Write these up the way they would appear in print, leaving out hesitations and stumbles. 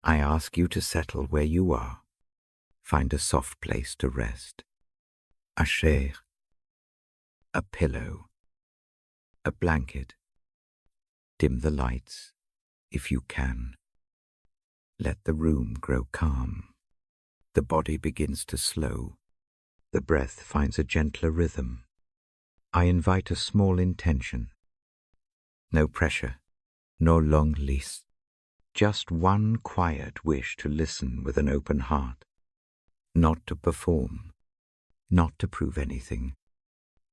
I ask you to settle where you are. Find a soft place to rest. A chair, a pillow, a blanket. Dim the lights, if you can. Let the room grow calm. The body begins to slow. The breath finds a gentler rhythm. I invite a small intention. No pressure, no long list. Just one quiet wish to listen with an open heart. Not to perform, not to prove anything.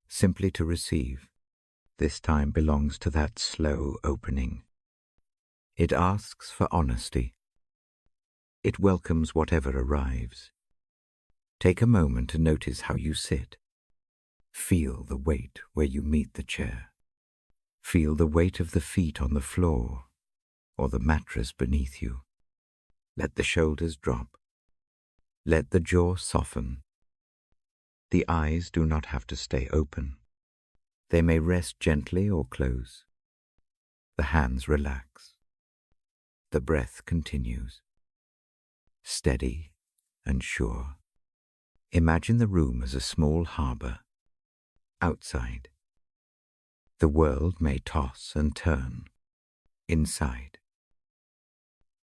Simply to receive. This time belongs to that slow opening. It asks for honesty. It welcomes whatever arrives. Take a moment to notice how you sit. Feel the weight where you meet the chair. Feel the weight of the feet on the floor or the mattress beneath you. Let the shoulders drop. Let the jaw soften. The eyes do not have to stay open. They may rest gently or close. The hands relax. The breath continues. Steady and sure. Imagine the room as a small harbor. Outside. The world may toss and turn. Inside.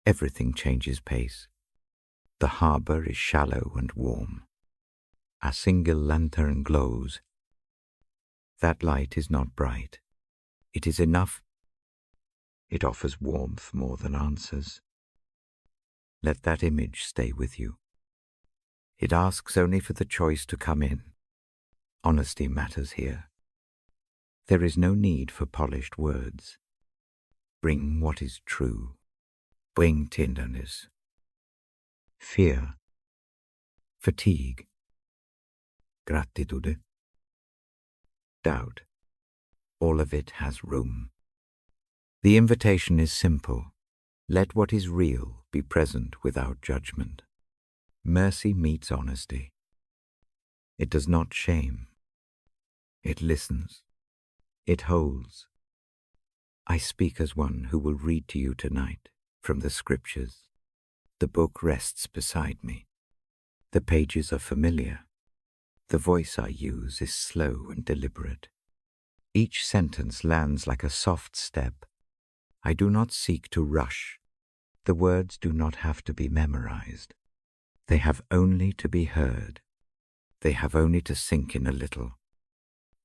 Everything changes pace. The harbor is shallow and warm. A single lantern glows. That light is not bright. It is enough. It offers warmth more than answers. Let that image stay with you. It asks only for the choice to come in. Honesty matters here. There is no need for polished words. Bring what is true. Bring tenderness. Fear. Fatigue. Gratitude. Doubt. All of it has room. The invitation is simple. Let what is real be present without judgment. Mercy meets honesty. It does not shame. It listens. It holds. I speak as one who will read to you tonight from the scriptures. The book rests beside me. The pages are familiar. The voice I use is slow and deliberate. Each sentence lands like a soft step. I do not seek to rush. The words do not have to be memorized. They have only to be heard. They have only to sink in a little.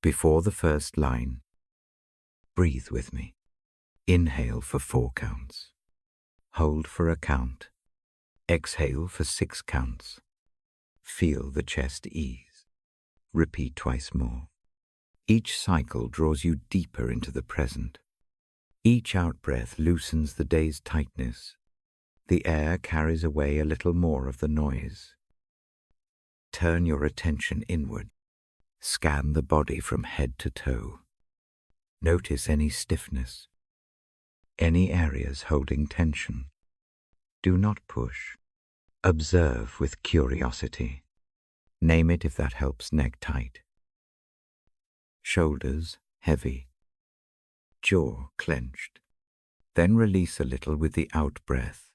Before the first line, breathe with me. Inhale for 4 counts. Hold for a count. Exhale for 6 counts. Feel the chest ease. Repeat twice more. Each cycle draws you deeper into the present. Each out-breath loosens the day's tightness. The air carries away a little more of the noise. Turn your attention inward. Scan the body from head to toe. Notice any stiffness, any areas holding tension. Do not push. Observe with curiosity. Name it if that helps. Neck tight. Shoulders heavy. Jaw clenched. Then release a little with the out-breath.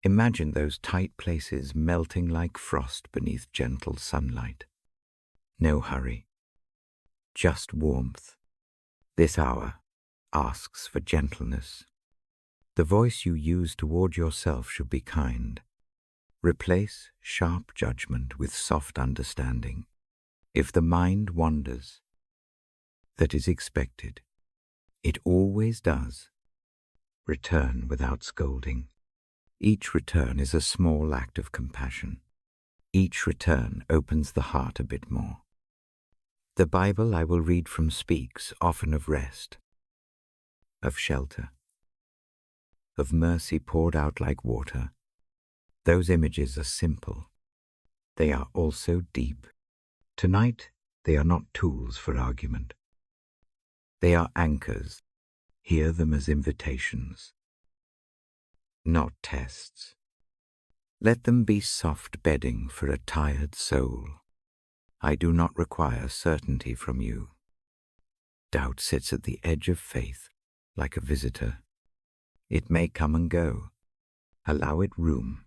Imagine those tight places melting like frost beneath gentle sunlight. No hurry. Just warmth. This hour asks for gentleness. The voice you use toward yourself should be kind. Replace sharp judgment with soft understanding. If the mind wanders, that is expected. It always does. Return without scolding. Each return is a small act of compassion. Each return opens the heart a bit more. The Bible I will read from speaks often of rest, of shelter, of mercy poured out like water. Those images are simple. They are also deep. Tonight, they are not tools for argument. They are anchors. Hear them as invitations, not tests. Let them be soft bedding for a tired soul. I do not require certainty from you. Doubt sits at the edge of faith like a visitor. It may come and go. Allow it room.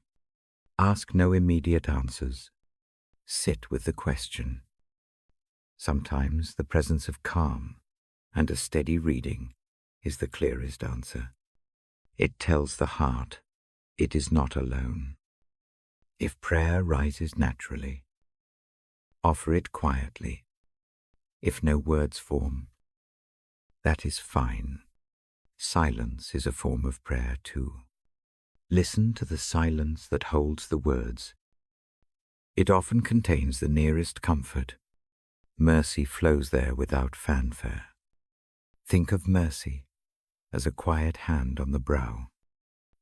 Ask no immediate answers. Sit with the question. Sometimes the presence of calm and a steady reading is the clearest answer. It tells the heart it is not alone. If prayer rises naturally, offer it quietly. If no words form, that is fine. Silence is a form of prayer too. Listen to the silence that holds the words. It often contains the nearest comfort. Mercy flows there without fanfare. Think of mercy as a quiet hand on the brow.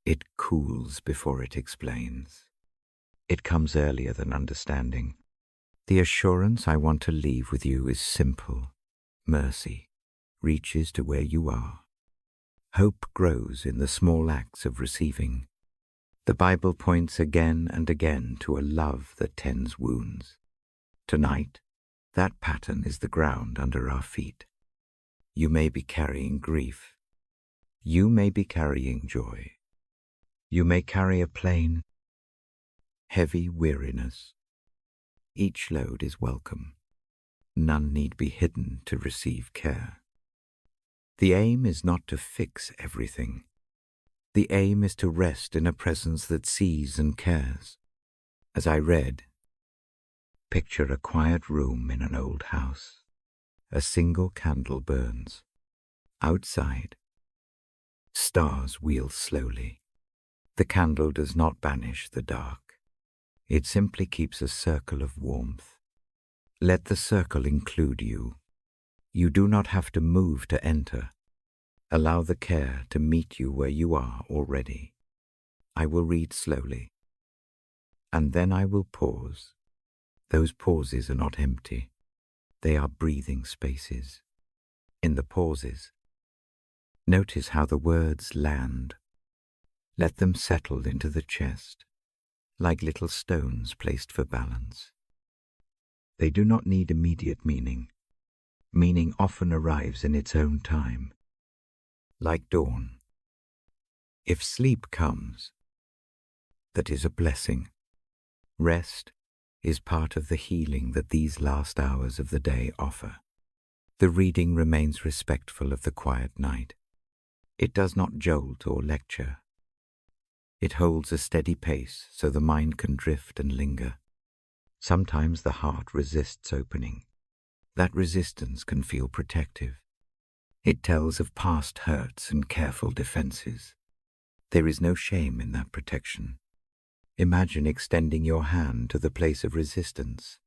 It cools before it explains. It comes earlier than understanding. The assurance I want to leave with you is simple. Mercy reaches to where you are. Hope grows in the small acts of receiving. The Bible points again and again to a love that tends wounds. Tonight, that pattern is the ground under our feet. You may be carrying grief. You may be carrying joy. You may carry a plain, heavy weariness. Each load is welcome. None need be hidden to receive care. The aim is not to fix everything. The aim is to rest in a presence that sees and cares. As I read, picture a quiet room in an old house. A single candle burns. Outside, stars wheel slowly. The candle does not banish the dark. It simply keeps a circle of warmth. Let the circle include you. You do not have to move to enter. Allow the care to meet you where you are already. I will read slowly, and then I will pause. Those pauses are not empty. They are breathing spaces. In the pauses, notice how the words land. Let them settle into the chest, like little stones placed for balance. They do not need immediate meaning. Meaning often arrives in its own time. Like dawn. If sleep comes, that is a blessing. Rest is part of the healing that these last hours of the day offer. The reading remains respectful of the quiet night. It does not jolt or lecture. It holds a steady pace so the mind can drift and linger. Sometimes the heart resists opening. That resistance can feel protective. It tells of past hurts and careful defenses. There is no shame in that protection. Imagine extending your hand to the place of resistance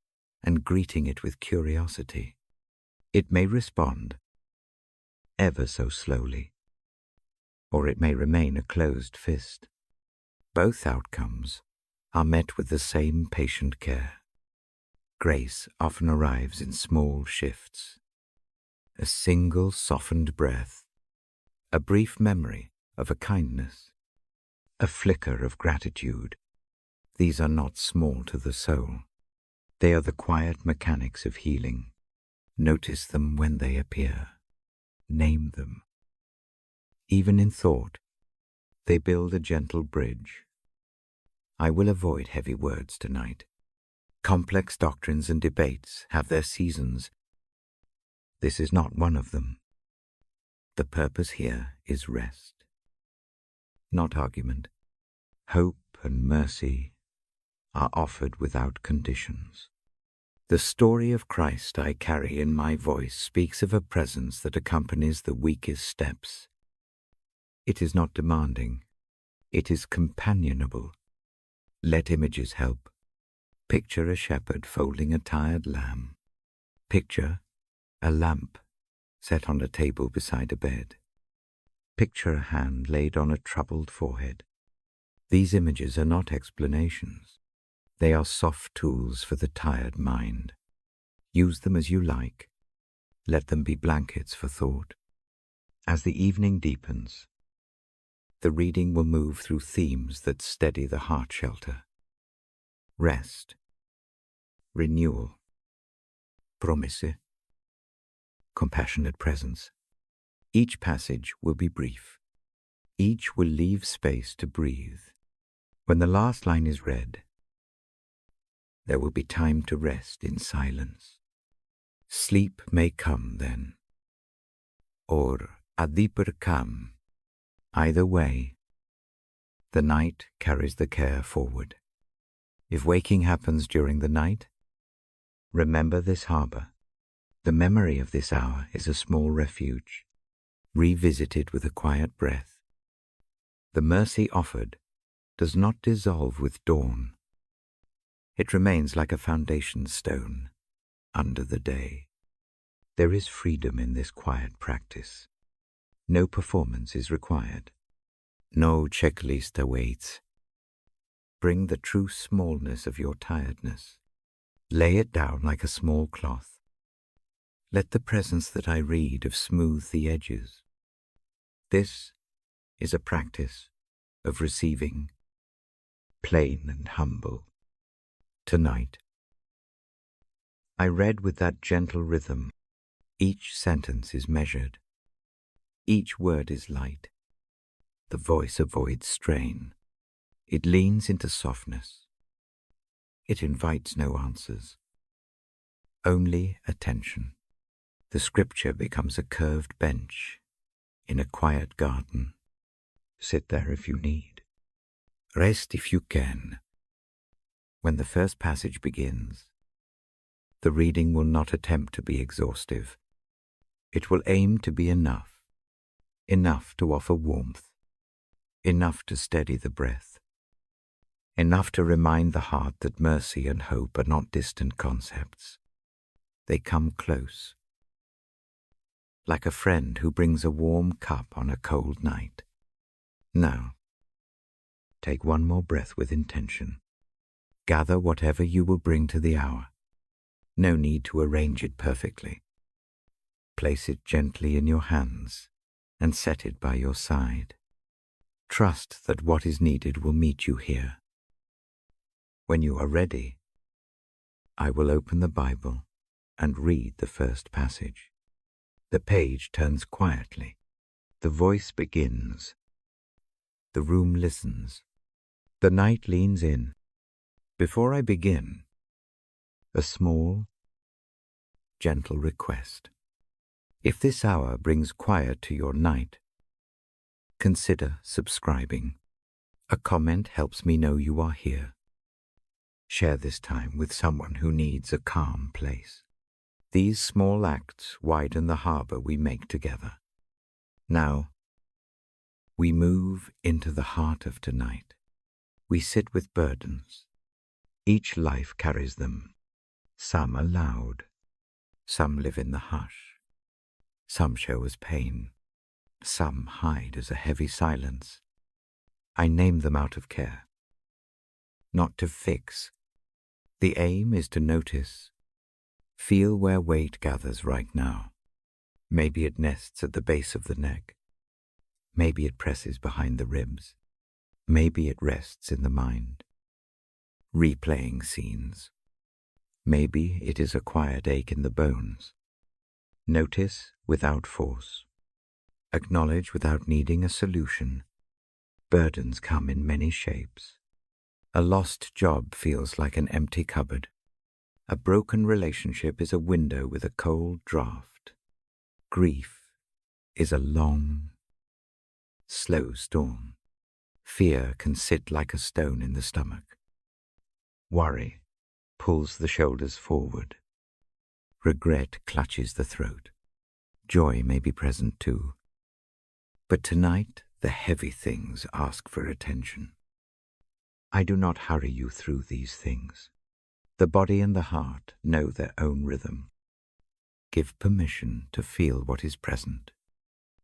and greeting it with curiosity. It may respond, ever so slowly, or it may remain a closed fist. Both outcomes are met with the same patient care. Grace often arrives in small shifts. A single softened breath, a brief memory of a kindness, a flicker of gratitude. These are not small to the soul. They are the quiet mechanics of healing. Notice them when they appear. Name them. Even in thought, they build a gentle bridge. I will avoid heavy words tonight. Complex doctrines and debates have their seasons. This is not one of them. The purpose here is rest, not argument. Hope and mercy are offered without conditions. The story of Christ I carry in my voice speaks of a presence that accompanies the weakest steps. It is not demanding. It is companionable. Let images help. Picture a shepherd folding a tired lamb. Picture a lamp set on a table beside a bed. Picture a hand laid on a troubled forehead. These images are not explanations. They are soft tools for the tired mind. Use them as you like. Let them be blankets for thought. As the evening deepens, the reading will move through themes that steady the heart shelter. Rest, renewal, promise, compassionate presence. Each passage will be brief. Each will leave space to breathe. When the last line is read, there will be time to rest in silence. Sleep may come then, or adipur come. Either way, the night carries the care forward. If waking happens during the night, remember this harbor. The memory of this hour is a small refuge, revisited with a quiet breath. The mercy offered does not dissolve with dawn. It remains like a foundation stone under the day. There is freedom in this quiet practice. No performance is required. No checklist awaits. Bring the true smallness of your tiredness. Lay it down like a small cloth. Let the presence that I read of smooth the edges. This is a practice of receiving, plain and humble. Tonight, I read with that gentle rhythm. Each sentence is measured. Each word is light. The voice avoids strain. It leans into softness. It invites no answers, only attention. The scripture becomes a curved bench in a quiet garden. Sit there if you need. Rest if you can. When the first passage begins, the reading will not attempt to be exhaustive. It will aim to be enough to offer warmth, enough to steady the breath, enough to remind the heart that mercy and hope are not distant concepts. They come close, like a friend who brings a warm cup on a cold night. Now, take one more breath with intention. Gather whatever you will bring to the hour. No need to arrange it perfectly. Place it gently in your hands and set it by your side. Trust that what is needed will meet you here. When you are ready, I will open the Bible and read the first passage. The page turns quietly. The voice begins. The room listens. The night leans in. Before I begin, a small, gentle request. If this hour brings quiet to your night, consider subscribing. A comment helps me know you are here. Share this time with someone who needs a calm place. These small acts widen the harbor we make together. Now, we move into the heart of tonight. We sit with burdens. Each life carries them. Some are loud. Some live in the hush. Some show as pain. Some hide as a heavy silence. I name them out of care, not to fix. The aim is to notice. Feel where weight gathers right now. Maybe it nests at the base of the neck. Maybe it presses behind the ribs. Maybe it rests in the mind, replaying scenes. Maybe it is a quiet ache in the bones. Notice without force. Acknowledge without needing a solution. Burdens come in many shapes. A lost job feels like an empty cupboard. A broken relationship is a window with a cold draft. Grief is a long, slow storm. Fear can sit like a stone in the stomach. Worry pulls the shoulders forward. Regret clutches the throat. Joy may be present too. But tonight, the heavy things ask for attention. I do not hurry you through these things. The body and the heart know their own rhythm. Give permission to feel what is present.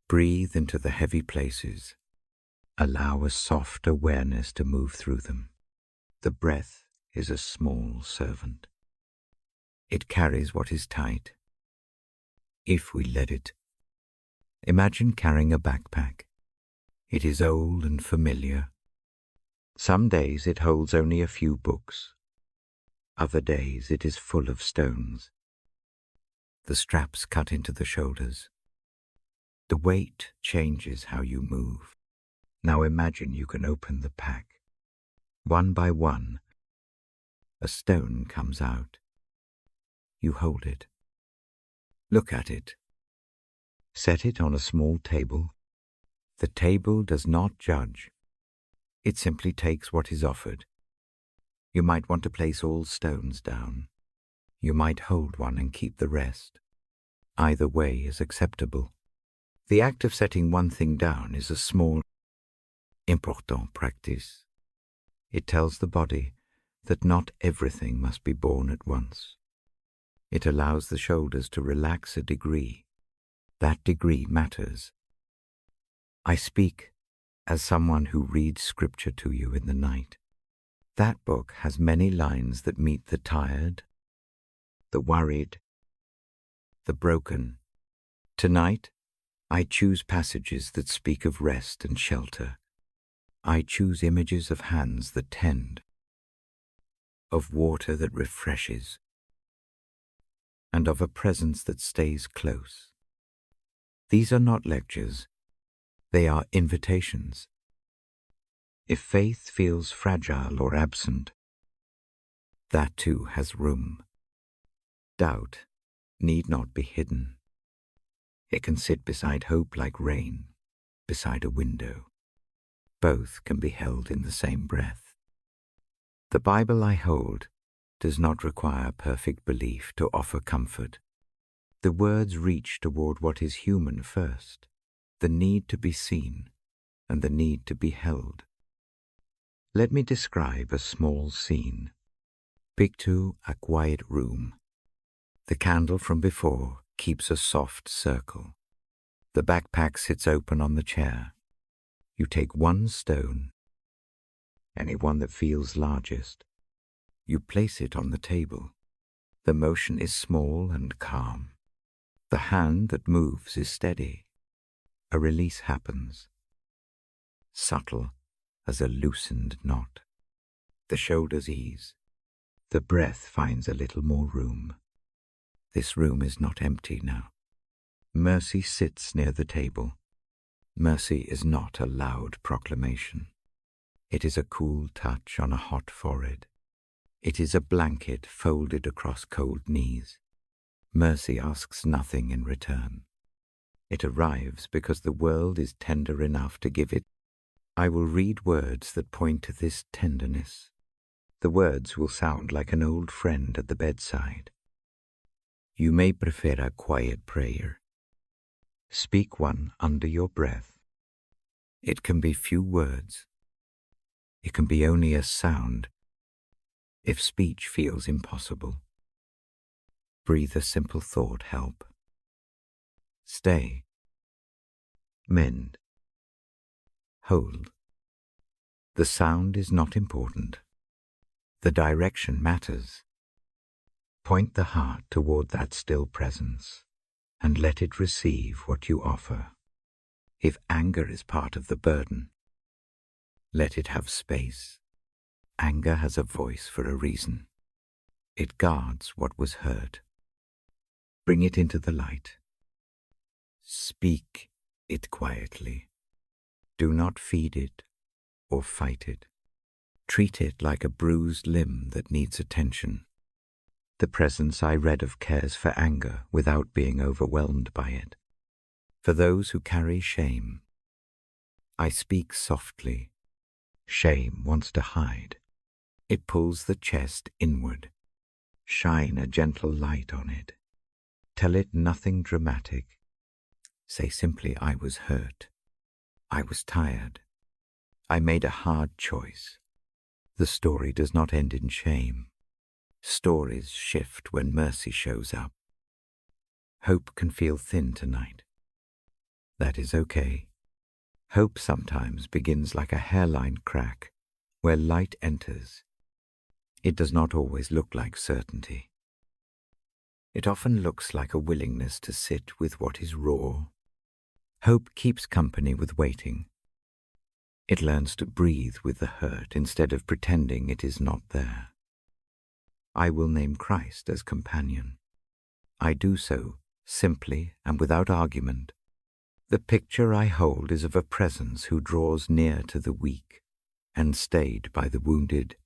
Breathe into the heavy places. Allow a soft awareness to move through them. The breath is a small servant. It carries what is tight, if we let it. Imagine carrying a backpack. It is old and familiar. Some days it holds only a few books. Other days it is full of stones. The straps cut into the shoulders. The weight changes how you move. Now imagine you can open the pack. One by one, a stone comes out. You hold it. Look at it. Set it on a small table. The table does not judge. It simply takes what is offered. You might want to place all stones down. You might hold one and keep the rest. Either way is acceptable. The act of setting one thing down is a small, important practice. It tells the body that not everything must be borne at once. It allows the shoulders to relax a degree. That degree matters. I speak as someone who reads scripture to you in the night. That book has many lines that meet the tired, the worried, the broken. Tonight, I choose passages that speak of rest and shelter. I choose images of hands that tend, of water that refreshes, and of a presence that stays close. These are not lectures. They are invitations. If faith feels fragile or absent, that too has room. Doubt need not be hidden. It can sit beside hope like rain, beside a window. Both can be held in the same breath. The Bible I hold does not require perfect belief to offer comfort. The words reach toward what is human first, the need to be seen and the need to be held. Let me describe a small scene. Picture a quiet room. The candle from before keeps a soft circle. The backpack sits open on the chair. You take one stone, any one that feels largest. You place it on the table. The motion is small and calm. The hand that moves is steady. A release happens, subtle as a loosened knot. The shoulders ease. The breath finds a little more room. This room is not empty now. Mercy sits near the table. Mercy is not a loud proclamation. It is a cool touch on a hot forehead. It is a blanket folded across cold knees. Mercy asks nothing in return. It arrives because the world is tender enough to give it. I will read words that point to this tenderness. The words will sound like an old friend at the bedside. You may prefer a quiet prayer. Speak one under your breath. It can be few words. It can be only a sound, if speech feels impossible. Breathe a simple thought, help. Stay. Mend. Hold. The sound is not important. The direction matters. Point the heart toward that still presence and let it receive what you offer. If anger is part of the burden, let it have space. Anger has a voice for a reason. It guards what was heard. Bring it into the light. Speak it quietly. Do not feed it or fight it. Treat it like a bruised limb that needs attention. The presence I read of cares for anger without being overwhelmed by it. For those who carry shame, I speak softly. Shame wants to hide. It pulls the chest inward. Shine a gentle light on it. Tell it nothing dramatic. Say simply, I was hurt. I was tired. I made a hard choice. The story does not end in shame. Stories shift when mercy shows up. Hope can feel thin tonight. That is okay. Hope sometimes begins like a hairline crack where light enters. It does not always look like certainty. It often looks like a willingness to sit with what is raw. Hope keeps company with waiting. It learns to breathe with the hurt instead of pretending it is not there. I will name Christ as companion. I do so simply and without argument. The picture I hold is of a presence who draws near to the weak. and stayed by the wounded.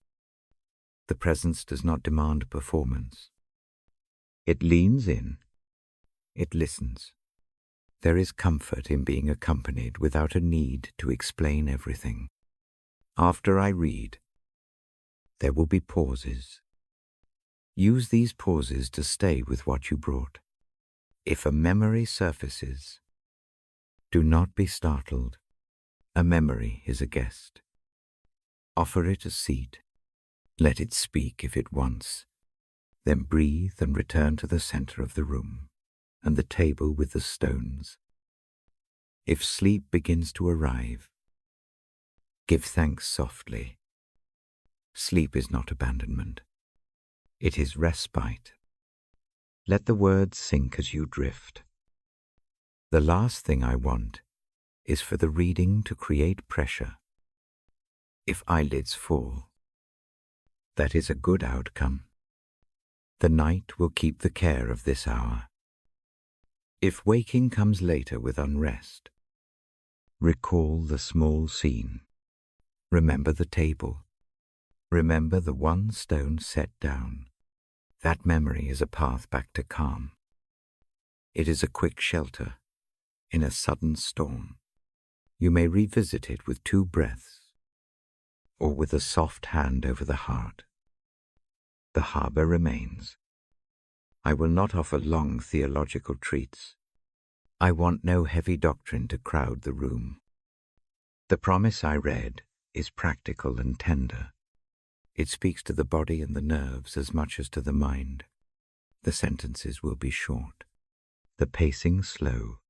The presence does not demand performance. It leans in. It listens. There is comfort in being accompanied without a need to explain everything. After I read, there will be pauses. Use these pauses to stay with what you brought. If a memory surfaces, do not be startled. A memory is a guest. Offer it a seat. Let it speak if it wants. Then breathe and return to the center of the room and the table with the stones. If sleep begins to arrive, give thanks softly. Sleep is not abandonment. It is respite. Let the words sink as you drift. The last thing I want is for the reading to create pressure. If eyelids fall, that is a good outcome. The night will keep the care of this hour. If waking comes later with unrest, recall the small scene. Remember the table. Remember the one stone set down. That memory is a path back to calm. It is a quick shelter in a sudden storm. You may revisit it with 2 breaths or with a soft hand over the heart. The harbor remains. I will not offer long theological treats. I want no heavy doctrine to crowd the room. The promise I read is practical and tender. It speaks to the body and the nerves as much as to the mind. The sentences will be short, the pacing slow.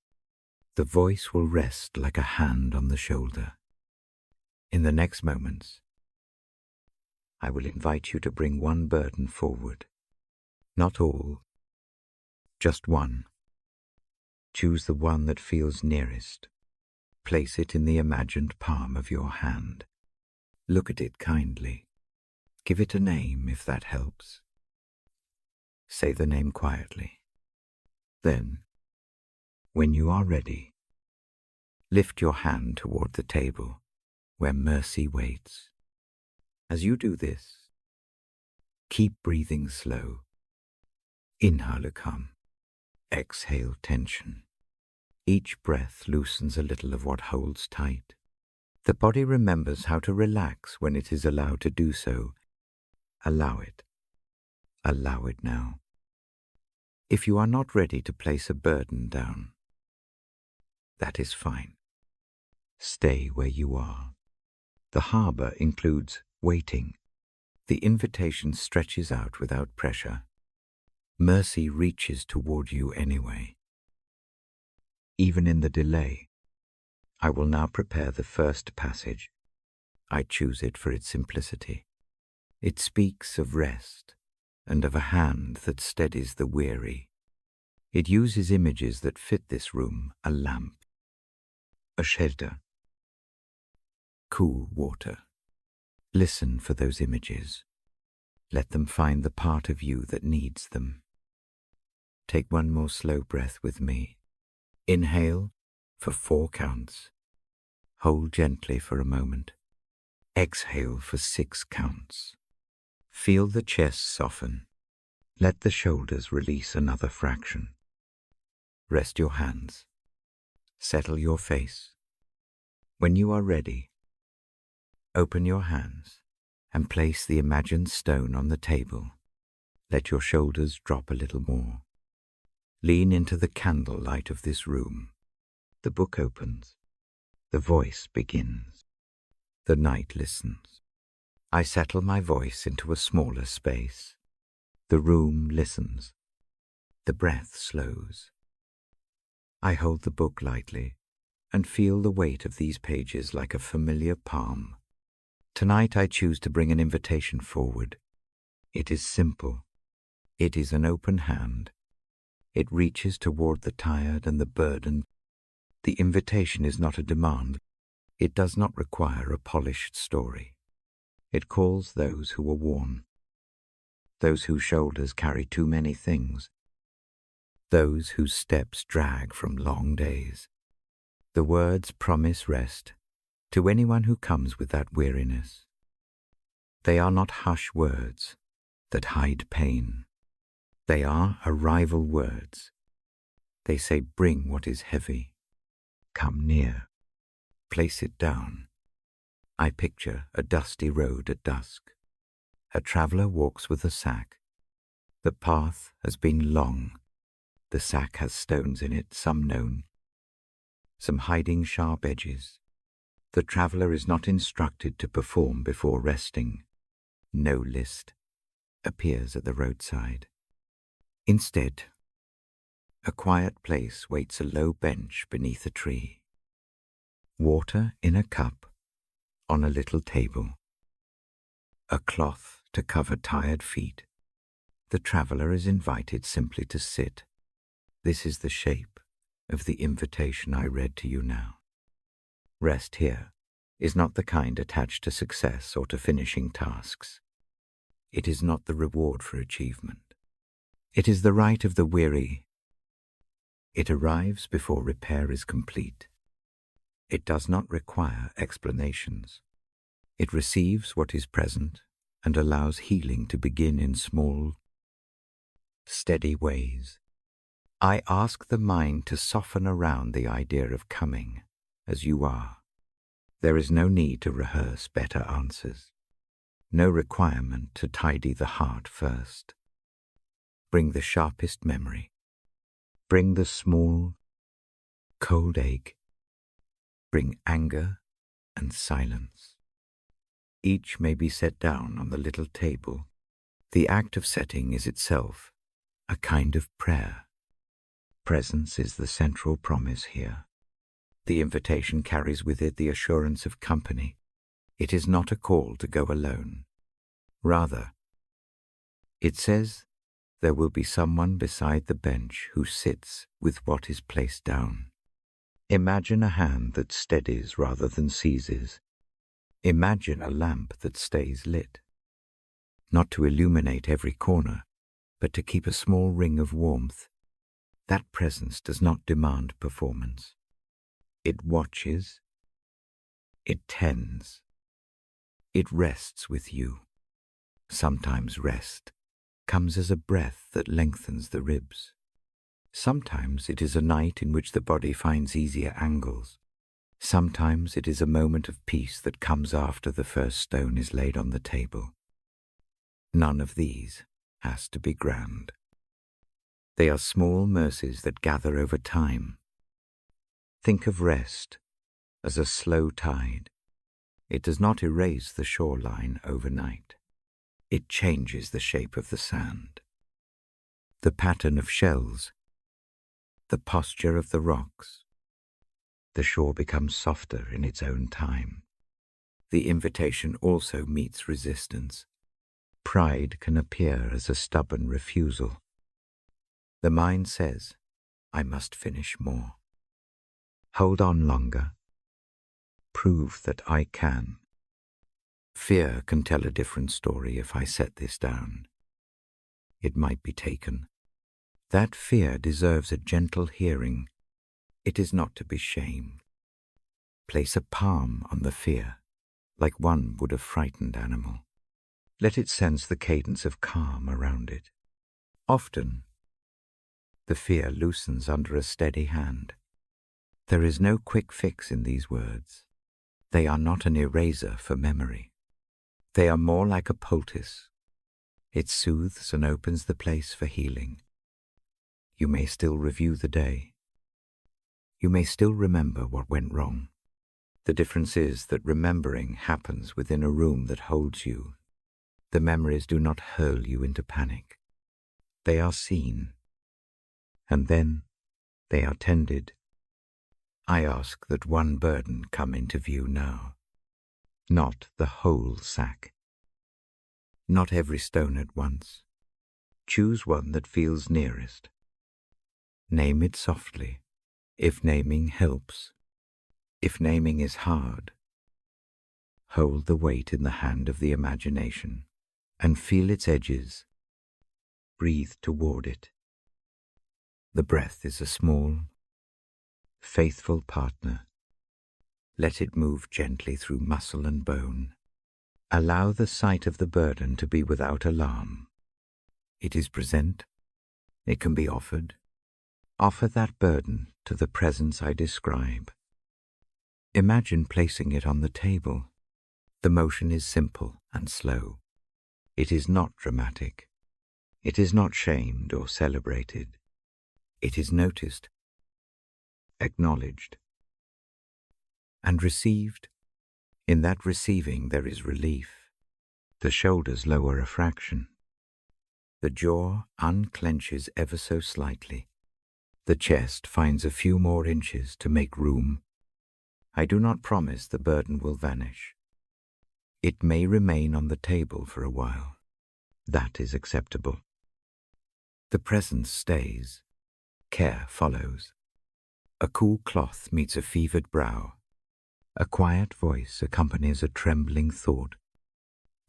The voice will rest like a hand on the shoulder. In the next moments, I will invite you to bring one burden forward. Not all, just one. Choose the one that feels nearest. Place it in the imagined palm of your hand. Look at it kindly. Give it a name if that helps. Say the name quietly. Then, when you are ready, lift your hand toward the table where mercy waits. As you do this, keep breathing slow. Inhale calm. Exhale tension. Each breath loosens a little of what holds tight. The body remembers how to relax when it is allowed to do so. Allow it. Allow it now. If you are not ready to place a burden down, that is fine. Stay where you are. The harbor includes waiting. The invitation stretches out without pressure. Mercy reaches toward you anyway. Even in the delay, I will now prepare the first passage. I choose it for its simplicity. It speaks of rest and of a hand that steadies the weary. It uses images that fit this room: a lamp, a shelter, cool water. Listen for those images. Let them find the part of you that needs them. Take one more slow breath with me. Inhale for 4 counts. Hold gently for a moment. Exhale for 6 counts. Feel the chest soften. Let the shoulders release another fraction. Rest your hands. Settle your face. When you are ready, open your hands and place the imagined stone on the table. Let your shoulders drop a little more. Lean into the candle light of this room. The book opens. The voice begins. The night listens. I settle my voice into a smaller space. The room listens. The breath slows. I hold the book lightly and feel the weight of these pages like a familiar palm. Tonight I choose to bring an invitation forward. It is simple. It is an open hand. It reaches toward the tired and the burdened. The invitation is not a demand. It does not require a polished story. It calls those who are worn, those whose shoulders carry too many things, those whose steps drag from long days. The words promise rest, To anyone who comes with that weariness, they are not hush words that hide pain. They are arrival words. They say, bring what is heavy. Come near. Place it down. I picture a dusty road at dusk. A traveller walks with a sack. The path has been long. The sack has stones in it, some known, some hiding sharp edges. The traveller is not instructed to perform before resting. No list appears at the roadside. Instead, a quiet place waits a low bench beneath a tree. Water in a cup on a little table. A cloth to cover tired feet. The traveller is invited simply to sit. This is the shape of the invitation I read to you now. Rest here is not the kind attached to success or to finishing tasks. It is not the reward for achievement. It is the right of the weary. It arrives before repair is complete. It does not require explanations. It receives what is present and allows healing to begin in small, steady ways. I ask the mind to soften around the idea of coming as you are. There is no need to rehearse better answers. No requirement to tidy the heart first. Bring the sharpest memory. Bring the small, cold ache. Bring anger and silence. Each may be set down on the little table. The act of setting is itself a kind of prayer. Presence is the central promise here. The invitation carries with it the assurance of company. It is not a call to go alone. Rather, it says there will be someone beside the bench who sits with what is placed down. Imagine a hand that steadies rather than seizes. Imagine a lamp that stays lit. Not to illuminate every corner, but to keep a small ring of warmth. That presence does not demand performance. It watches. It tends. It rests with you. Sometimes rest comes as a breath that lengthens the ribs. Sometimes it is a night in which the body finds easier angles. Sometimes it is a moment of peace that comes after the first stone is laid on the table. None of these has to be grand. They are small mercies that gather over time. Think of rest as a slow tide. It does not erase the shoreline overnight. It changes the shape of the sand, the pattern of shells, the posture of the rocks. The shore becomes softer in its own time. The invitation also meets resistance. Pride can appear as a stubborn refusal. The mind says, I must finish more. Hold on longer. Prove that I can. Fear can tell a different story if I set this down. It might be taken. That fear deserves a gentle hearing. It is not to be shamed. Place a palm on the fear, like one would a frightened animal. Let it sense the cadence of calm around it. Often, the fear loosens under a steady hand. There is no quick fix in these words. They are not an eraser for memory. They are more like a poultice. It soothes and opens the place for healing. You may still review the day. You may still remember what went wrong. The difference is that remembering happens within a room that holds you. The memories do not hurl you into panic. They are seen, and then they are tended. I ask that one burden come into view now, not the whole sack. Not every stone at once. Choose one that feels nearest. Name it softly, if naming helps. If naming is hard, hold the weight in the hand of the imagination and feel its edges. Breathe toward it. The breath is a small, faithful partner. Let it move gently through muscle and bone. Allow the sight of the burden to be without alarm. It is present. It can be offered. Offer that burden to the presence I describe. Imagine placing it on the table. The motion is simple and slow. It is not dramatic. It is not shamed or celebrated. It is noticed, acknowledged, and received. In that receiving there is relief. The shoulders lower a fraction. The jaw unclenches ever so slightly. The chest finds a few more inches to make room. I do not promise the burden will vanish. It may remain on the table for a while. That is acceptable. The presence stays. Care follows. A cool cloth meets a fevered brow. A quiet voice accompanies a trembling thought.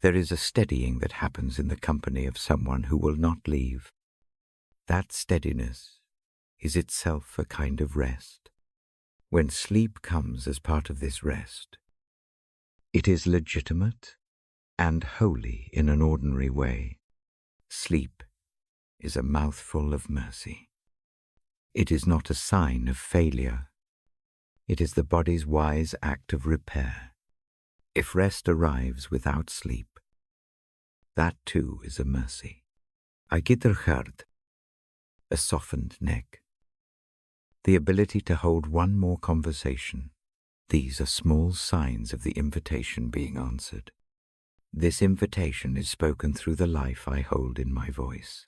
There is a steadying that happens in the company of someone who will not leave. That steadiness is itself a kind of rest. When sleep comes as part of this rest, it is legitimate and holy in an ordinary way. Sleep is a mouthful of mercy. It is not a sign of failure. It is the body's wise act of repair. If rest arrives without sleep, that too is a mercy. A gidderchard, a softened neck. The ability to hold one more conversation. These are small signs of the invitation being answered. This invitation is spoken through the life I hold in my voice.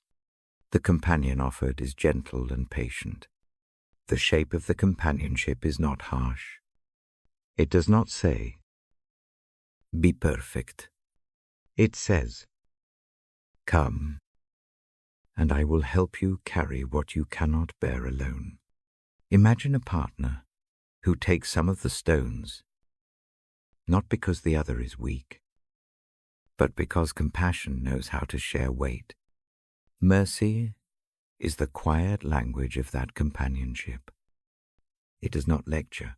The companion offered is gentle and patient. The shape of the companionship is not harsh. It does not say, "Be perfect." It says, "Come, and I will help you carry what you cannot bear alone." Imagine a partner who takes some of the stones, not because the other is weak, but because compassion knows how to share weight. Mercy is the quiet language of that companionship. It does not lecture.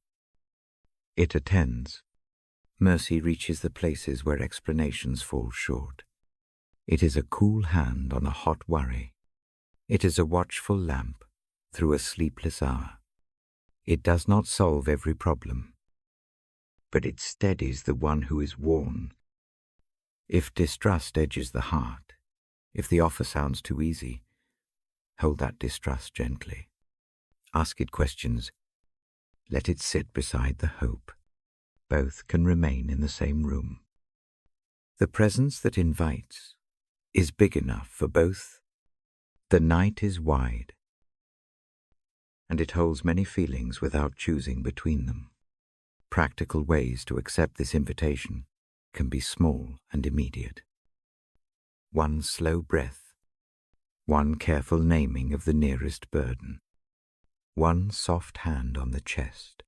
It attends. Mercy reaches the places where explanations fall short. It is a cool hand on a hot worry. It is a watchful lamp through a sleepless hour. It does not solve every problem, but it steadies the one who is worn. If distrust edges the heart, if the offer sounds too easy, hold that distrust gently. Ask it questions. Let it sit beside the hope. Both can remain in the same room. The presence that invites is big enough for both. The night is wide, and it holds many feelings without choosing between them. Practical ways to accept this invitation can be small and immediate. One slow breath, one careful naming of the nearest burden, one soft hand on the chest,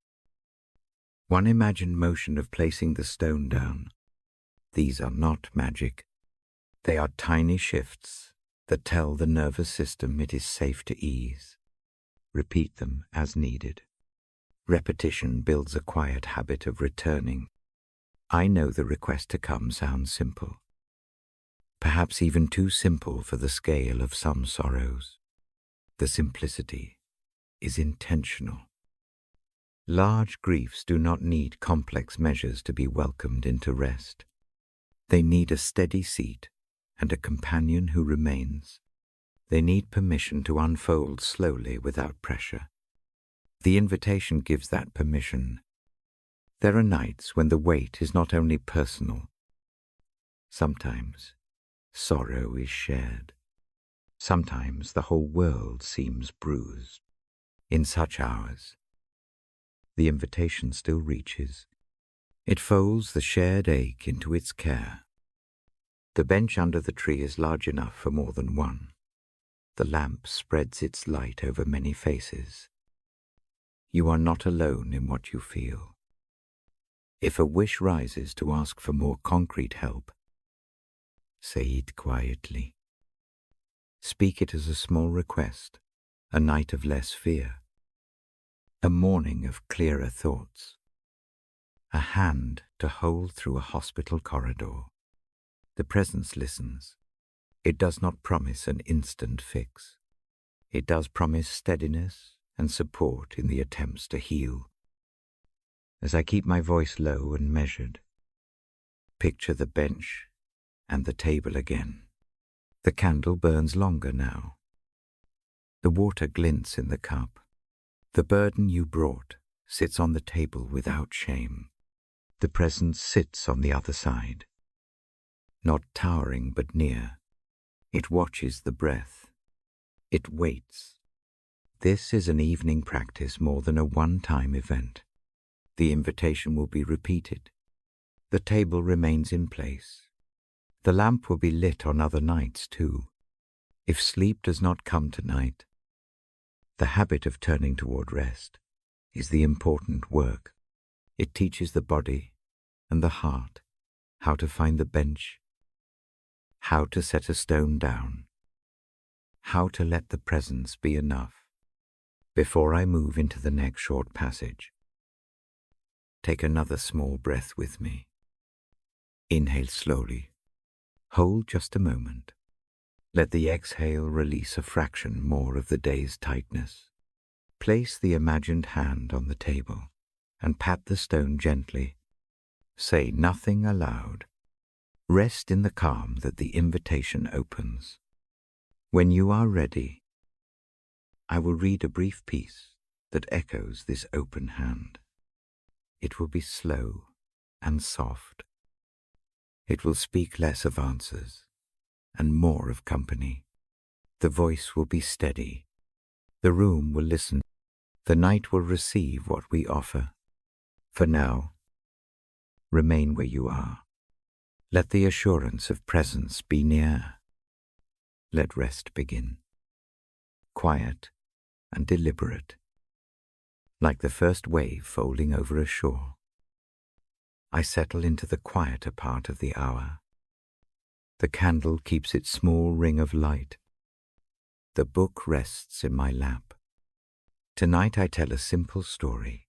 one imagined motion of placing the stone down. These are not magic. They are tiny shifts that tell the nervous system it is safe to ease. Repeat them as needed. Repetition builds a quiet habit of returning. I know the request to come sounds simple, perhaps even too simple for the scale of some sorrows. The simplicity is intentional. Large griefs do not need complex measures to be welcomed into rest. They need a steady seat and a companion who remains. They need permission to unfold slowly without pressure. The invitation gives that permission. There are nights when the weight is not only personal. Sometimes sorrow is shared. Sometimes the whole world seems bruised. In such hours, the invitation still reaches. It folds the shared ache into its care. The bench under the tree is large enough for more than one. The lamp spreads its light over many faces. You are not alone in what you feel. If a wish rises to ask for more concrete help, say it quietly. Speak it as a small request, a night of less fear, a morning of clearer thoughts. a hand to hold through a hospital corridor. The presence listens. It does not promise an instant fix. It does promise steadiness and support in the attempts to heal. As I keep my voice low and measured, picture the bench and the table again. The candle burns longer now. The water glints in the cup. The burden you brought sits on the table without shame. The presence sits on the other side, not towering but near. It watches the breath. It waits. This is an evening practice more than a one-time event. The invitation will be repeated. The table remains in place. The lamp will be lit on other nights too. If sleep does not come tonight, the habit of turning toward rest is the important work. It teaches the body and the heart how to find the bench, how to set a stone down, how to let the presence be enough. Before I move into the next short passage, take another small breath with me. Inhale slowly. Hold just a moment. Let the exhale release a fraction more of the day's tightness. Place the imagined hand on the table and pat the stone gently. Say nothing aloud. Rest in the calm that the invitation opens. When you are ready, I will read a brief piece that echoes this open hand. It will be slow and soft. It will speak less of answers and more of company. The voice will be steady. The room will listen. The night will receive what we offer. For now, remain where you are. Let the assurance of presence be near. Let rest begin. Quiet and deliberate, like the first wave folding over a shore. I settle into the quieter part of the hour. The candle keeps its small ring of light. The book rests in my lap. Tonight I tell a simple story.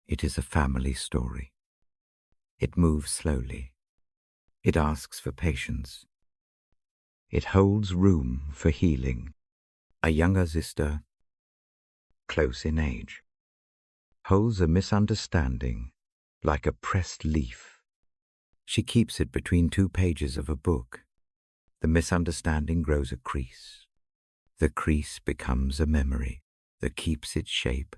It is a family story. It moves slowly. It asks for patience. It holds room for healing. A younger sister, close in age, holds a misunderstanding like a pressed leaf. She keeps it between 2 pages of a book. The misunderstanding grows a crease. The crease becomes a memory that keeps its shape.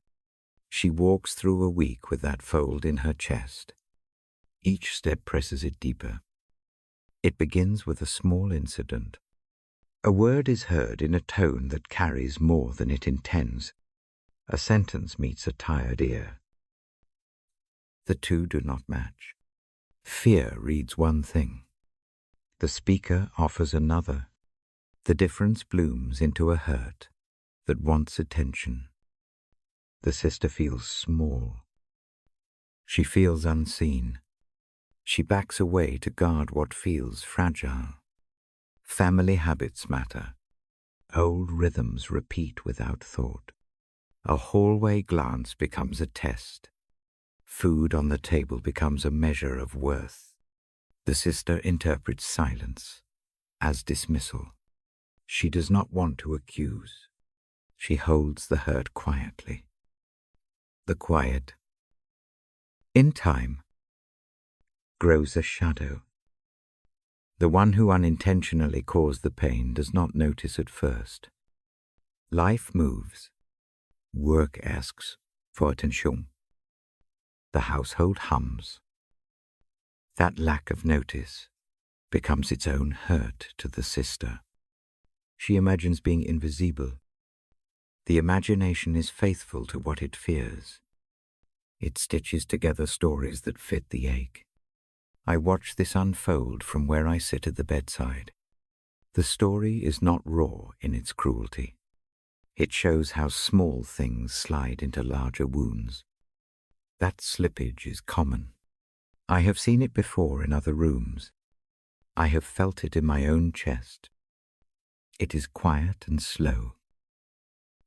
She walks through a week with that fold in her chest. Each step presses it deeper. It begins with a small incident. A word is heard in a tone that carries more than it intends. A sentence meets a tired ear. The two do not match. Fear reads one thing. The speaker offers another. The difference blooms into a hurt that wants attention. The sister feels small. She feels unseen. She backs away to guard what feels fragile. Family habits matter. Old rhythms repeat without thought. A hallway glance becomes a test. Food on the table becomes a measure of worth. The sister interprets silence as dismissal. She does not want to accuse. She holds the hurt quietly. The quiet, in time, grows a shadow. The one who unintentionally caused the pain does not notice at first. Life moves. Work asks for attention. The household hums. That lack of notice becomes its own hurt to the sister. She imagines being invisible. The imagination is faithful to what it fears. It stitches together stories that fit the ache. I watch this unfold from where I sit at the bedside. The story is not raw in its cruelty. It shows how small things slide into larger wounds. That slippage is common. I have seen it before in other rooms. I have felt it in my own chest. It is quiet and slow,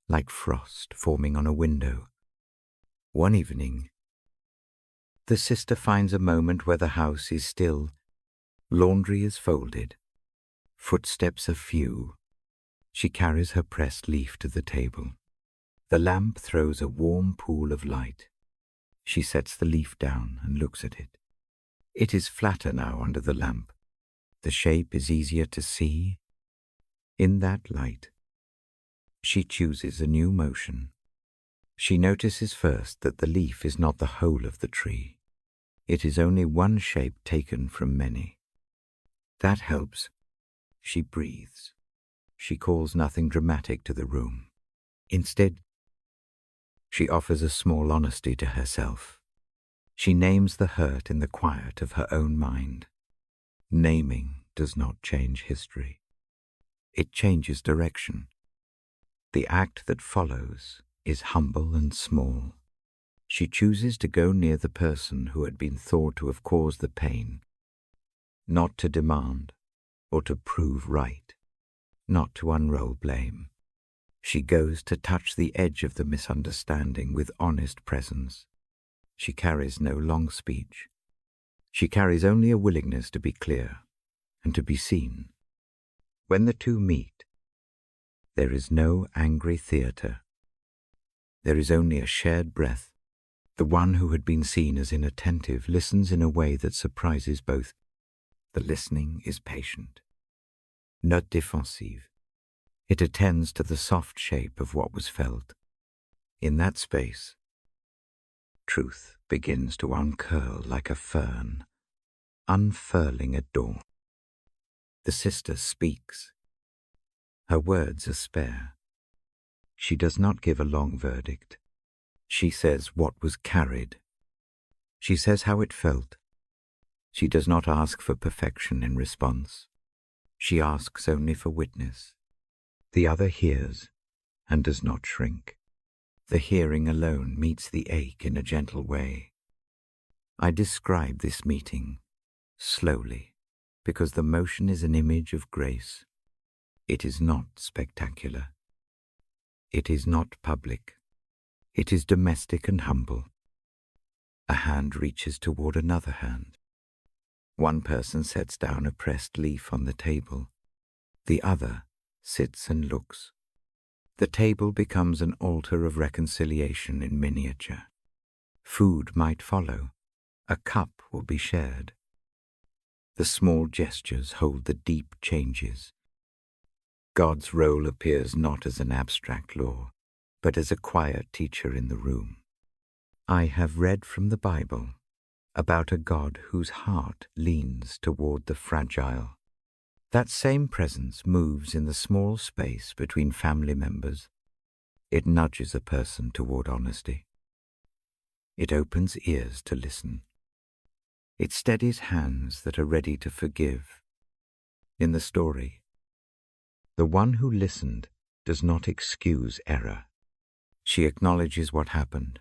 like frost forming on a window. One evening, The sister finds a moment where the house is still, laundry is folded, footsteps are few. She carries her pressed leaf to the table. The lamp throws a warm pool of light. She sets the leaf down and looks at it. It is flatter now under the lamp. The shape is easier to see. In that light, she chooses a new motion. She notices first that the leaf is not the whole of the tree. It is only one shape taken from many. That helps. She breathes. She calls nothing dramatic to the room. Instead, she offers a small honesty to herself. She names the hurt in the quiet of her own mind. Naming does not change history. It changes direction. The act that follows is humble and small. She chooses to go near the person who had been thought to have caused the pain, not to demand or to prove right, not to unroll blame. She goes to touch the edge of the misunderstanding with honest presence. She carries no long speech. She carries only a willingness to be clear and to be seen. When the two meet, there is no angry theatre. There is only a shared breath. The one who had been seen as inattentive listens in a way that surprises both. The listening is patient, not defensive. It attends to the soft shape of what was felt. In that space, truth begins to uncurl like a fern, unfurling at dawn. The sister speaks. Her words are spare. She does not give a long verdict. She says what was carried. She says how it felt. She does not ask for perfection in response. She asks only for witness. The other hears and does not shrink. The hearing alone meets the ache in a gentle way. I describe this meeting slowly because the motion is an image of grace. It is not spectacular. It is not public. It is domestic and humble. A hand reaches toward another hand. One person sets down a pressed leaf on the table. The other sits and looks. The table becomes an altar of reconciliation in miniature. Food might follow. A cup will be shared. The small gestures hold the deep changes. God's role appears not as an abstract law, but as a quiet teacher in the room. I have read from the Bible about a God whose heart leans toward the fragile. That same presence moves in the small space between family members. It nudges a person toward honesty. It opens ears to listen. It steadies hands that are ready to forgive. In the story, the one who listened does not excuse error. She acknowledges what happened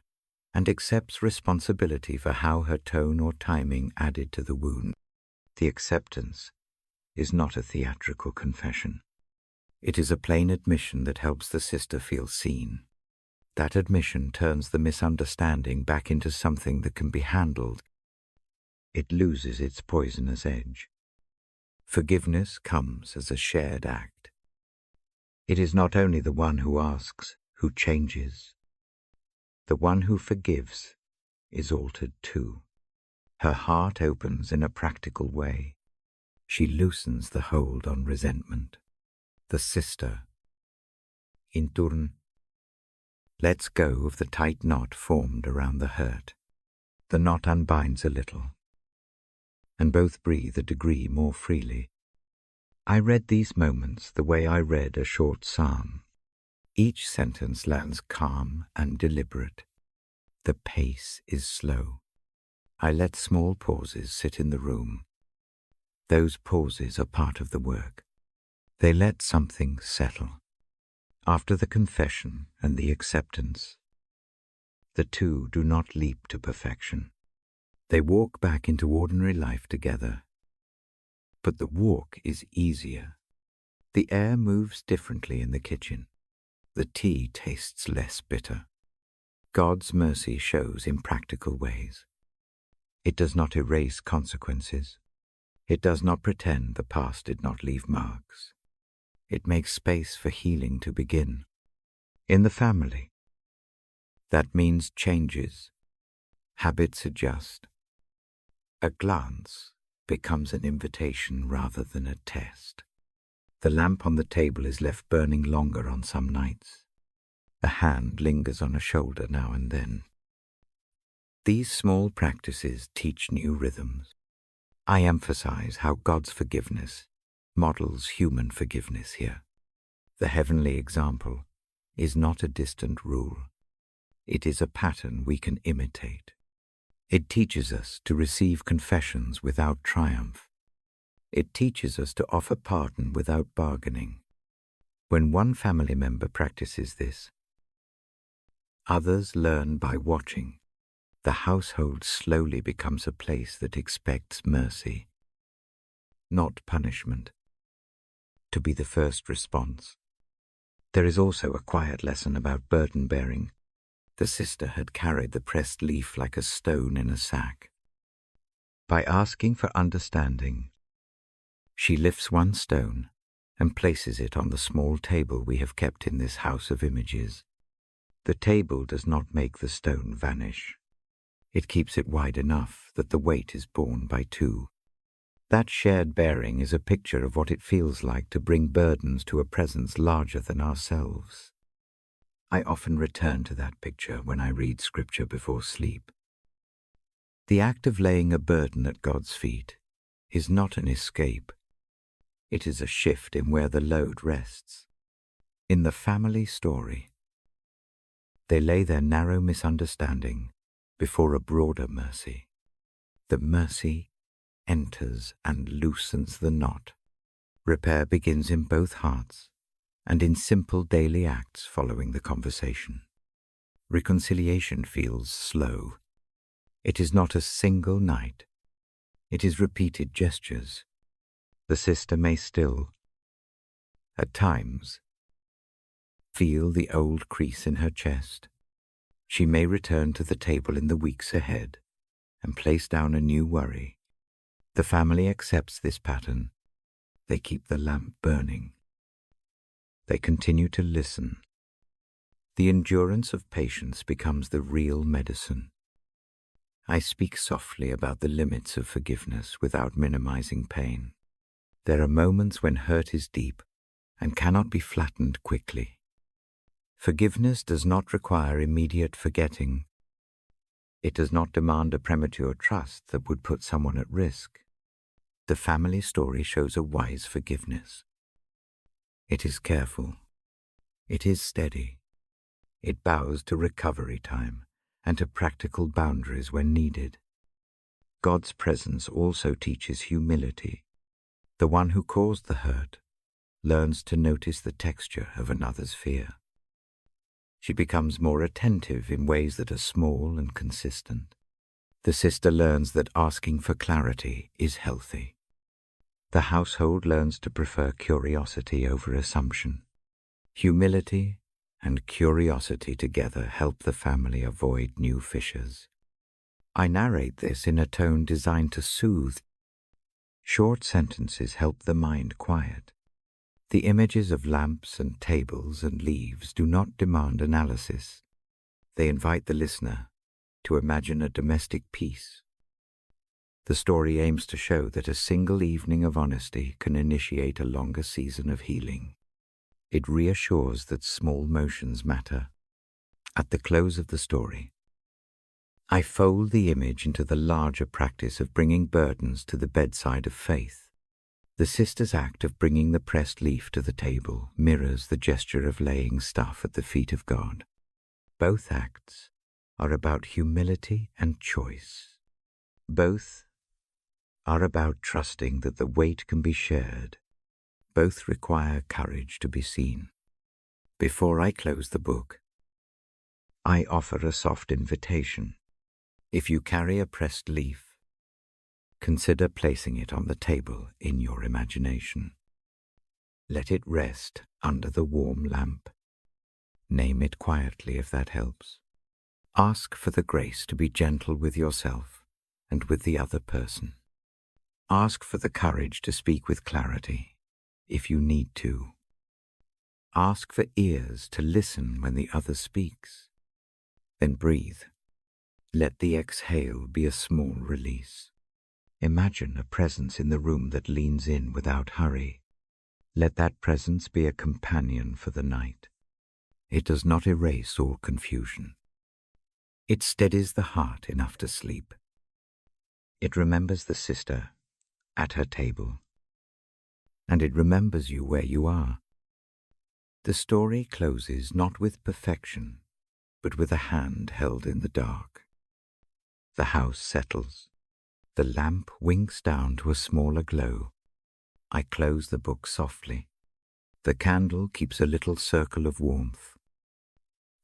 and accepts responsibility for how her tone or timing added to the wound. The acceptance is not a theatrical confession. It is a plain admission that helps the sister feel seen. That admission turns the misunderstanding back into something that can be handled. It loses its poisonous edge. Forgiveness comes as a shared act. It is not only the one who asks who changes. The one who forgives is altered too. Her heart opens in a practical way. She loosens the hold on resentment. The sister, in turn, lets go of the tight knot formed around the hurt. The knot unbinds a little, and both breathe a degree more freely. I read these moments the way I read a short psalm. Each sentence lands calm and deliberate. The pace is slow. I let small pauses sit in the room. Those pauses are part of the work. They let something settle. After the confession and the acceptance, the two do not leap to perfection. They walk back into ordinary life together. But the walk is easier. The air moves differently in the kitchen. The tea tastes less bitter. God's mercy shows in practical ways. It does not erase consequences. It does not pretend the past did not leave marks. It makes space for healing to begin. In the family, that means changes. Habits adjust. A glance becomes an invitation rather than a test. The lamp on the table is left burning longer on some nights. A hand lingers on a shoulder now and then. These small practices teach new rhythms. I emphasize how God's forgiveness models human forgiveness here. The heavenly example is not a distant rule. It is a pattern we can imitate. It teaches us to receive confessions without triumph. It teaches us to offer pardon without bargaining. When one family member practices this, others learn by watching. The household slowly becomes a place that expects mercy, not punishment, to be the first response. There is also a quiet lesson about burden bearing. The sister had carried the pressed leaf like a stone in a sack. By asking for understanding, she lifts one stone and places it on the small table we have kept in this house of images. The table does not make the stone vanish. It keeps it wide enough that the weight is borne by two. That shared bearing is a picture of what it feels like to bring burdens to a presence larger than ourselves. I often return to that picture when I read scripture before sleep. The act of laying a burden at God's feet is not an escape. It is a shift in where the load rests. In the family story, they lay their narrow misunderstanding before a broader mercy. The mercy enters and loosens the knot. Repair begins in both hearts and in simple daily acts following the conversation. Reconciliation feels slow. It is not a single night. It is repeated gestures. The sister may still, at times, feel the old crease in her chest. She may return to the table in the weeks ahead and place down a new worry. The family accepts this pattern. They keep the lamp burning. They continue to listen. The endurance of patience becomes the real medicine. I speak softly about the limits of forgiveness without minimizing pain. There are moments when hurt is deep and cannot be flattened quickly. Forgiveness does not require immediate forgetting. It does not demand a premature trust that would put someone at risk. The family story shows a wise forgiveness. It is careful. It is steady. It bows to recovery time and to practical boundaries when needed. God's presence also teaches humility. The one who caused the hurt learns to notice the texture of another's fear. She becomes more attentive in ways that are small and consistent. The sister learns that asking for clarity is healthy. The household learns to prefer curiosity over assumption. Humility and curiosity together help the family avoid new fissures. I narrate this in a tone designed to soothe. Short sentences help the mind quiet. The images of lamps and tables and leaves do not demand analysis. They invite the listener to imagine a domestic peace. The story aims to show that a single evening of honesty can initiate a longer season of healing. It reassures that small motions matter. At the close of the story, I fold the image into the larger practice of bringing burdens to the bedside of faith. The sister's act of bringing the pressed leaf to the table mirrors the gesture of laying stuff at the feet of God. Both acts are about humility and choice. Both are about trusting that the weight can be shared. Both require courage to be seen. Before I close the book, I offer a soft invitation. If you carry a pressed leaf, consider placing it on the table in your imagination. Let it rest under the warm lamp. Name it quietly if that helps. Ask for the grace to be gentle with yourself and with the other person. Ask for the courage to speak with clarity, if you need to. Ask for ears to listen when the other speaks. Then breathe. Let the exhale be a small release. Imagine a presence in the room that leans in without hurry. Let that presence be a companion for the night. It does not erase all confusion. It steadies the heart enough to sleep. It remembers the sister at her table, and it remembers you where you are. The story closes not with perfection, but with a hand held in the dark. The house settles. The lamp winks down to a smaller glow. I close the book softly. The candle keeps a little circle of warmth.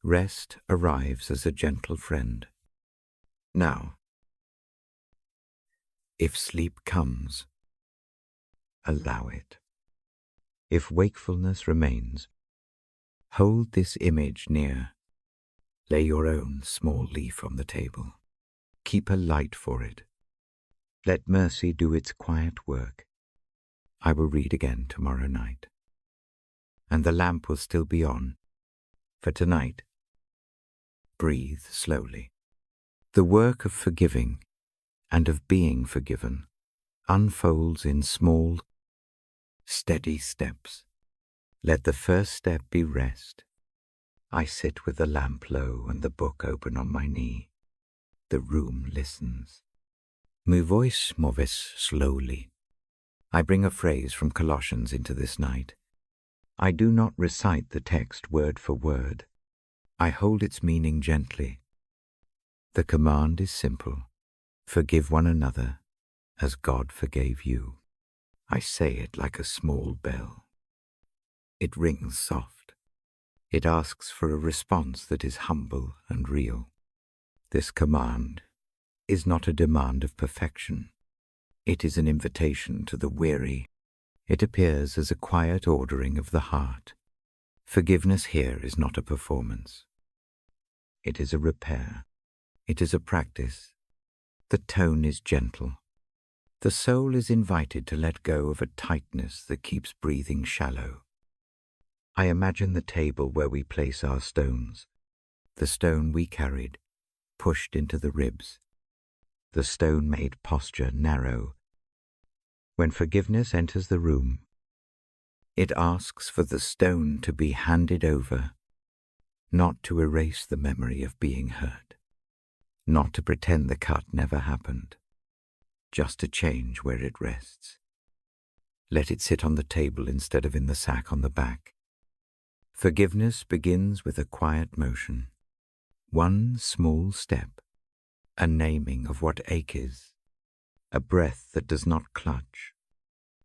Rest arrives as a gentle friend. Now, if sleep comes, allow it. If wakefulness remains, hold this image near. Lay your own small leaf on the table. Keep a light for it. Let mercy do its quiet work. I will read again tomorrow night. And the lamp will still be on. For tonight, breathe slowly. The work of forgiving and of being forgiven unfolds in small, steady steps. Let the first step be rest. I sit with the lamp low and the book open on my knee. The room listens. My voice moves slowly. I bring a phrase from Colossians into this night. I do not recite the text word for word. I hold its meaning gently. The command is simple. Forgive one another as God forgave you. I say it like a small bell. It rings soft. It asks for a response that is humble and real. This command is not a demand of perfection. It is an invitation to the weary. It appears as a quiet ordering of the heart. Forgiveness here is not a performance. It is a repair. It is a practice. The tone is gentle. The soul is invited to let go of a tightness that keeps breathing shallow. I imagine the table where we place our stones, the stone we carried, pushed into the ribs. The stone-made posture narrow. When forgiveness enters the room, it asks for the stone to be handed over, not to erase the memory of being hurt, not to pretend the cut never happened, just to change where it rests. Let it sit on the table instead of in the sack on the back. Forgiveness begins with a quiet motion, one small step, a naming of what ache is, a breath that does not clutch.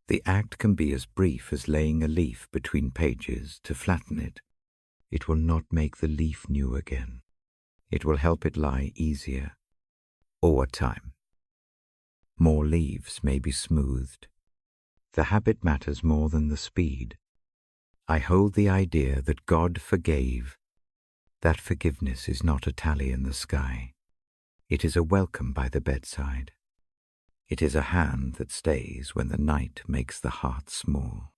The act can be as brief as laying a leaf between pages to flatten it. It will not make the leaf new again. It will help it lie easier. Over time, more leaves may be smoothed. The habit matters more than the speed. I hold the idea that God forgave. That forgiveness is not a tally in the sky. It is a welcome by the bedside. It is a hand that stays when the night makes the heart small.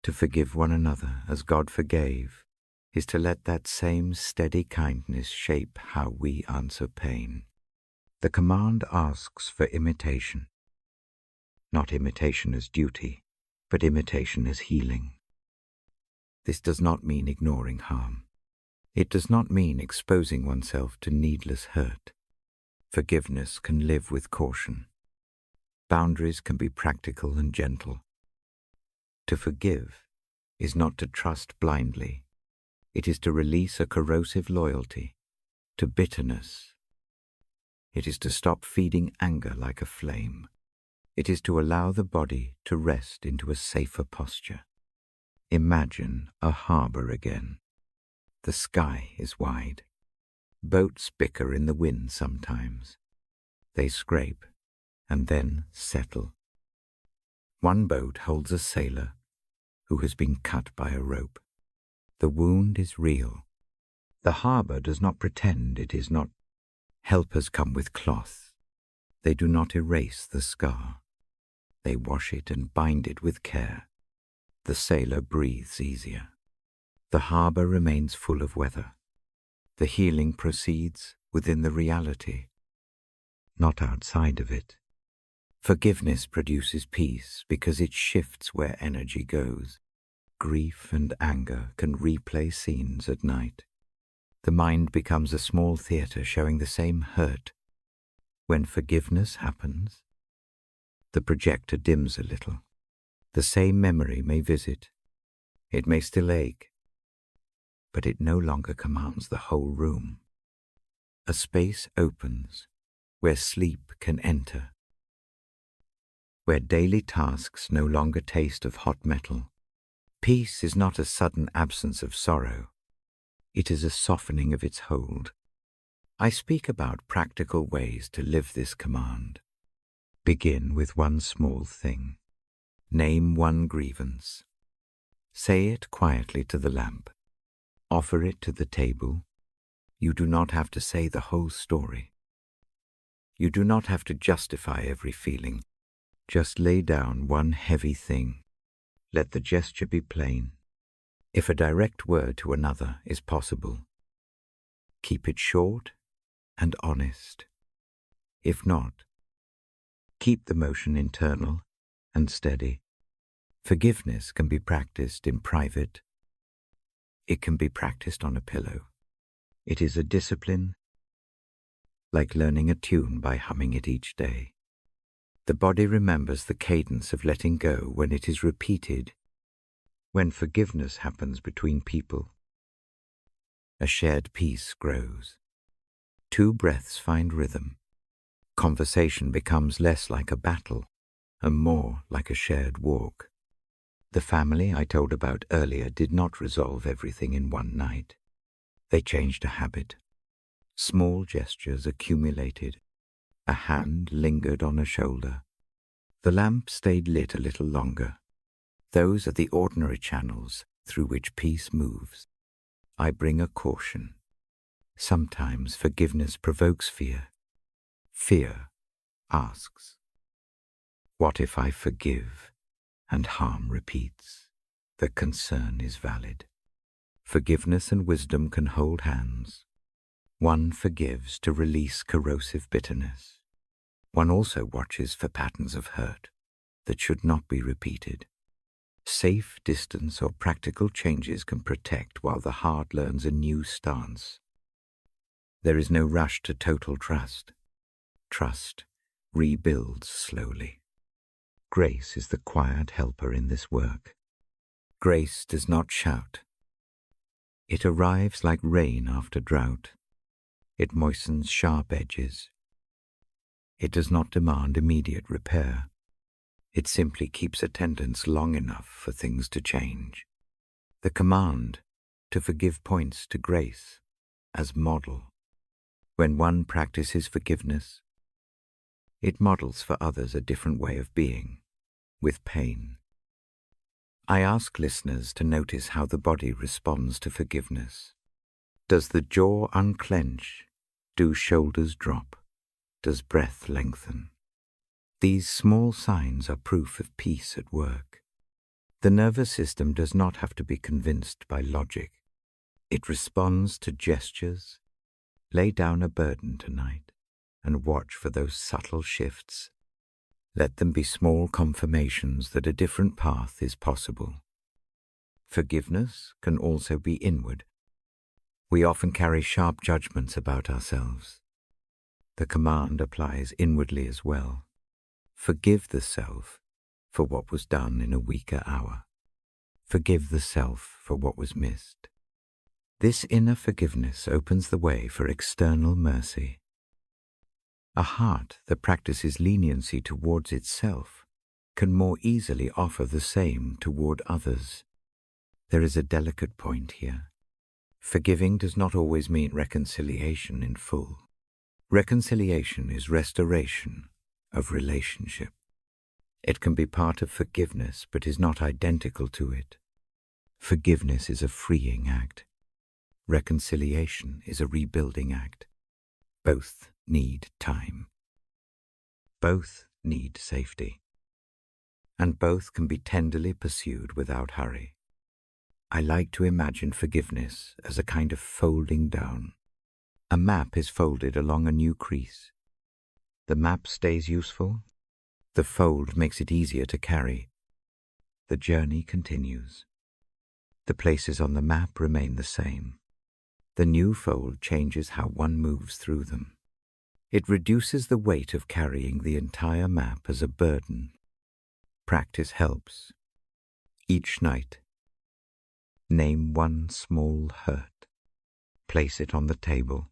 To forgive one another as God forgave is to let that same steady kindness shape how we answer pain. The command asks for imitation. Not imitation as duty, but imitation as healing. This does not mean ignoring harm. It does not mean exposing oneself to needless hurt. Forgiveness can live with caution. Boundaries can be practical and gentle. To forgive is not to trust blindly. It is to release a corrosive loyalty to bitterness. It is to stop feeding anger like a flame. It is to allow the body to rest into a safer posture. Imagine a harbor again. The sky is wide. Boats bicker in the wind sometimes. They scrape and then settle. One boat holds a sailor who has been cut by a rope. The wound is real. The harbor does not pretend it is not. Helpers come with cloth. They do not erase the scar. They wash it and bind it with care. The sailor breathes easier. The harbor remains full of weather. The healing proceeds within the reality, not outside of it. Forgiveness produces peace because it shifts where energy goes. Grief and anger can replay scenes at night. The mind becomes a small theater showing the same hurt. When forgiveness happens, the projector dims a little. The same memory may visit. It may still ache, but it no longer commands the whole room. A space opens where sleep can enter, where daily tasks no longer taste of hot metal. Peace is not a sudden absence of sorrow. It is a softening of its hold. I speak about practical ways to live this command. Begin with one small thing. Name one grievance. Say it quietly to the lamp. Offer it to the table. You do not have to say the whole story. You do not have to justify every feeling. Just lay down one heavy thing. Let the gesture be plain. If a direct word to another is possible, keep it short and honest. If not, keep the motion internal and steady. Forgiveness can be practiced in private. It can be practiced on a pillow. It is a discipline, like learning a tune by humming it each day. The body remembers the cadence of letting go when it is repeated. When forgiveness happens between people, a shared peace grows. 2 breaths find rhythm. Conversation becomes less like a battle and more like a shared walk. The family I told about earlier did not resolve everything in one night. They changed a habit. Small gestures accumulated. A hand lingered on a shoulder. The lamp stayed lit a little longer. Those are the ordinary channels through which peace moves. I bring a caution. Sometimes forgiveness provokes fear. Fear asks, what if I forgive and harm repeats? The concern is valid. Forgiveness and wisdom can hold hands. One forgives to release corrosive bitterness. One also watches for patterns of hurt that should not be repeated. Safe distance or practical changes can protect while the heart learns a new stance. There is no rush to total trust. Trust rebuilds slowly. Grace is the quiet helper in this work. Grace does not shout. It arrives like rain after drought. It moistens sharp edges. It does not demand immediate repair. It simply keeps attendance long enough for things to change. The command to forgive points to grace as model. When one practices forgiveness, it models for others a different way of being, with pain. I ask listeners to notice how the body responds to forgiveness. Does the jaw unclench? Do shoulders drop? Does breath lengthen? These small signs are proof of peace at work. The nervous system does not have to be convinced by logic. It responds to gestures. Lay down a burden tonight and watch for those subtle shifts. Let them be small confirmations that a different path is possible. Forgiveness can also be inward. We often carry sharp judgments about ourselves. The command applies inwardly as well. Forgive the self for what was done in a weaker hour. Forgive the self for what was missed. This inner forgiveness opens the way for external mercy. A heart that practices leniency towards itself can more easily offer the same toward others. There is a delicate point here. Forgiving does not always mean reconciliation in full. Reconciliation is restoration of relationship. It can be part of forgiveness but is not identical to it. Forgiveness is a freeing act. Reconciliation is a rebuilding act. Both need time. Both need safety, and both can be tenderly pursued without hurry. I like to imagine forgiveness as a kind of folding down. A map is folded along a new crease. The map stays useful. The fold makes it easier to carry. The journey continues. The places on the map remain the same. The new fold changes how one moves through them. It reduces the weight of carrying the entire map as a burden. Practice helps. Each night, name one small hurt. Place it on the table.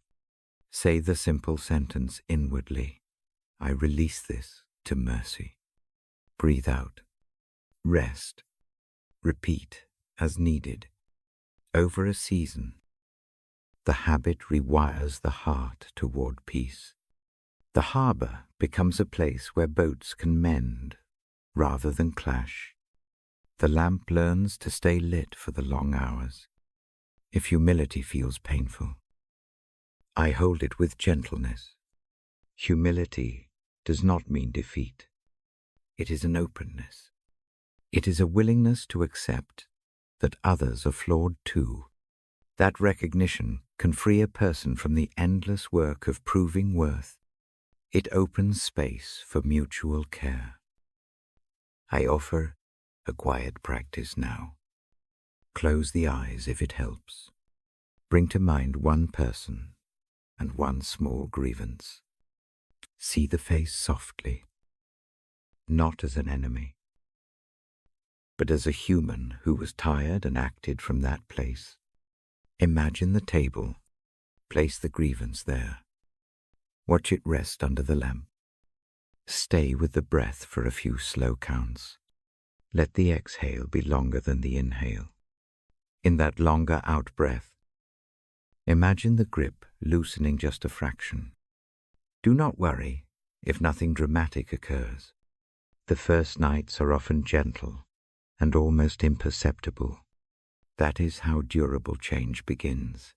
Say the simple sentence inwardly, I release this to mercy. Breathe out. Rest. Repeat as needed. Over a season, the habit rewires the heart toward peace. The harbor becomes a place where boats can mend rather than clash. The lamp learns to stay lit for the long hours. If humility feels painful, I hold it with gentleness. Humility does not mean defeat. It is an openness. It is a willingness to accept that others are flawed too. That recognition can free a person from the endless work of proving worth. It opens space for mutual care. I offer a quiet practice now. Close the eyes if it helps. Bring to mind one person and one small grievance. See the face softly, not as an enemy, but as a human who was tired and acted from that place. Imagine the table. Place the grievance there. Watch it rest under the lamp. Stay with the breath for a few slow counts. Let the exhale be longer than the inhale. In that longer out-breath, imagine the grip loosening just a fraction. Do not worry if nothing dramatic occurs. The first nights are often gentle and almost imperceptible. That is how durable change begins.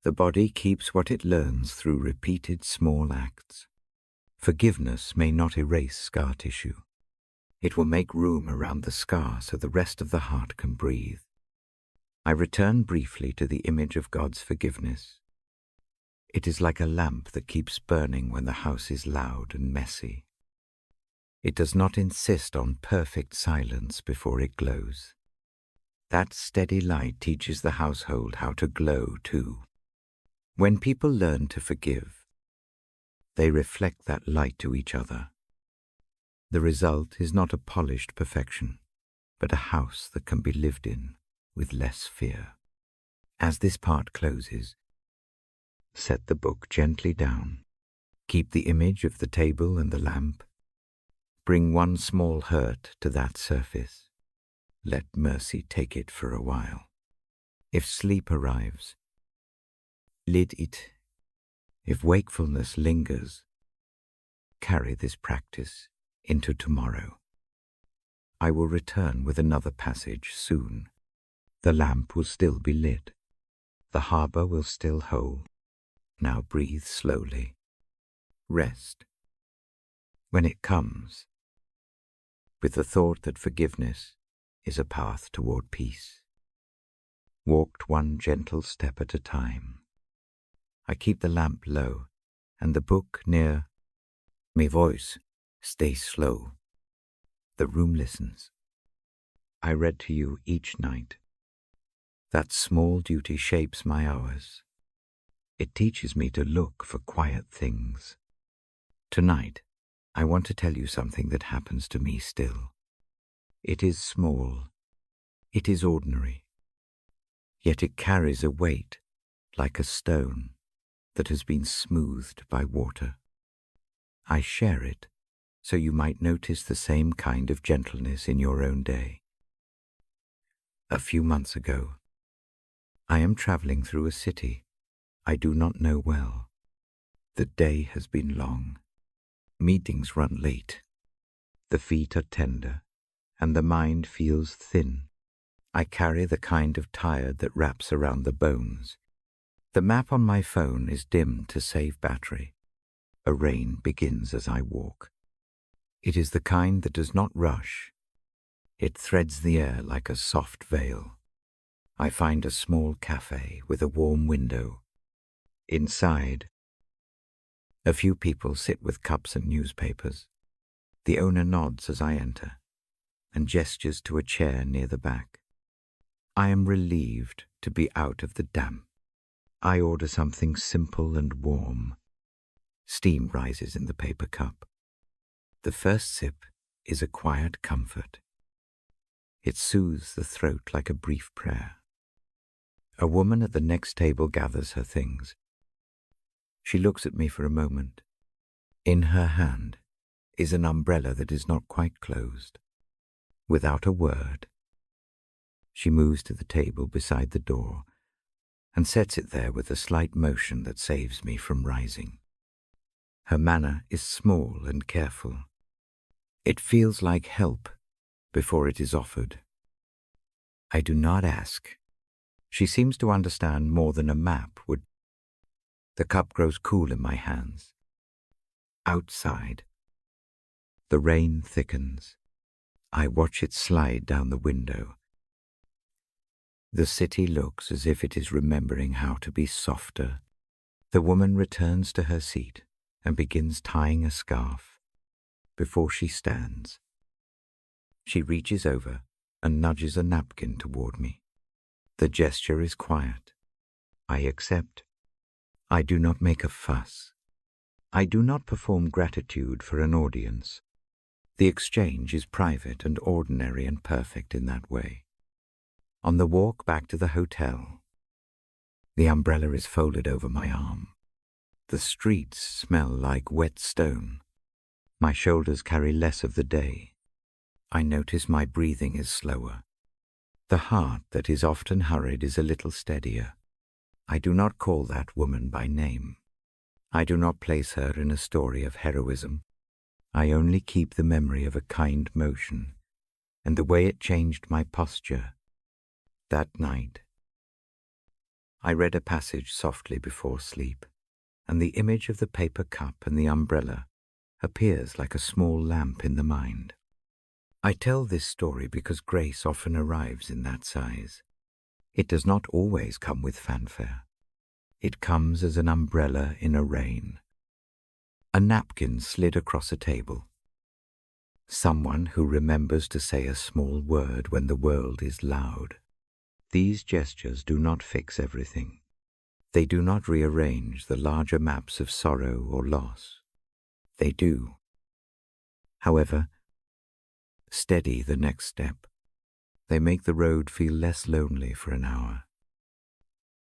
The body keeps what it learns through repeated small acts. Forgiveness may not erase scar tissue. It will make room around the scar so the rest of the heart can breathe. I return briefly to the image of God's forgiveness. It is like a lamp that keeps burning when the house is loud and messy. It does not insist on perfect silence before it glows. That steady light teaches the household how to glow too. When people learn to forgive, they reflect that light to each other. The result is not a polished perfection, but a house that can be lived in with less fear. As this part closes, set the book gently down. Keep the image of the table and the lamp. Bring one small hurt to that surface. Let mercy take it for a while. If sleep arrives, lead it. If wakefulness lingers, carry this practice into tomorrow. I will return with another passage soon. The lamp will still be lit. The harbor will still hold. Now breathe slowly. Rest. When it comes, with the thought that forgiveness is a path toward peace. Walked one gentle step at a time. I keep the lamp low and the book near. My voice stays slow. The room listens. I read to you each night. That small duty shapes my hours. It teaches me to look for quiet things. Tonight, I want to tell you something that happens to me still. It is small. It is ordinary. Yet it carries a weight like a stone that has been smoothed by water. I share it so you might notice the same kind of gentleness in your own day. A few months ago, I am traveling through a city I do not know well. The day has been long. Meetings run late. The feet are tender, and the mind feels thin. I carry the kind of tired that wraps around the bones. The map on my phone is dimmed to save battery. A rain begins as I walk. It is the kind that does not rush. It threads the air like a soft veil. I find a small cafe with a warm window. Inside, a few people sit with cups and newspapers. The owner nods as I enter and gestures to a chair near the back. I am relieved to be out of the damp. I order something simple and warm. Steam rises in the paper cup. The first sip is a quiet comfort. It soothes the throat like a brief prayer. A woman at the next table gathers her things. She looks at me for a moment. In her hand is an umbrella that is not quite closed. Without a word, she moves to the table beside the door and sets it there with a slight motion that saves me from rising. Her manner is small and careful. It feels like help before it is offered. I do not ask. She seems to understand more than a map would. The cup grows cool in my hands. Outside, the rain thickens. I watch it slide down the window. The city looks as if it is remembering how to be softer. The woman returns to her seat and begins tying a scarf. Before she stands, she reaches over and nudges a napkin toward me. The gesture is quiet. I accept. I do not make a fuss. I do not perform gratitude for an audience. The exchange is private and ordinary and perfect in that way. On the walk back to the hotel, the umbrella is folded over my arm. The streets smell like wet stone. My shoulders carry less of the day. I notice my breathing is slower. The heart that is often hurried is a little steadier. I do not call that woman by name. I do not place her in a story of heroism. I only keep the memory of a kind motion and the way it changed my posture. That night, I read a passage softly before sleep, and the image of the paper cup and the umbrella appears like a small lamp in the mind. I tell this story because grace often arrives in that size. It does not always come with fanfare. It comes as an umbrella in a rain. A napkin slid across a table. Someone who remembers to say a small word when the world is loud. These gestures do not fix everything. They do not rearrange the larger maps of sorrow or loss. They do, however, steady the next step. They make the road feel less lonely for an hour.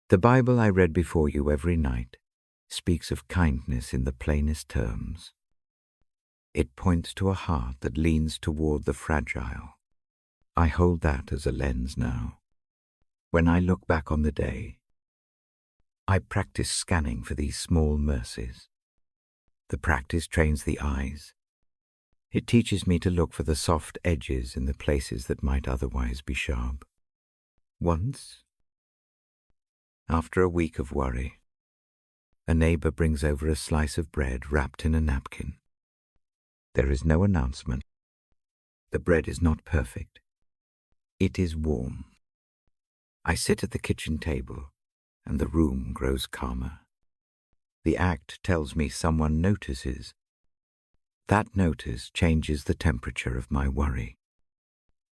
The Bible I read before you every night speaks of kindness in the plainest terms. It points to a heart that leans toward the fragile. I hold that as a lens now. When I look back on the day, I practice scanning for these small mercies. The practice trains the eyes. It teaches me to look for the soft edges in the places that might otherwise be sharp. Once, after a week of worry, a neighbor brings over a slice of bread wrapped in a napkin. There is no announcement. The bread is not perfect. It is warm. I sit at the kitchen table, and the room grows calmer. The act tells me someone notices. That notice changes the temperature of my worry.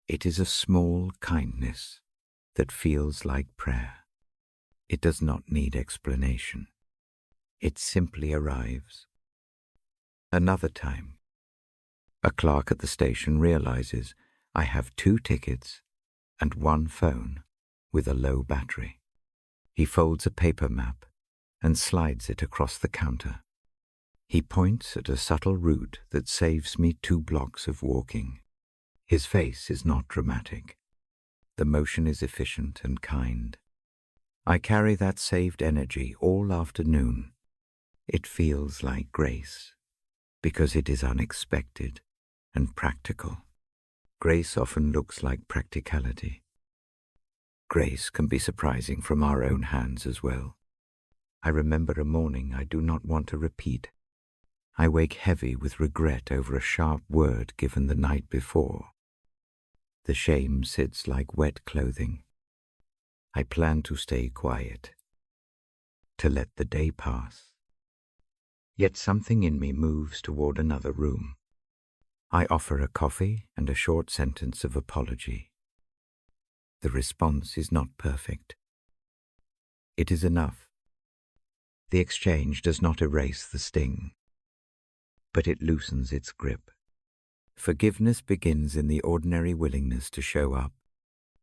It is a small kindness that feels like prayer. It does not need explanation. It simply arrives. Another time, a clerk at the station realizes I have 2 tickets and 1 phone with a low battery. He folds a paper map and slides it across the counter. He points at a subtle route that saves me 2 blocks of walking. His face is not dramatic. The motion is efficient and kind. I carry that saved energy all afternoon. It feels like grace, because it is unexpected and practical. Grace often looks like practicality. Grace can be surprising from our own hands as well. I remember a morning I do not want to repeat. I wake heavy with regret over a sharp word given the night before. The shame sits like wet clothing. I plan to stay quiet, to let the day pass. Yet something in me moves toward another room. I offer a coffee and a short sentence of apology. The response is not perfect. It is enough. The exchange does not erase the sting, but it loosens its grip. Forgiveness begins in the ordinary willingness to show up.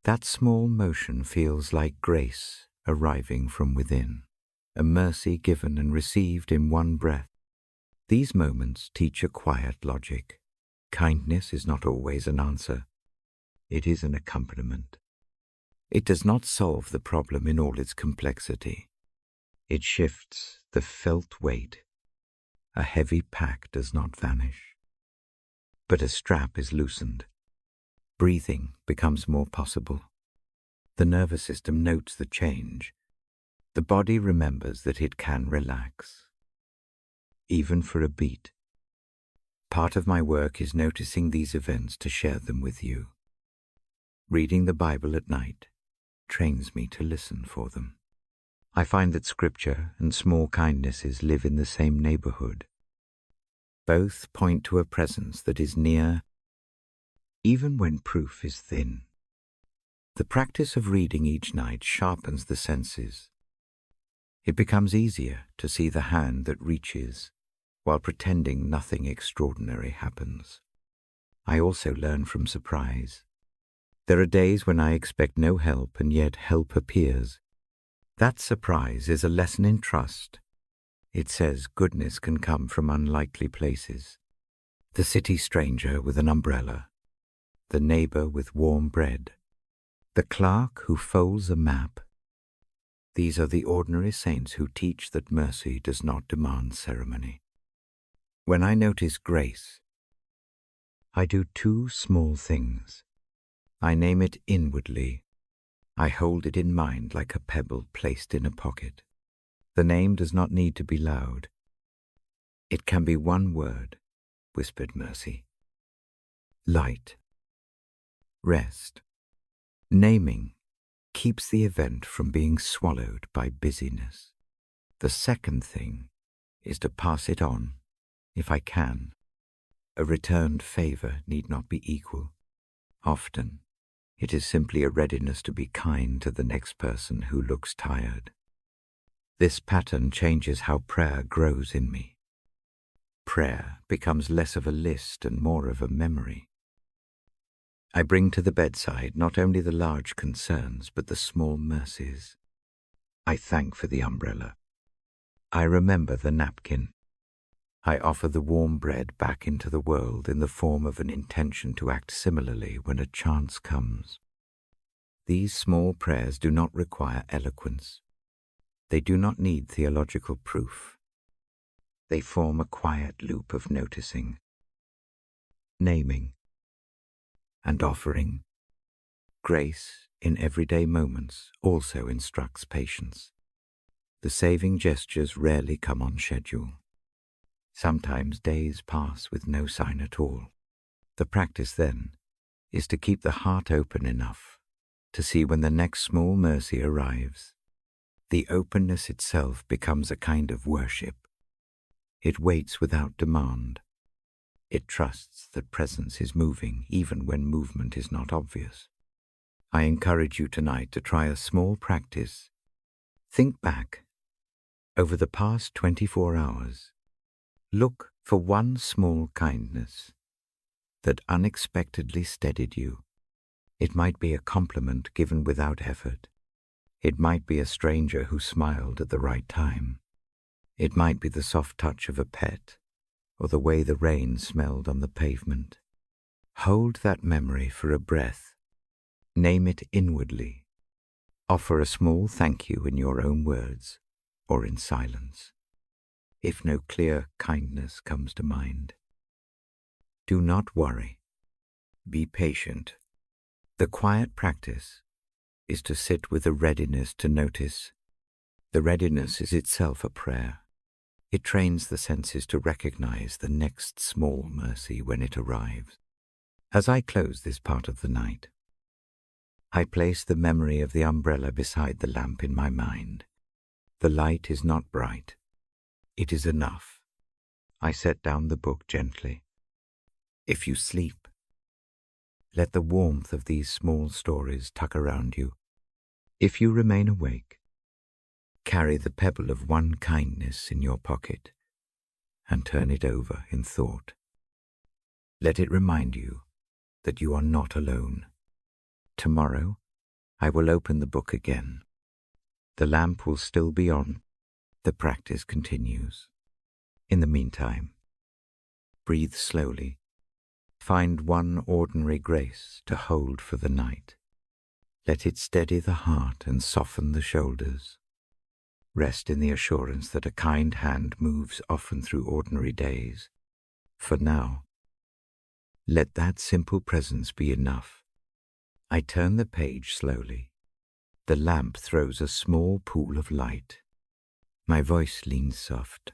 That small motion feels like grace arriving from within, a mercy given and received in one breath. These moments teach a quiet logic. Kindness is not always an answer. It is an accompaniment. It does not solve the problem in all its complexity. It shifts the felt weight. A heavy pack does not vanish, but a strap is loosened. Breathing becomes more possible. The nervous system notes the change. The body remembers that it can relax, even for a beat. Part of my work is noticing these events to share them with you. Reading the Bible at night trains me to listen for them. I find that scripture and small kindnesses live in the same neighborhood. Both point to a presence that is near, even when proof is thin. The practice of reading each night sharpens the senses. It becomes easier to see the hand that reaches while pretending nothing extraordinary happens. I also learn from surprise. There are days when I expect no help and yet help appears. That surprise is a lesson in trust. It says goodness can come from unlikely places. The city stranger with an umbrella, the neighbor with warm bread, the clerk who folds a map. These are the ordinary saints who teach that mercy does not demand ceremony. When I notice grace, I do two small things. I name it inwardly. I hold it in mind like a pebble placed in a pocket. The name does not need to be loud. It can be one word, whispered mercy. Light. Rest. Naming keeps the event from being swallowed by busyness. The second thing is to pass it on, if I can. A returned favor need not be equal. Often, it is simply a readiness to be kind to the next person who looks tired. This pattern changes how prayer grows in me. Prayer becomes less of a list and more of a memory. I bring to the bedside not only the large concerns, but the small mercies. I thank for the umbrella. I remember the napkin. I offer the warm bread back into the world in the form of an intention to act similarly when a chance comes. These small prayers do not require eloquence. They do not need theological proof. They form a quiet loop of noticing, naming, and offering. Grace in everyday moments also instructs patience. The saving gestures rarely come on schedule. Sometimes days pass with no sign at all. The practice then is to keep the heart open enough to see when the next small mercy arrives. The openness itself becomes a kind of worship. It waits without demand. It trusts that presence is moving even when movement is not obvious. I encourage you tonight to try a small practice. Think back. Over the past 24 hours, look for one small kindness that unexpectedly steadied you. It might be a compliment given without effort. It might be a stranger who smiled at the right time. It might be the soft touch of a pet, or the way the rain smelled on the pavement. Hold that memory for a breath. Name it inwardly. Offer a small thank you in your own words or in silence, if no clear kindness comes to mind. Do not worry. Be patient. The quiet practice is to sit with a readiness to notice. The readiness is itself a prayer. It trains the senses to recognize the next small mercy when it arrives. As I close this part of the night, I place the memory of the umbrella beside the lamp in my mind. The light is not bright. It is enough. I set down the book gently. If you sleep, let the warmth of these small stories tuck around you. If you remain awake, carry the pebble of one kindness in your pocket and turn it over in thought. Let it remind you that you are not alone. Tomorrow, I will open the book again. The lamp will still be on. The practice continues. In the meantime, breathe slowly. Find one ordinary grace to hold for the night. Let it steady the heart and soften the shoulders. Rest in the assurance that a kind hand moves often through ordinary days. For now, let that simple presence be enough. I turn the page slowly. The lamp throws a small pool of light. My voice leans soft.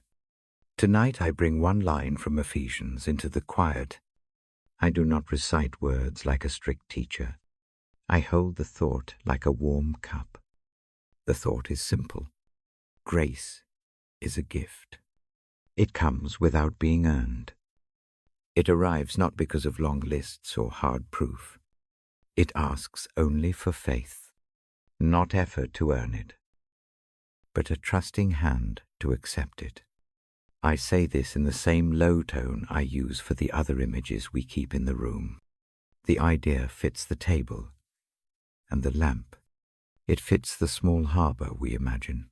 Tonight I bring one line from Ephesians into the quiet. I do not recite words like a strict teacher. I hold the thought like a warm cup. The thought is simple. Grace is a gift. It comes without being earned. It arrives not because of long lists or hard proof. It asks only for faith, not effort to earn it, but a trusting hand to accept it. I say this in the same low tone I use for the other images we keep in the room. The idea fits the table, and the lamp, it fits the small harbor we imagine.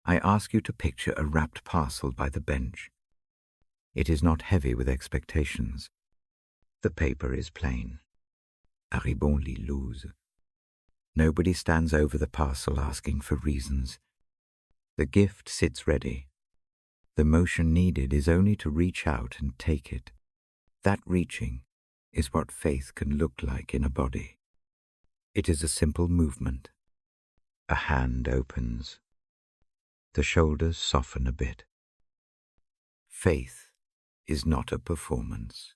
I ask you to picture a wrapped parcel by the bench. It is not heavy with expectations. The paper is plain. Haribon lit loose. Nobody stands over the parcel asking for reasons. The gift sits ready. The motion needed is only to reach out and take it. That reaching is what faith can look like in a body. It is a simple movement. A hand opens. The shoulders soften a bit. Faith is not a performance.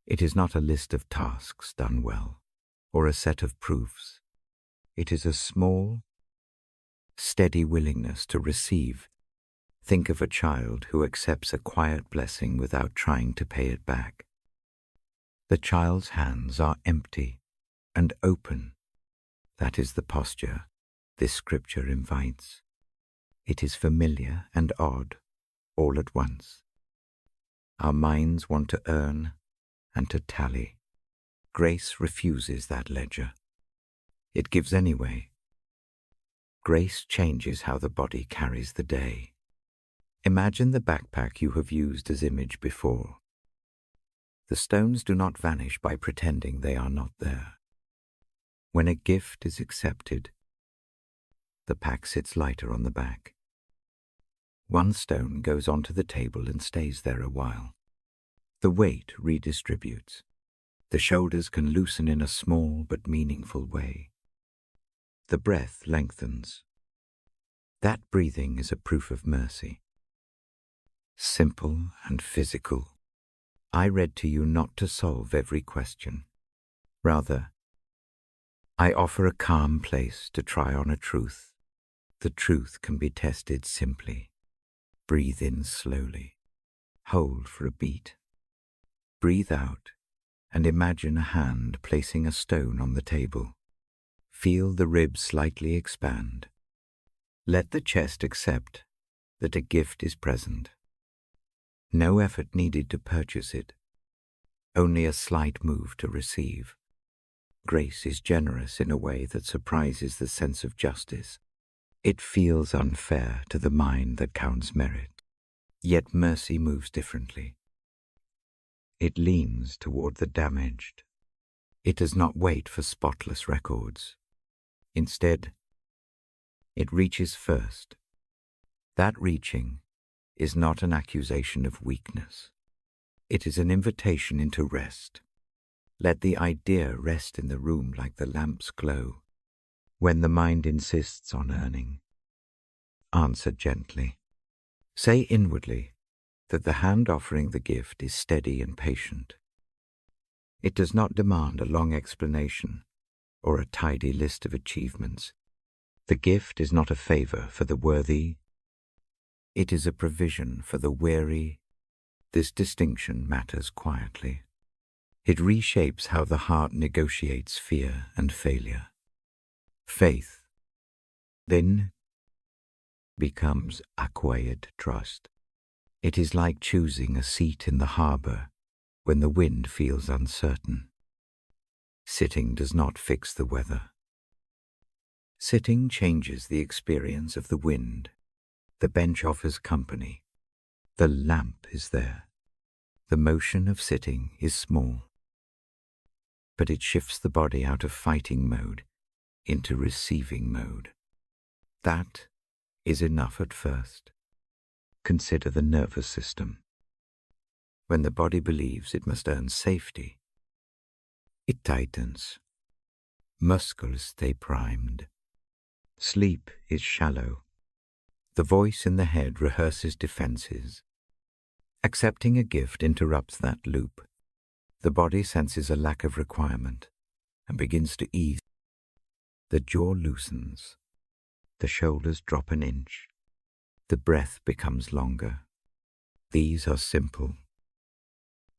It is not a list of tasks done well, or a set of proofs. It is a small, steady willingness to receive. Think of a child who accepts a quiet blessing without trying to pay it back. The child's hands are empty and open. That is the posture this scripture invites. It is familiar and odd, all at once. Our minds want to earn and to tally. Grace refuses that ledger. It gives anyway. Grace changes how the body carries the day. Imagine the backpack you have used as image before. The stones do not vanish by pretending they are not there. When a gift is accepted, the pack sits lighter on the back. One stone goes onto the table and stays there a while. The weight redistributes. The shoulders can loosen in a small but meaningful way. The breath lengthens. That breathing is a proof of mercy. Simple and physical. I read to you not to solve every question. Rather, I offer a calm place to try on a truth. The truth can be tested simply. Breathe in slowly. Hold for a beat. Breathe out and imagine a hand placing a stone on the table. Feel the ribs slightly expand. Let the chest accept that a gift is present. No effort needed to purchase it, only a slight move to receive. Grace is generous in a way that surprises the sense of justice. It feels unfair to the mind that counts merit. Yet mercy moves differently. It leans toward the damaged. It does not wait for spotless records. Instead, it reaches first. That reaching is not an accusation of weakness. It is an invitation into rest. Let the idea rest in the room like the lamp's glow. When the mind insists on earning, answer gently. Say inwardly that the hand offering the gift is steady and patient. It does not demand a long explanation or a tidy list of achievements. The gift is not a favor for the worthy. It is a provision for the weary. This distinction matters quietly. It reshapes how the heart negotiates fear and failure. Faith then becomes acquired trust. It is like choosing a seat in the harbor when the wind feels uncertain. Sitting does not fix the weather. Sitting changes the experience of the wind. The bench offers company. The lamp is there. The motion of sitting is small, but it shifts the body out of fighting mode into receiving mode. That is enough at first. Consider the nervous system. When the body believes it must earn safety, it tightens. Muscles stay primed. Sleep is shallow. The voice in the head rehearses defenses. Accepting a gift interrupts that loop. The body senses a lack of requirement and begins to ease. The jaw loosens. The shoulders drop an inch. The breath becomes longer. These are simple,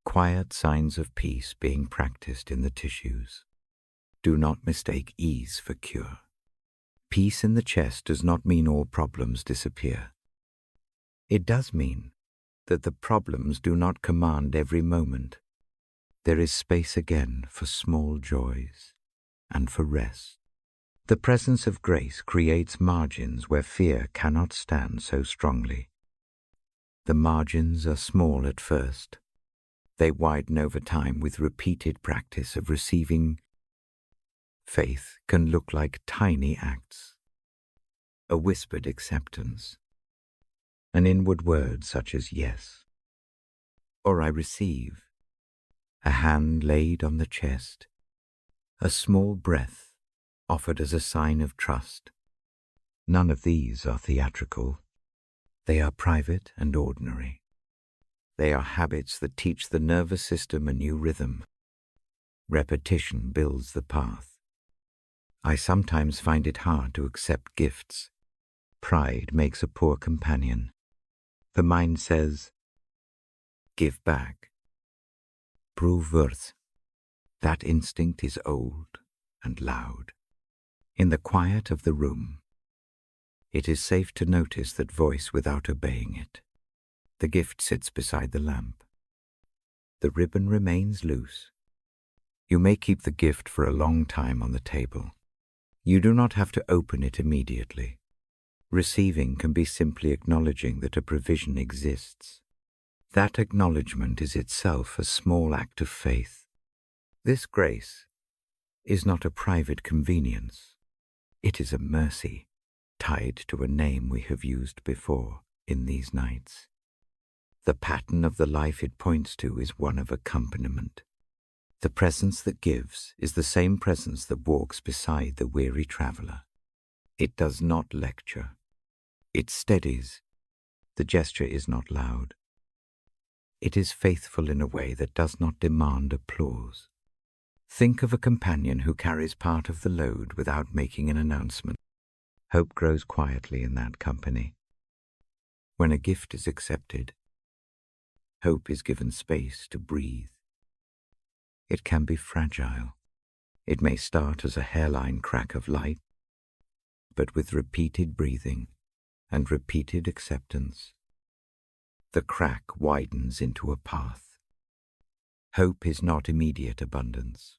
quiet signs of peace being practiced in the tissues. Do not mistake ease for cure. Peace in the chest does not mean all problems disappear. It does mean that the problems do not command every moment. There is space again for small joys and for rest. The presence of grace creates margins where fear cannot stand so strongly. The margins are small at first. They widen over time with repeated practice of receiving. Faith can look like tiny acts, a whispered acceptance, an inward word such as yes, or I receive, a hand laid on the chest, a small breath offered as a sign of trust. None of these are theatrical. They are private and ordinary. They are habits that teach the nervous system a new rhythm. Repetition builds the path. I sometimes find it hard to accept gifts. Pride makes a poor companion. The mind says, give back. Prove worth. That instinct is old and loud. In the quiet of the room, it is safe to notice that voice without obeying it. The gift sits beside the lamp. The ribbon remains loose. You may keep the gift for a long time on the table. You do not have to open it immediately. Receiving can be simply acknowledging that a provision exists. That acknowledgement is itself a small act of faith. This grace is not a private convenience. It is a mercy tied to a name we have used before in these nights. The pattern of the life it points to is one of accompaniment. The presence that gives is the same presence that walks beside the weary traveler. It does not lecture. It steadies. The gesture is not loud. It is faithful in a way that does not demand applause. Think of a companion who carries part of the load without making an announcement. Hope grows quietly in that company. When a gift is accepted, hope is given space to breathe. It can be fragile. It may start as a hairline crack of light, but with repeated breathing and repeated acceptance, the crack widens into a path. Hope is not immediate abundance.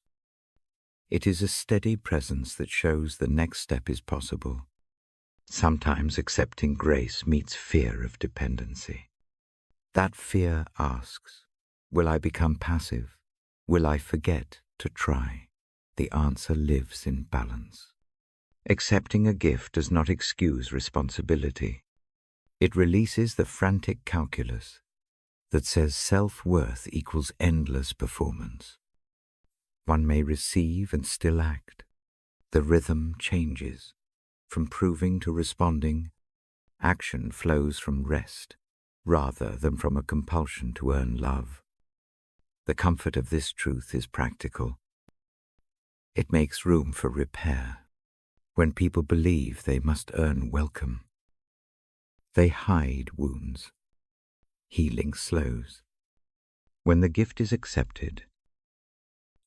It is a steady presence that shows the next step is possible. Sometimes accepting grace meets fear of dependency. That fear asks, will I become passive? Will I forget to try? The answer lives in balance. Accepting a gift does not excuse responsibility. It releases the frantic calculus that says self-worth equals endless performance. One may receive and still act. The rhythm changes. From proving to responding, action flows from rest rather than from a compulsion to earn love. The comfort of this truth is practical. It makes room for repair. When people believe they must earn welcome, they hide wounds. Healing slows. When the gift is accepted,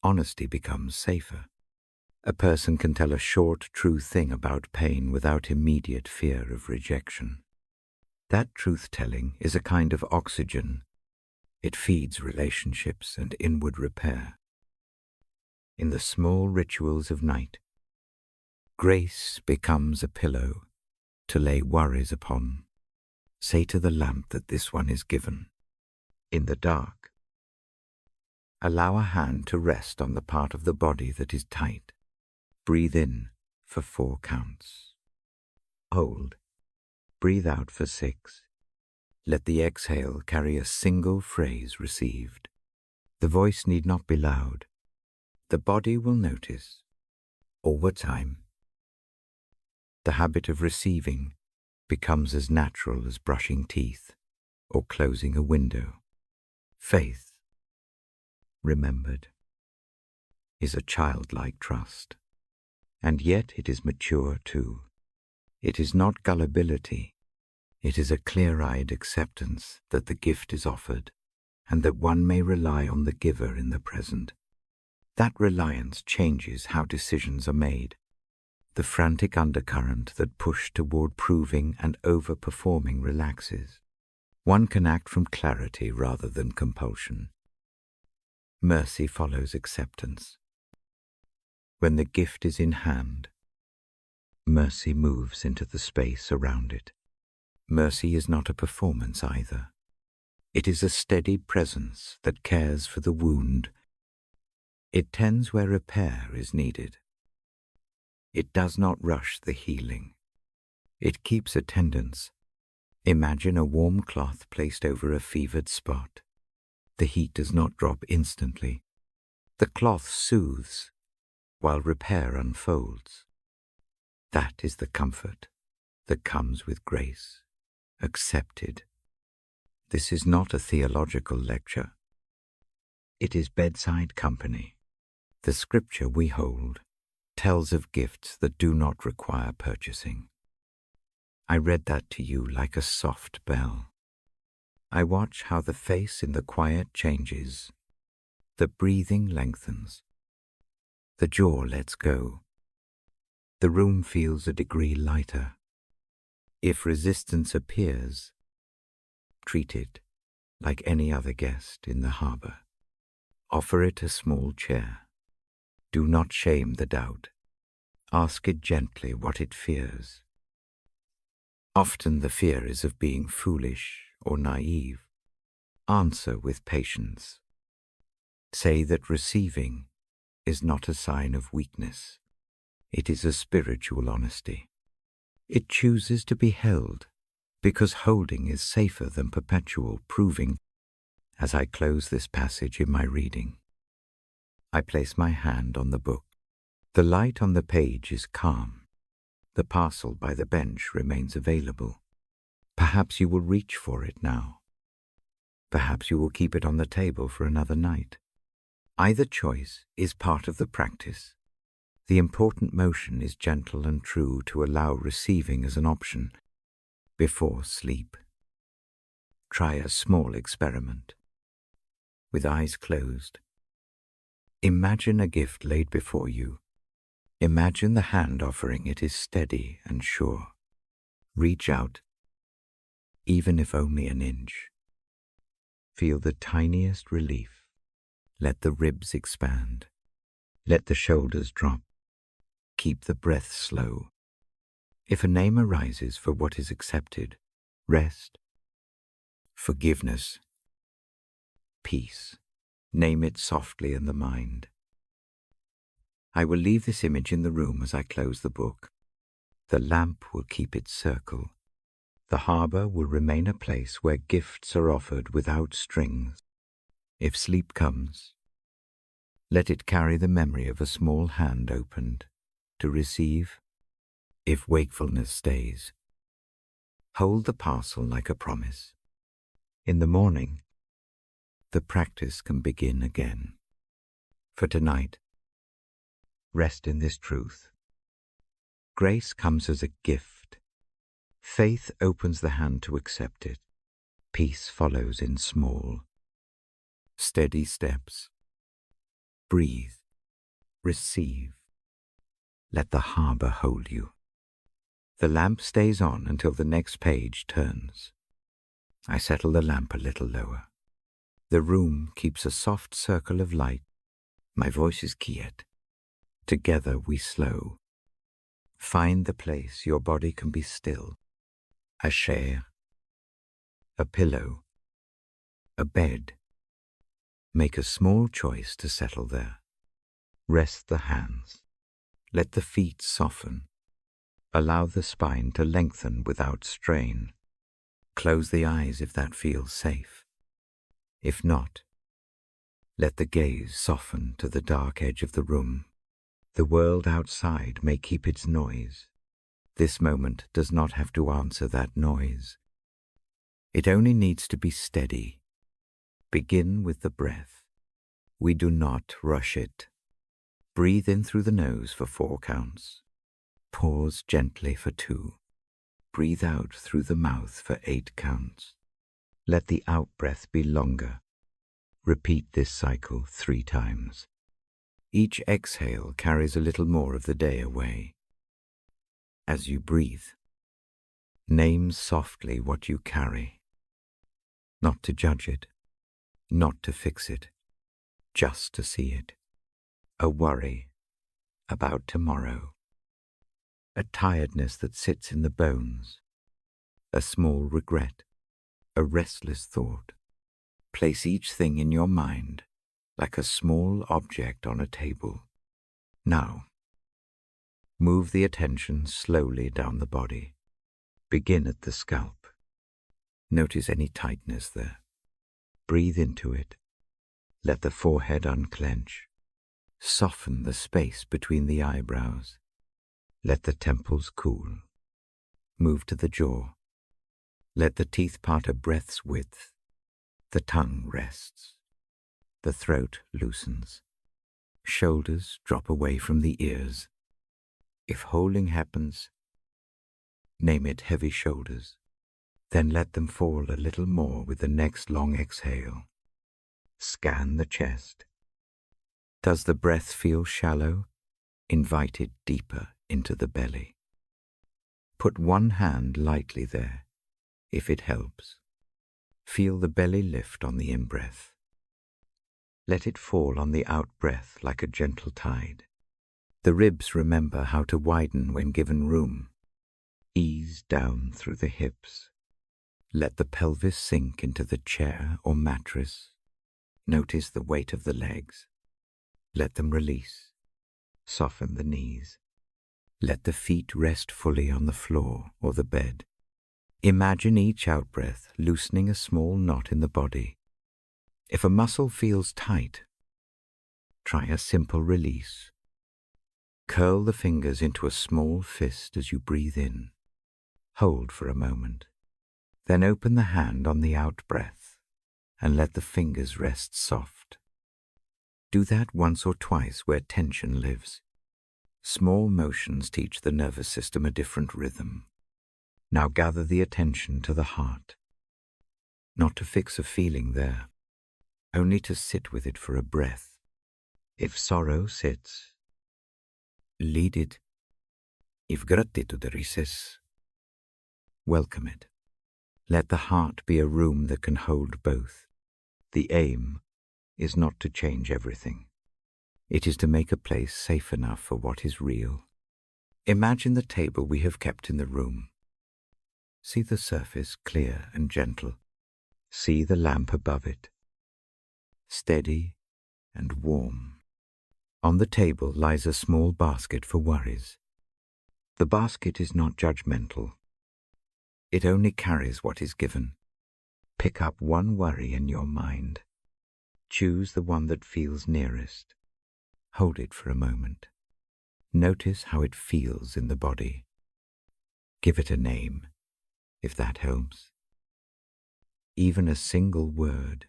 honesty becomes safer. A person can tell a short, true thing about pain without immediate fear of rejection. That truth-telling is a kind of oxygen. It feeds relationships and inward repair. In the small rituals of night, grace becomes a pillow to lay worries upon. Say to the lamp that this one is given. In the dark, allow a hand to rest on the part of the body that is tight. Breathe in for 4 counts. Hold. Breathe out for 6. Let the exhale carry a single phrase received. The voice need not be loud. The body will notice. Over time, the habit of receiving becomes as natural as brushing teeth or closing a window. Faith, remembered, is a childlike trust, and yet it is mature too. It is not gullibility. It is a clear-eyed acceptance that the gift is offered and that one may rely on the giver in the present. That reliance changes how decisions are made. The frantic undercurrent that pushed toward proving and overperforming relaxes. One can act from clarity rather than compulsion. Mercy follows acceptance. When the gift is in hand, mercy moves into the space around it. Mercy is not a performance either. It is a steady presence that cares for the wound. It tends where repair is needed. It does not rush the healing. It keeps attendance. Imagine a warm cloth placed over a fevered spot. The heat does not drop instantly. The cloth soothes while repair unfolds. That is the comfort that comes with grace, accepted. This is not a theological lecture. It is bedside company. The scripture we hold tells of gifts that do not require purchasing. I read that to you like a soft bell. I watch how the face in the quiet changes. The breathing lengthens. The jaw lets go. The room feels a degree lighter. If resistance appears, treat it like any other guest in the harbor. Offer it a small chair. Do not shame the doubt. Ask it gently what it fears. Often the fear is of being foolish or naive. Answer with patience. Say that receiving is not a sign of weakness. It is a spiritual honesty. It chooses to be held because holding is safer than perpetual proving. As I close this passage in my reading, I place my hand on the book. The light on the page is calm. The parcel by the bench remains available. Perhaps you will reach for it now. Perhaps you will keep it on the table for another night. Either choice is part of the practice. The important motion is gentle and true to allow receiving as an option before sleep. Try a small experiment. With eyes closed, imagine a gift laid before you. Imagine the hand offering it is steady and sure. Reach out, even if only an inch. Feel the tiniest relief. Let the ribs expand. Let the shoulders drop. Keep the breath slow. If a name arises for what is accepted, rest, forgiveness, peace, name it softly in the mind. I will leave this image in the room as I close the book. The lamp will keep its circle. The harbor will remain a place where gifts are offered without strings. If sleep comes, let it carry the memory of a small hand opened to receive. If wakefulness stays, hold the parcel like a promise. In the morning, the practice can begin again. For tonight, rest in this truth. Grace comes as a gift. Faith opens the hand to accept it. Peace follows in small, steady steps. Breathe. Receive. Let the harbor hold you. The lamp stays on until the next page turns. I settle the lamp a little lower. The room keeps a soft circle of light. My voice is quiet. Together we slow. Find the place your body can be still. A chair, a pillow, a bed. Make a small choice to settle there. Rest the hands. Let the feet soften. Allow the spine to lengthen without strain. Close the eyes if that feels safe. If not, let the gaze soften to the dark edge of the room. The world outside may keep its noise. This moment does not have to answer that noise. It only needs to be steady. Begin with the breath. We do not rush it. Breathe in through the nose for 4 counts. Pause gently for 2. Breathe out through the mouth for 8 counts. Let the out-breath be longer. Repeat this cycle 3 times. Each exhale carries a little more of the day away. As you breathe, name softly what you carry. Not to judge it, not to fix it, just to see it. A worry about tomorrow. A tiredness that sits in the bones. A small regret. A restless thought. Place each thing in your mind like a small object on a table. Now, move the attention slowly down the body. Begin at the scalp. Notice any tightness there. Breathe into it. Let the forehead unclench. Soften the space between the eyebrows. Let the temples cool. Move to the jaw. Let the teeth part a breath's width. The tongue rests. The throat loosens. Shoulders drop away from the ears. If holding happens, name it heavy shoulders. Then let them fall a little more with the next long exhale. Scan the chest. Does the breath feel shallow? Invite it deeper into the belly. Put one hand lightly there, if it helps. Feel the belly lift on the in-breath. Let it fall on the out-breath like a gentle tide. The ribs remember how to widen when given room. Ease down through the hips. Let the pelvis sink into the chair or mattress. Notice the weight of the legs. Let them release. Soften the knees. Let the feet rest fully on the floor or the bed. Imagine each out-breath loosening a small knot in the body. If a muscle feels tight, try a simple release. Curl the fingers into a small fist as you breathe in. Hold for a moment. Then open the hand on the out-breath and let the fingers rest soft. Do that once or twice where tension lives. Small motions teach the nervous system a different rhythm. Now gather the attention to the heart. Not to fix a feeling there, only to sit with it for a breath. If sorrow sits, lead it. If gratitude rises, welcome it. Let the heart be a room that can hold both. The aim is not to change everything. It is to make a place safe enough for what is real. Imagine the table we have kept in the room. See the surface clear and gentle. See the lamp above it, steady and warm. On the table lies a small basket for worries. The basket is not judgmental. It only carries what is given. Pick up one worry in your mind. Choose the one that feels nearest. Hold it for a moment. Notice how it feels in the body. Give it a name, if that helps. even a single word.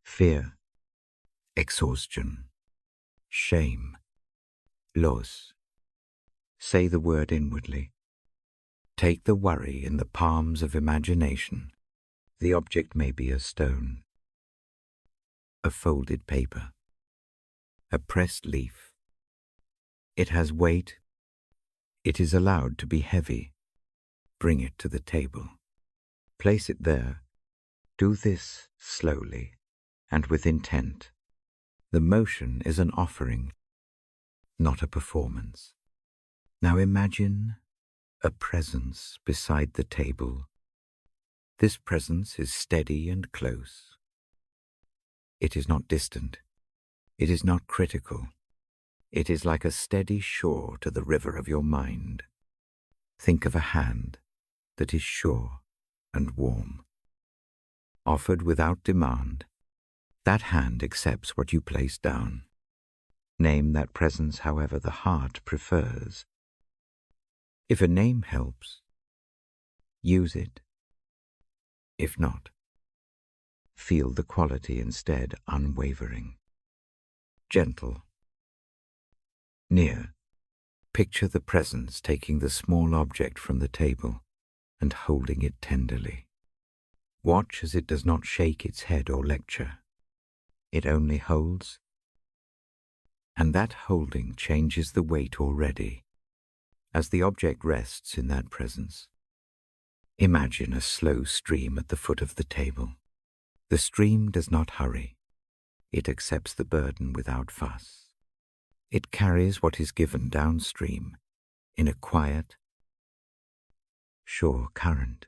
Fear, exhaustion, shame, loss. Say the word inwardly. Take the worry in the palms of imagination. The object may be a stone, a folded paper, a pressed leaf. It has weight. It is allowed to be heavy. Bring it to the table. Place it there. Do this slowly and with intent. The motion is an offering, not a performance. Now imagine a presence beside the table. This presence is steady and close. It is not distant. It is not critical. It is like a steady shore to the river of your mind. Think of a hand that is sure and warm. Offered without demand, that hand accepts what you place down. Name that presence however the heart prefers. If a name helps, use it. If not, feel the quality instead unwavering. Gentle. Near. Picture the presence taking the small object from the table and holding it tenderly. Watch as it does not shake its head or lecture. It only holds, and that holding changes the weight already as the object rests in that presence. Imagine a slow stream at the foot of the table. The stream does not hurry. It accepts the burden without fuss. It carries what is given downstream in a quiet, sure current.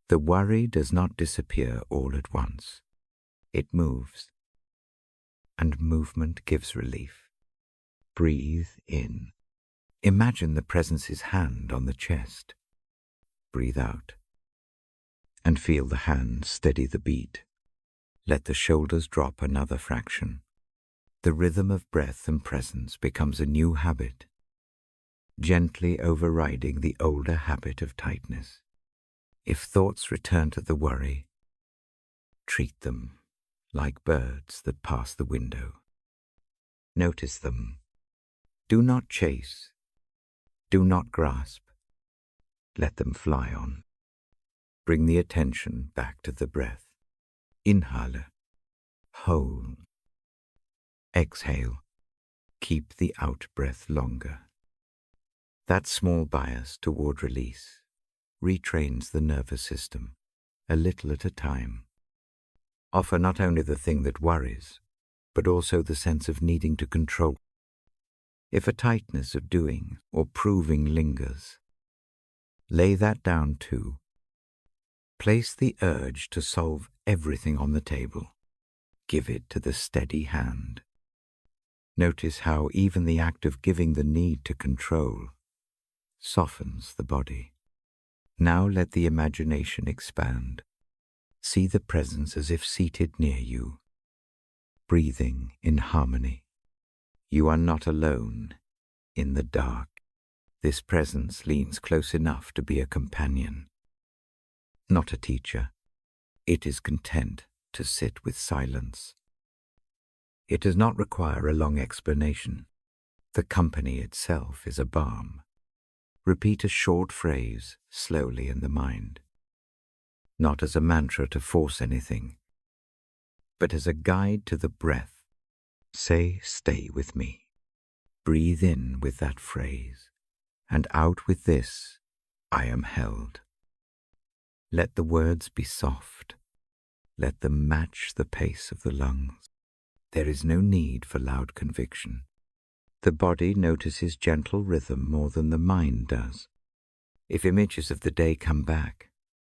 The worry does not disappear all at once. It moves, and movement gives relief. Breathe in. Imagine the presence's hand on the chest. Breathe out, and feel the hand steady the beat. Let the shoulders drop another fraction. The rhythm of breath and presence becomes a new habit, gently overriding the older habit of tightness. If thoughts return to the worry, treat them like birds that pass the window. Notice them. Do not chase. Do not grasp. Let them fly on. Bring the attention back to the breath. Inhale. Hold. Exhale. Keep the out-breath longer. That small bias toward release retrains the nervous system, a little at a time. Offer not only the thing that worries, but also the sense of needing to control. If a tightness of doing or proving lingers, lay that down too. Place the urge to solve everything on the table. Give it to the steady hand. Notice how even the act of giving the need to control softens the body. Now let the imagination expand. See the presence as if seated near you, breathing in harmony. You are not alone in the dark. This presence leans close enough to be a companion, not a teacher. It is content to sit with silence. It does not require a long explanation. The company itself is a balm. Repeat a short phrase slowly in the mind, not as a mantra to force anything, but as a guide to the breath. Say, "Stay with me." Breathe in with that phrase, and out with this, "I am held." Let the words be soft. Let them match the pace of the lungs. There is no need for loud conviction. The body notices gentle rhythm more than the mind does. If images of the day come back,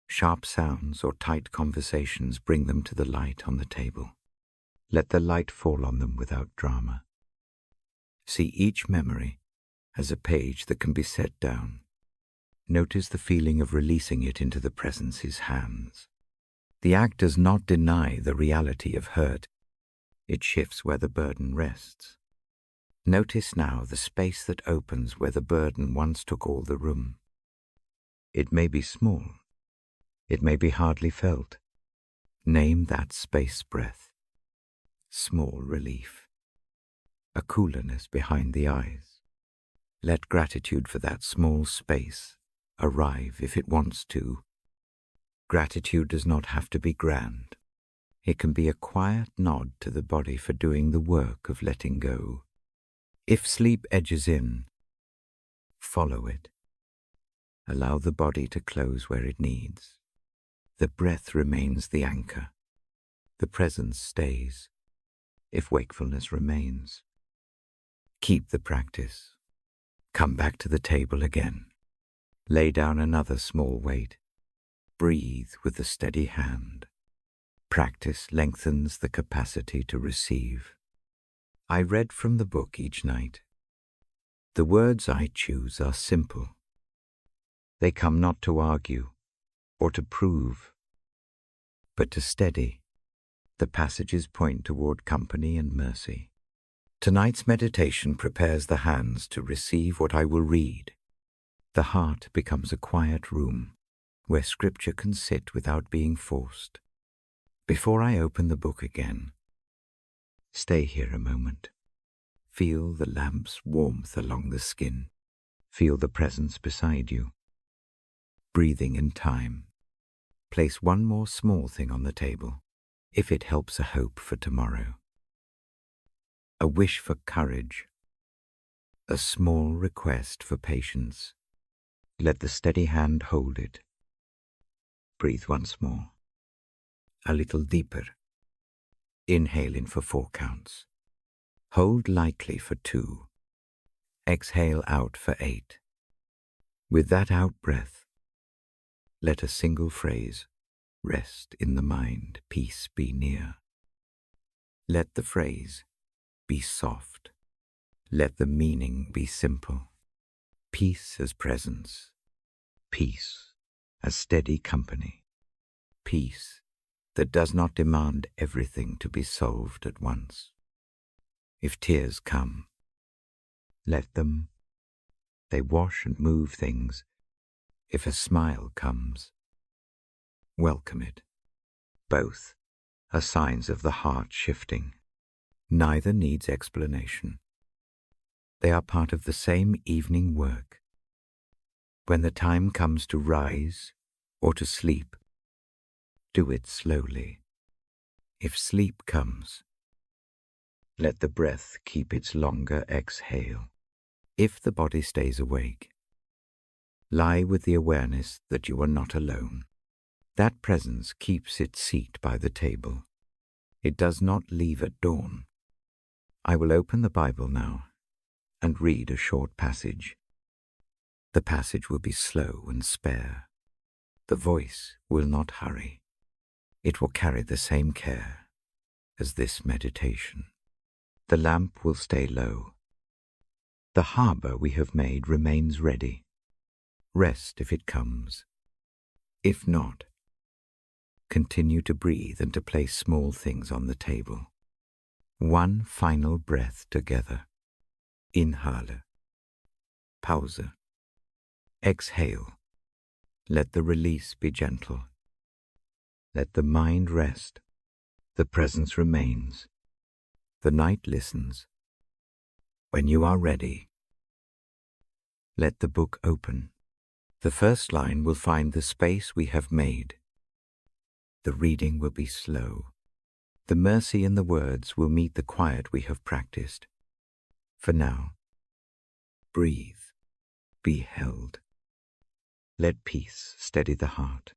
sharp sounds or tight conversations bring them to the light on the table. Let the light fall on them without drama. See each memory as a page that can be set down. Notice the feeling of releasing it into the presence's hands. The act does not deny the reality of hurt. It shifts where the burden rests. Notice now the space that opens where the burden once took all the room. It may be small. It may be hardly felt. Name that space breath. Small relief. A coolness behind the eyes. Let gratitude for that small space arrive if it wants to. Gratitude does not have to be grand. It can be a quiet nod to the body for doing the work of letting go. If sleep edges in, follow it. Allow the body to close where it needs. The breath remains the anchor. The presence stays, if wakefulness remains. Keep the practice. Come back to the table again. Lay down another small weight. Breathe with a steady hand. Practice lengthens the capacity to receive. I read from the book each night. The words I choose are simple. They come not to argue or to prove, but to steady. The passages point toward company and mercy. Tonight's meditation prepares the hands to receive what I will read. The heart becomes a quiet room where scripture can sit without being forced. Before I open the book again, stay here a moment. Feel the lamp's warmth along the skin. Feel the presence beside you. Breathing in time. Place one more small thing on the table, if it helps a hope for tomorrow. A wish for courage. A small request for patience. Let the steady hand hold it. Breathe once more. A little deeper. Inhale in for 4 counts. Hold lightly for 2. Exhale out for 8. With that out breath, let a single phrase rest in the mind, peace be near. Let the phrase be soft. Let the meaning be simple. Peace as presence. Peace as steady company. Peace that does not demand everything to be solved at once. If tears come, let them. They wash and move things. If a smile comes, welcome it. Both are signs of the heart shifting. Neither needs explanation. They are part of the same evening work. When the time comes to rise or to sleep, do it slowly. If sleep comes, let the breath keep its longer exhale. If the body stays awake, lie with the awareness that you are not alone. That presence keeps its seat by the table. It does not leave at dawn. I will open the Bible now and read a short passage. The passage will be slow and spare. The voice will not hurry. It will carry the same care as this meditation. The lamp will stay low. The harbor we have made remains ready. Rest if it comes. If not, continue to breathe and to place small things on the table. One final breath together. Inhale. Pause. Exhale. Let the release be gentle. Let the mind rest. The presence remains. The night listens. When you are ready, let the book open. The first line will find the space we have made. The reading will be slow. The mercy in the words will meet the quiet we have practiced. For now, breathe, be held. Let peace steady the heart.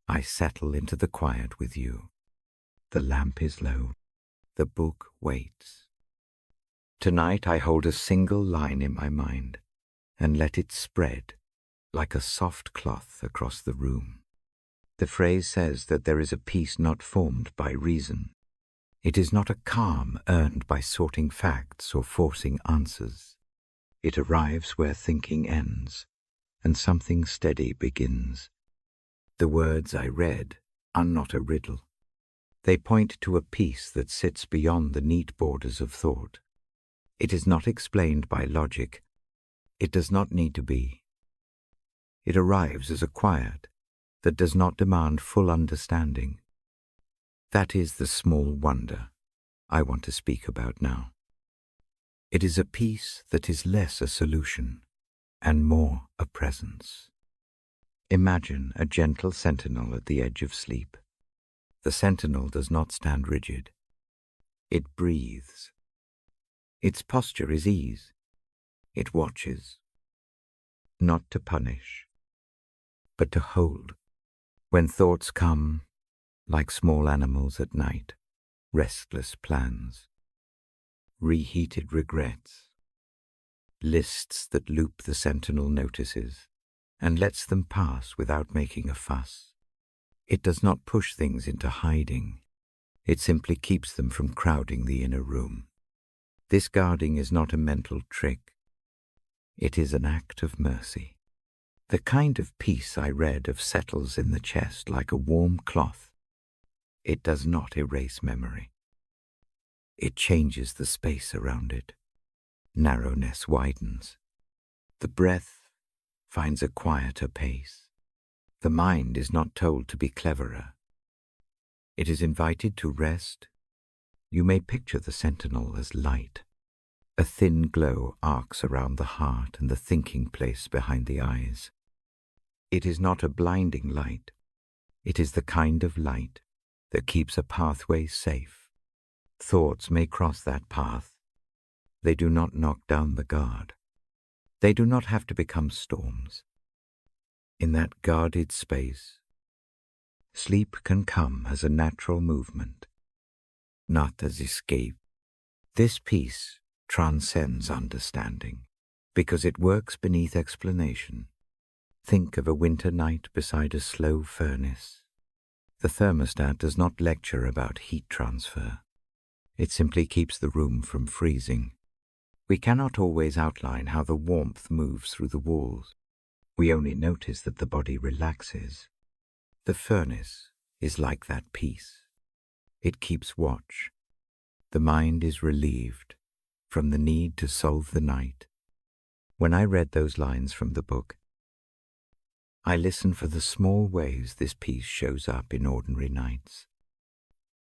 I settle into the quiet with you. The lamp is low. The book waits. Tonight I hold a single line in my mind and let it spread like a soft cloth across the room. The phrase says that there is a peace not formed by reason. It is not a calm earned by sorting facts or forcing answers. It arrives where thinking ends and something steady begins. The words I read are not a riddle. They point to a peace that sits beyond the neat borders of thought. It is not explained by logic. It does not need to be. It arrives as a quiet that does not demand full understanding. That is the small wonder I want to speak about now. It is a peace that is less a solution and more a presence. Imagine a gentle sentinel at the edge of sleep. The sentinel does not stand rigid. It breathes. Its posture is ease. It watches, not to punish, but to hold. When thoughts come, like small animals at night, restless plans, reheated regrets, lists that loop, the sentinel notices and lets them pass without making a fuss. It does not push things into hiding. It simply keeps them from crowding the inner room. This guarding is not a mental trick. It is an act of mercy. The kind of peace I read of settles in the chest like a warm cloth. It does not erase memory. It changes the space around it. Narrowness widens. The breath finds a quieter pace. The mind is not told to be cleverer. It is invited to rest. You may picture the sentinel as light. A thin glow arcs around the heart and the thinking place behind the eyes. It is not a blinding light. It is the kind of light that keeps a pathway safe. Thoughts may cross that path. They do not knock down the guard. They do not have to become storms. In that guarded space, sleep can come as a natural movement, not as escape. This peace transcends understanding because it works beneath explanation. Think of a winter night beside a slow furnace. The thermostat does not lecture about heat transfer. It simply keeps the room from freezing. We cannot always outline how the warmth moves through the walls. We only notice that the body relaxes. The furnace is like that peace. It keeps watch. The mind is relieved from the need to solve the night. When I read those lines from the book, I listen for the small ways this peace shows up in ordinary nights.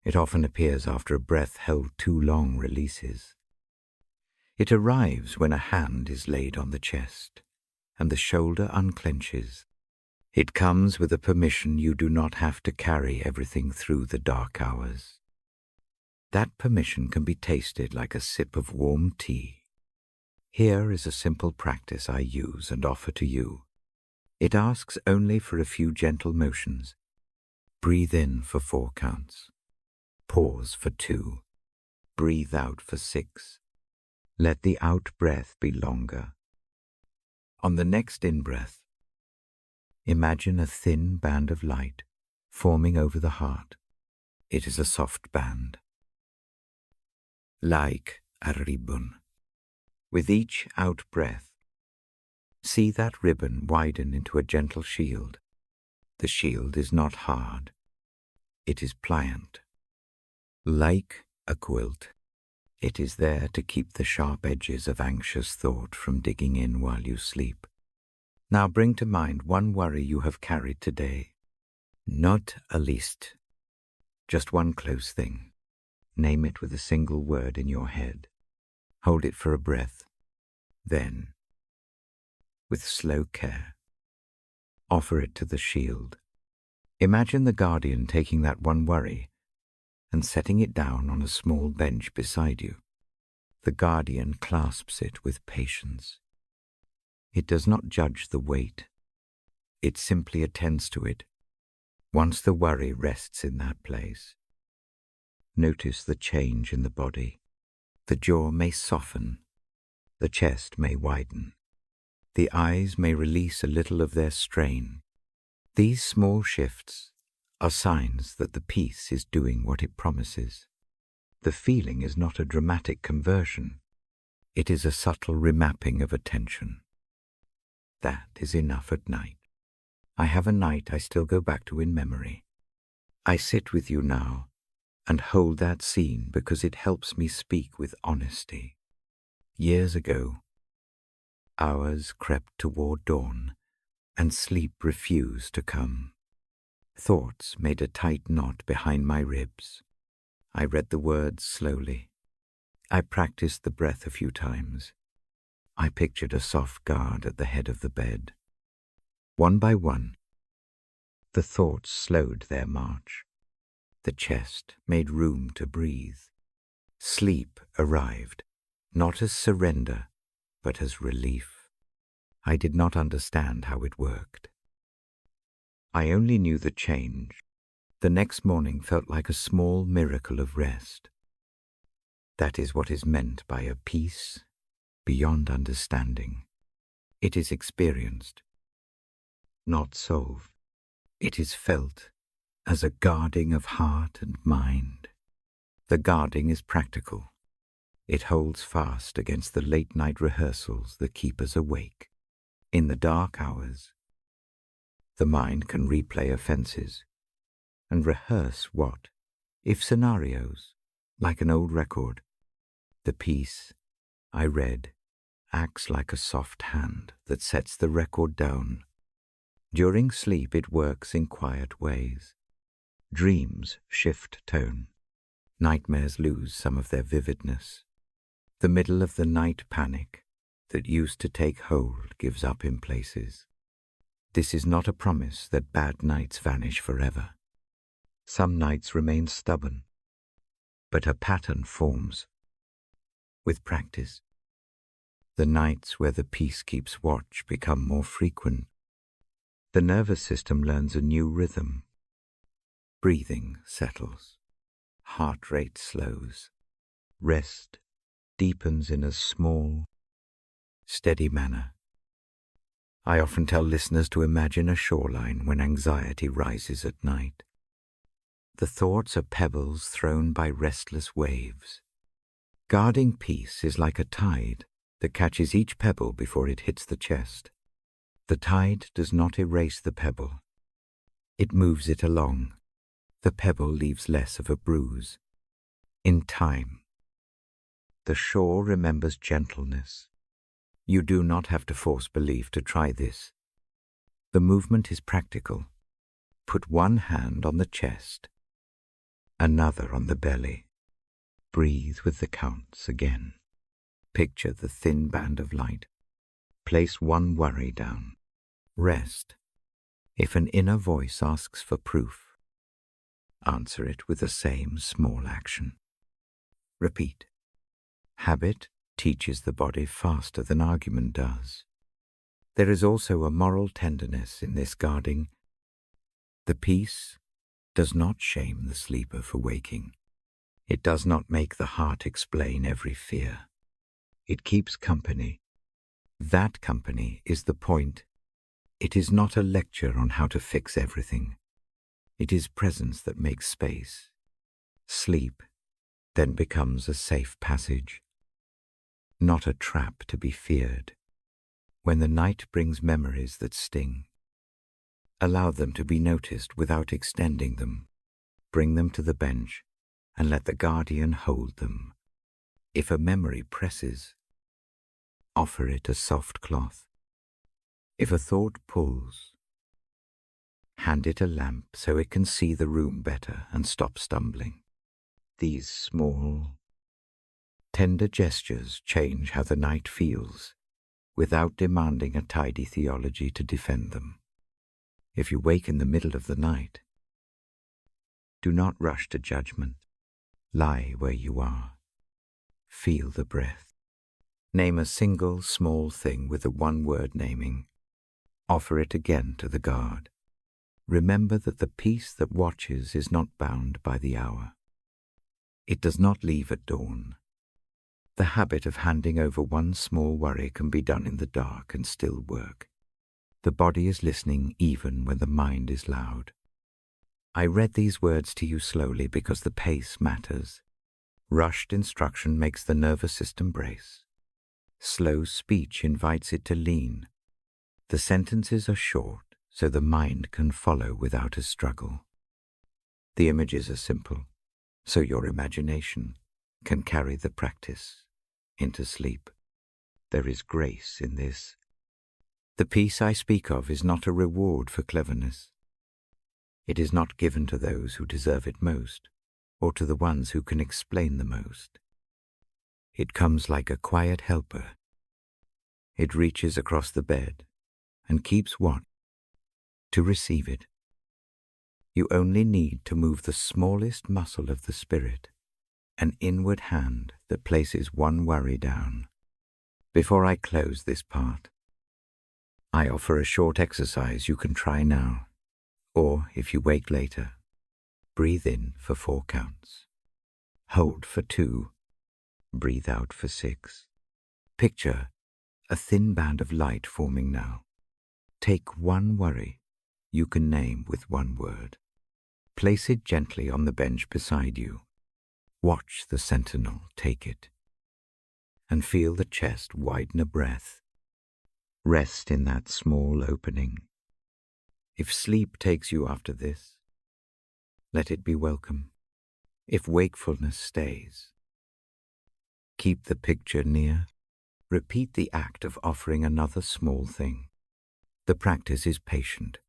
It often appears after a breath held too long releases. It arrives when a hand is laid on the chest and the shoulder unclenches. It comes with a permission you do not have to carry everything through the dark hours. That permission can be tasted like a sip of warm tea. Here is a simple practice I use and offer to you. It asks only for a few gentle motions. Breathe in for 4 counts. Pause for 2. Breathe out for 6. Let the out breath be longer. On the next in-breath, imagine a thin band of light forming over the heart. It is a soft band, like a ribbon. With each out-breath, see that ribbon widen into a gentle shield. The shield is not hard. It is pliant. Like a quilt, it is there to keep the sharp edges of anxious thought from digging in while you sleep. Now bring to mind one worry you have carried today. Not a list. Just one close thing. Name it with a single word in your head. Hold it for a breath. Then, with slow care, offer it to the shield. Imagine the guardian taking that one worry and setting it down on a small bench beside you. The guardian clasps it with patience. It does not judge the weight. It simply attends to it. Once the worry rests in that place, notice the change in the body. The jaw may soften. The chest may widen. The eyes may release a little of their strain. These small shifts are signs that the peace is doing what it promises. The feeling is not a dramatic conversion. It is a subtle remapping of attention. That is enough at night. I have a night I still go back to in memory. I sit with you now and hold that scene because it helps me speak with honesty. Years ago, hours crept toward dawn and sleep refused to come. Thoughts made a tight knot behind my ribs. I read the words slowly. I practiced the breath a few times. I pictured a soft guard at the head of the bed. One by one, the thoughts slowed their march. The chest made room to breathe. Sleep arrived, not as surrender, but as relief. I did not understand how it worked. I only knew the change. The next morning felt like a small miracle of rest. That is what is meant by a peace beyond understanding. It is experienced, not solved. It is felt as a guarding of heart and mind. The guarding is practical. It holds fast against the late-night rehearsals that keep us awake. In the dark hours, the mind can replay offenses and rehearse what-if scenarios, like an old record. The piece I read acts like a soft hand that sets the record down. During sleep it works in quiet ways. Dreams shift tone. Nightmares lose some of their vividness. The middle of the night panic that used to take hold gives up in places. This is not a promise that bad nights vanish forever. Some nights remain stubborn, but a pattern forms. With practice, the nights where the peace keeps watch become more frequent. The nervous system learns a new rhythm. Breathing settles. Heart rate slows. Rest deepens in a small, steady manner. I often tell listeners to imagine a shoreline when anxiety rises at night. The thoughts are pebbles thrown by restless waves. Guarding peace is like a tide that catches each pebble before it hits the chest. The tide does not erase the pebble. It moves it along. The pebble leaves less of a bruise. In time, the shore remembers gentleness. You do not have to force belief to try this. The movement is practical. Put one hand on the chest, another on the belly. Breathe with the counts again. Picture the thin band of light. Place one worry down. Rest. If an inner voice asks for proof, answer it with the same small action. Repeat. Habit teaches the body faster than argument does. There is also a moral tenderness in this guarding. The peace does not shame the sleeper for waking. It does not make the heart explain every fear. It keeps company. That company is the point. It is not a lecture on how to fix everything. It is presence that makes space. Sleep then becomes a safe passage, not a trap to be feared. When the night brings memories that sting, allow them to be noticed without extending them. Bring them to the bench and let the guardian hold them. If a memory presses, offer it a soft cloth. If a thought pulls, hand it a lamp so it can see the room better and stop stumbling. These small, tender gestures change how the night feels without demanding a tidy theology to defend them. If you wake in the middle of the night, do not rush to judgment. Lie where you are. Feel the breath. Name a single small thing with a one-word naming. Offer it again to the guard. Remember that the peace that watches is not bound by the hour. It does not leave at dawn. The habit of handing over one small worry can be done in the dark and still work. The body is listening even when the mind is loud. I read these words to you slowly because the pace matters. Rushed instruction makes the nervous system brace. Slow speech invites it to lean. The sentences are short, so the mind can follow without a struggle. The images are simple, so your imagination can carry the practice into sleep. There is grace in this. The peace I speak of is not a reward for cleverness. It is not given to those who deserve it most, or to the ones who can explain the most. It comes like a quiet helper. It reaches across the bed and keeps watch. To receive it, you only need to move the smallest muscle of the spirit, an inward hand that places one worry down. Before I close this part, I offer a short exercise you can try now, or if you wake later, breathe in for 4 counts. Hold for 2. Breathe out for 6. Picture a thin band of light forming now. Take one worry you can name with one word. Place it gently on the bench beside you. Watch the sentinel take it. And feel the chest widen a breath. Rest in that small opening. If sleep takes you after this, let it be welcome. If wakefulness stays, keep the picture near. Repeat the act of offering another small thing. The practice is patient.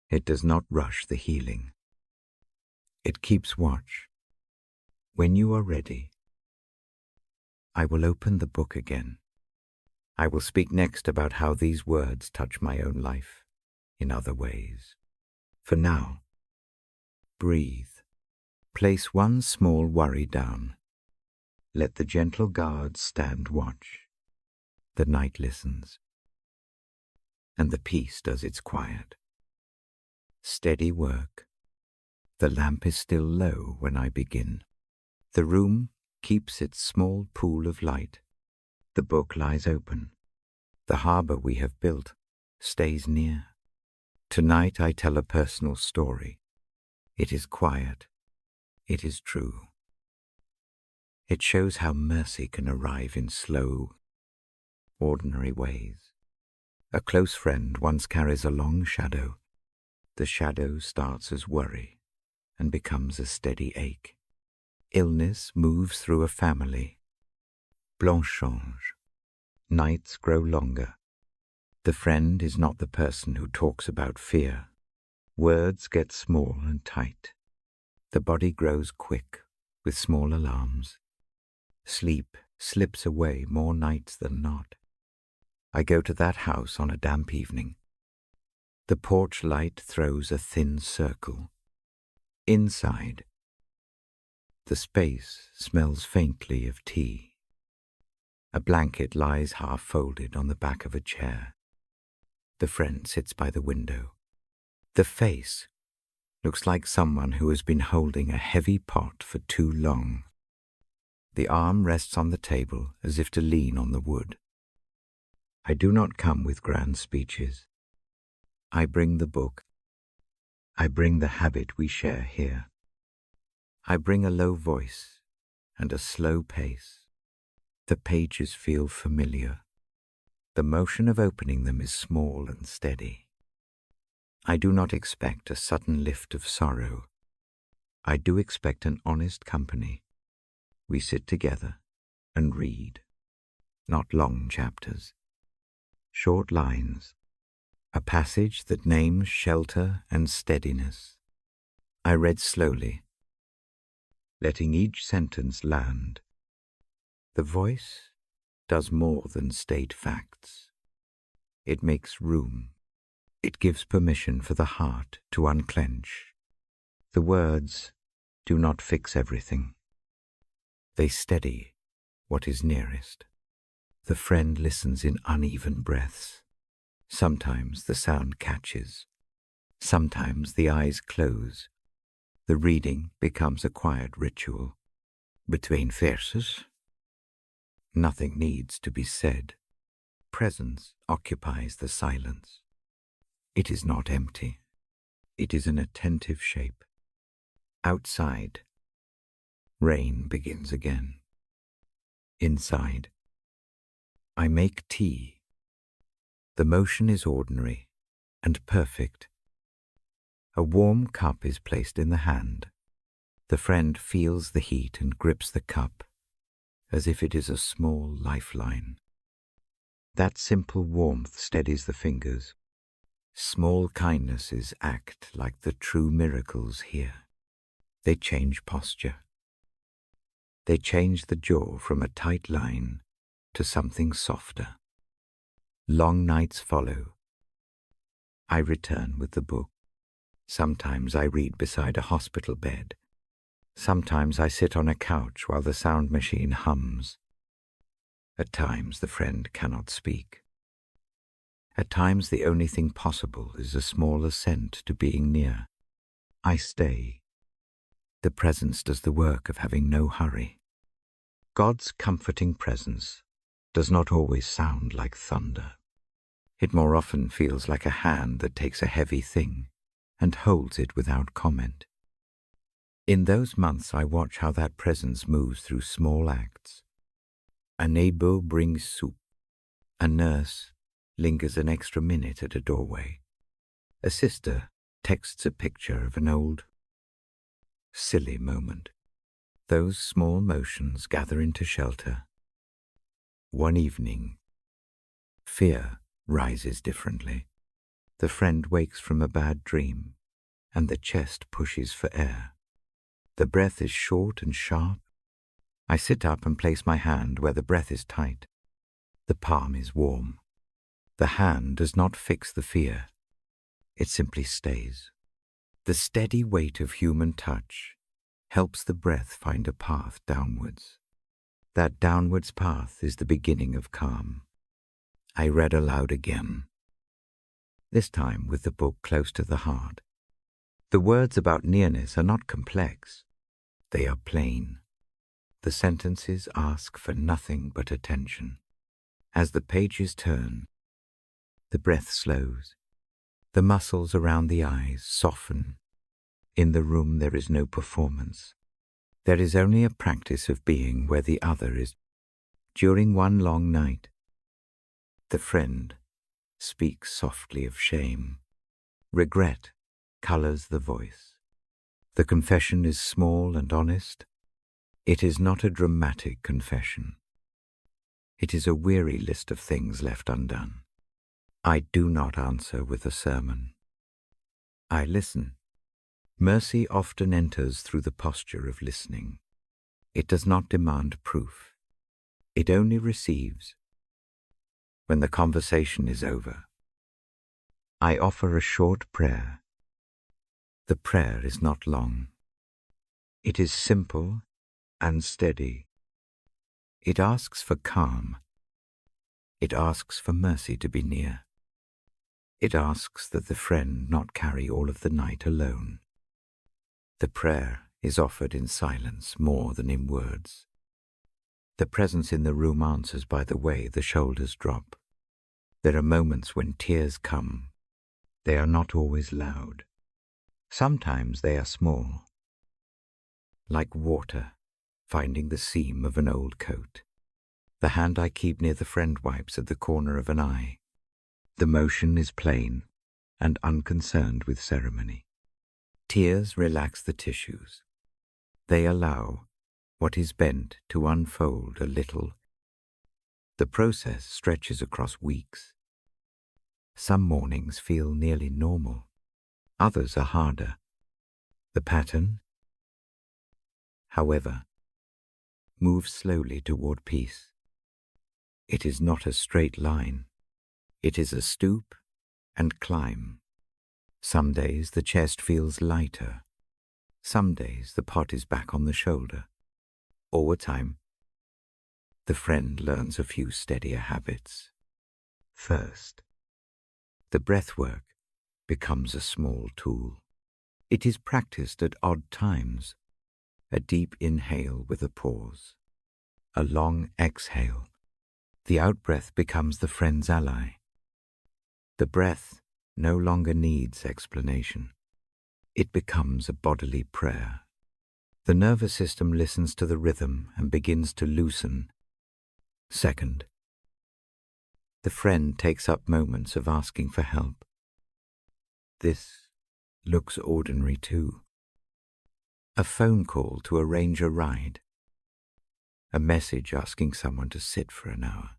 It does not rush the healing. It keeps watch. When you are ready, I will open the book again. I will speak next about how these words touch my own life in other ways. For now, breathe. Place one small worry down. Let the gentle guards stand watch. The night listens, and the peace does its quiet. Steady work. The lamp is still low when I begin. The room keeps its small pool of light. The book lies open. The harbor we have built stays near. Tonight I tell a personal story. It is quiet. It is true. It shows how mercy can arrive in slow, ordinary ways. A close friend once carries a long shadow. The shadow starts as worry and becomes a steady ache. Illness moves through a family. Blanche change. Nights grow longer. The friend is not the person who talks about fear. Words get small and tight. The body grows quick with small alarms. Sleep slips away more nights than not. I go to that house on a damp evening. The porch light throws a thin circle. Inside, the space smells faintly of tea. A blanket lies half folded on the back of a chair. The friend sits by the window. The face looks like someone who has been holding a heavy pot for too long. The arm rests on the table as if to lean on the wood. I do not come with grand speeches. I bring the book. I bring the habit we share here. I bring a low voice and a slow pace. The pages feel familiar. The motion of opening them is small and steady. I do not expect a sudden lift of sorrow. I do expect an honest company. We sit together and read, not long chapters, short lines, a passage that names shelter and steadiness. I read slowly, letting each sentence land. The voice does more than state facts. It makes room. It gives permission for the heart to unclench. The words do not fix everything. They steady what is nearest. The friend listens in uneven breaths. Sometimes the sound catches. Sometimes the eyes close. The reading becomes a quiet ritual. Between verses, nothing needs to be said. Presence occupies the silence. It is not empty. It is an attentive shape. Outside, rain begins again. Inside, I make tea. The motion is ordinary and perfect. A warm cup is placed in the hand. The friend feels the heat and grips the cup as if it is a small lifeline. That simple warmth steadies the fingers. Small kindnesses act like the true miracles here. They change posture. They change the jaw from a tight line to something softer. Long nights follow. I return with the book. Sometimes I read beside a hospital bed. Sometimes I sit on a couch while the sound machine hums. At times the friend cannot speak. At times the only thing possible is a small assent to being near. I stay. The presence does the work of having no hurry. God's comforting presence does not always sound like thunder. It more often feels like a hand that takes a heavy thing and holds it without comment. In those months I watch how that presence moves through small acts. A neighbor brings soup. A nurse lingers an extra minute at a doorway. A sister texts a picture of an old, silly moment. Those small motions gather into shelter. One evening, fear rises differently. The friend wakes from a bad dream, and the chest pushes for air. The breath is short and sharp. I sit up and place my hand where the breath is tight. The palm is warm. The hand does not fix the fear. It simply stays. The steady weight of human touch helps the breath find a path downwards. That downwards path is the beginning of calm. I read aloud again, this time with the book close to the heart. The words about nearness are not complex. They are plain. The sentences ask for nothing but attention. As the pages turn, the breath slows. The muscles around the eyes soften. In the room there is no performance. There is only a practice of being where the other is. During one long night, the friend speaks softly of shame. Regret colors the voice. The confession is small and honest. It is not a dramatic confession. It is a weary list of things left undone. I do not answer with a sermon. I listen. Mercy often enters through the posture of listening. It does not demand proof. It only receives. When the conversation is over, I offer a short prayer. The prayer is not long. It is simple and steady. It asks for calm. It asks for mercy to be near. It asks that the friend not carry all of the night alone. The prayer is offered in silence more than in words. The presence in the room answers by the way the shoulders drop. There are moments when tears come. They are not always loud. Sometimes they are small, like water finding the seam of an old coat. The hand I keep near the friend wipes at the corner of an eye. The motion is plain and unconcerned with ceremony. Tears relax the tissues. They allow what is bent to unfold a little. The process stretches across weeks. Some mornings feel nearly normal. Others are harder. The pattern, however, moves slowly toward peace. It is not a straight line. It is a stoop and climb. Some days the chest feels lighter. Some days the pot is back on the shoulder. Over time, the friend learns a few steadier habits. First, the breath work becomes a small tool. It is practiced at odd times. A deep inhale with a pause. A long exhale. The out-breath becomes the friend's ally. The breath no longer needs explanation. It becomes a bodily prayer. The nervous system listens to the rhythm and begins to loosen. Second, the friend takes up moments of asking for help. This looks ordinary too. A phone call to arrange a ride. A message asking someone to sit for an hour.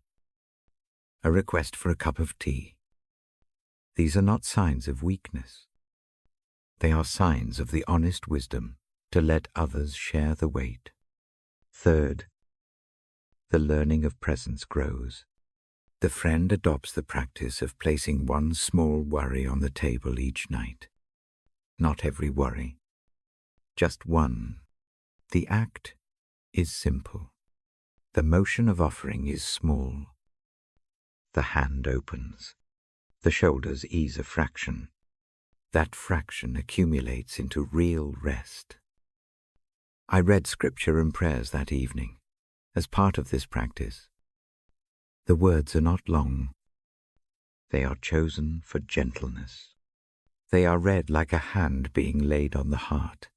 A request for a cup of tea. These are not signs of weakness. They are signs of the honest wisdom to let others share the weight. Third, the learning of presence grows. The friend adopts the practice of placing one small worry on the table each night. Not every worry, just one. The act is simple. The motion of offering is small. The hand opens. The shoulders ease a fraction. That fraction accumulates into real rest. I read scripture and prayers that evening as part of this practice. The words are not long. They are chosen for gentleness. They are read like a hand being laid on the heart.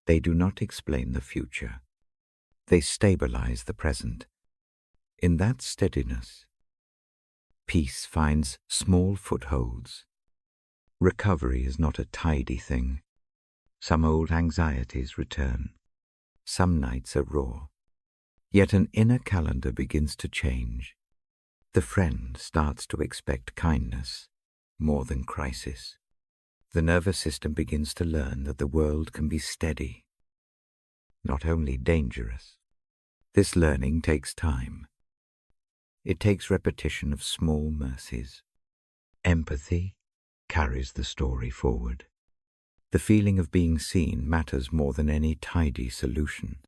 They do not explain the future. They stabilize the present. In that steadiness, peace finds small footholds. Recovery is not a tidy thing. Some old anxieties return. Some nights are raw. Yet an inner calendar begins to change. The friend starts to expect kindness more than crisis. The nervous system begins to learn that the world can be steady, not only dangerous. This learning takes time. It takes repetition of small mercies. Empathy carries the story forward. The feeling of being seen matters more than any tidy solution.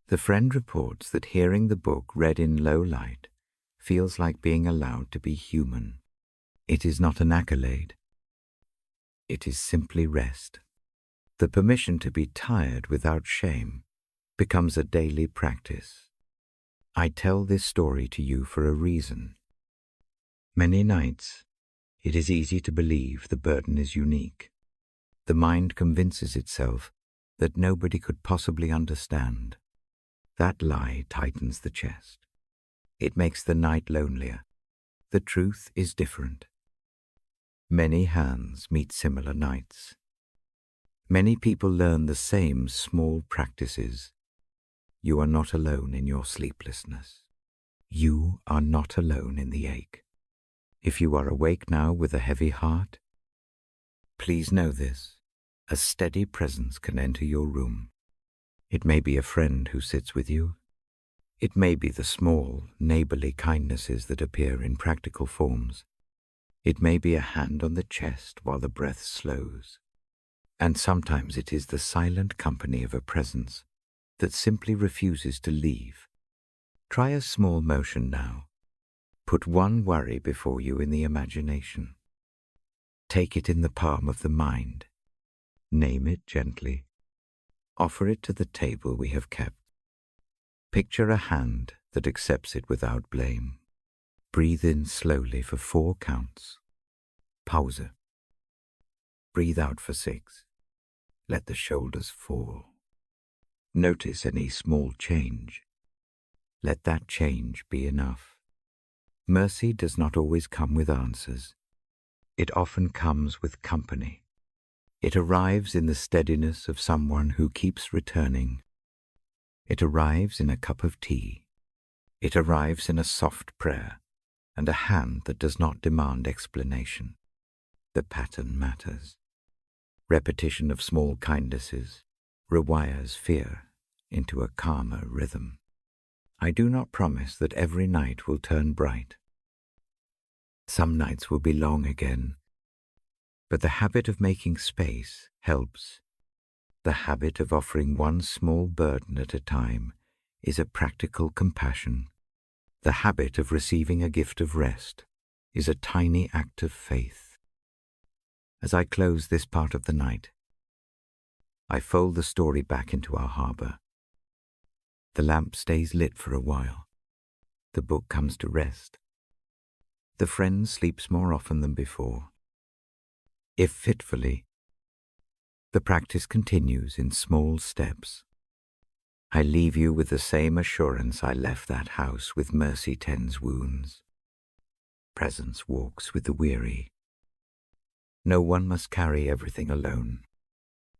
The friend reports that hearing the book read in low light feels like being allowed to be human. It is not an accolade. It is simply rest. The permission to be tired without shame becomes a daily practice. I tell this story to you for a reason. Many nights, it is easy to believe the burden is unique. The mind convinces itself that nobody could possibly understand. That lie tightens the chest. It makes the night lonelier. The truth is different. Many hands meet similar nights. Many people learn the same small practices. You are not alone in your sleeplessness. You are not alone in the ache. If you are awake now with a heavy heart, please know this: a steady presence can enter your room. It may be a friend who sits with you. It may be the small, neighborly kindnesses that appear in practical forms. It may be a hand on the chest while the breath slows. And sometimes it is the silent company of a presence that simply refuses to leave. Try a small motion now. Put one worry before you in the imagination. Take it in the palm of the mind. Name it gently. Offer it to the table we have kept. Picture a hand that accepts it without blame. Breathe in slowly for 4 counts. Pause. Breathe out for 6. Let the shoulders fall. Notice any small change. Let that change be enough. Mercy does not always come with answers. It often comes with company. It arrives in the steadiness of someone who keeps returning. It arrives in a cup of tea. It arrives in a soft prayer and a hand that does not demand explanation. The pattern matters. Repetition of small kindnesses rewires fear into a calmer rhythm. I do not promise that every night will turn bright. Some nights will be long again, but the habit of making space helps. The habit of offering one small burden at a time is a practical compassion. The habit of receiving a gift of rest is a tiny act of faith. As I close this part of the night, I fold the story back into our harbor. The lamp stays lit for a while. The book comes to rest. The friend sleeps more often than before. If fitfully, the practice continues in small steps. I leave you with the same assurance I left that house with mercy tends wounds. Presence walks with the weary. No one must carry everything alone.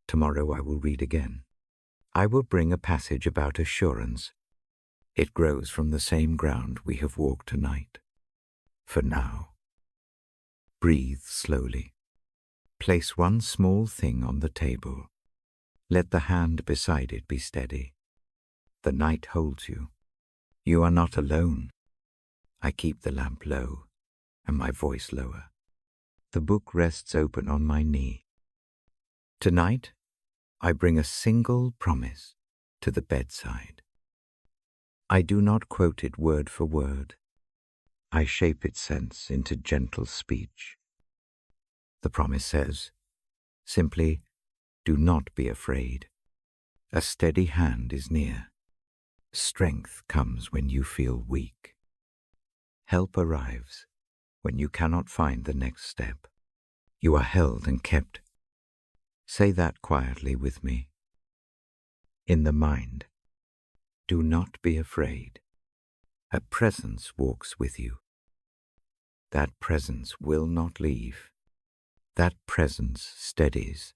Tomorrow I will read again. I will bring a passage about assurance. It grows from the same ground we have walked tonight. For now, Breathe slowly. Place one small thing on the table. Let the hand beside it be steady. The night holds you. You are not alone. I keep the lamp low and my voice lower. The book rests open on my knee. Tonight, I bring a single promise to the bedside. I do not quote it word for word. I shape its sense into gentle speech. The promise says, simply, do not be afraid. A steady hand is near. Strength comes when you feel weak. Help arrives when you cannot find the next step. You are held and kept. Say that quietly with me. In the mind, do not be afraid. A presence walks with you. That presence will not leave. That presence steadies.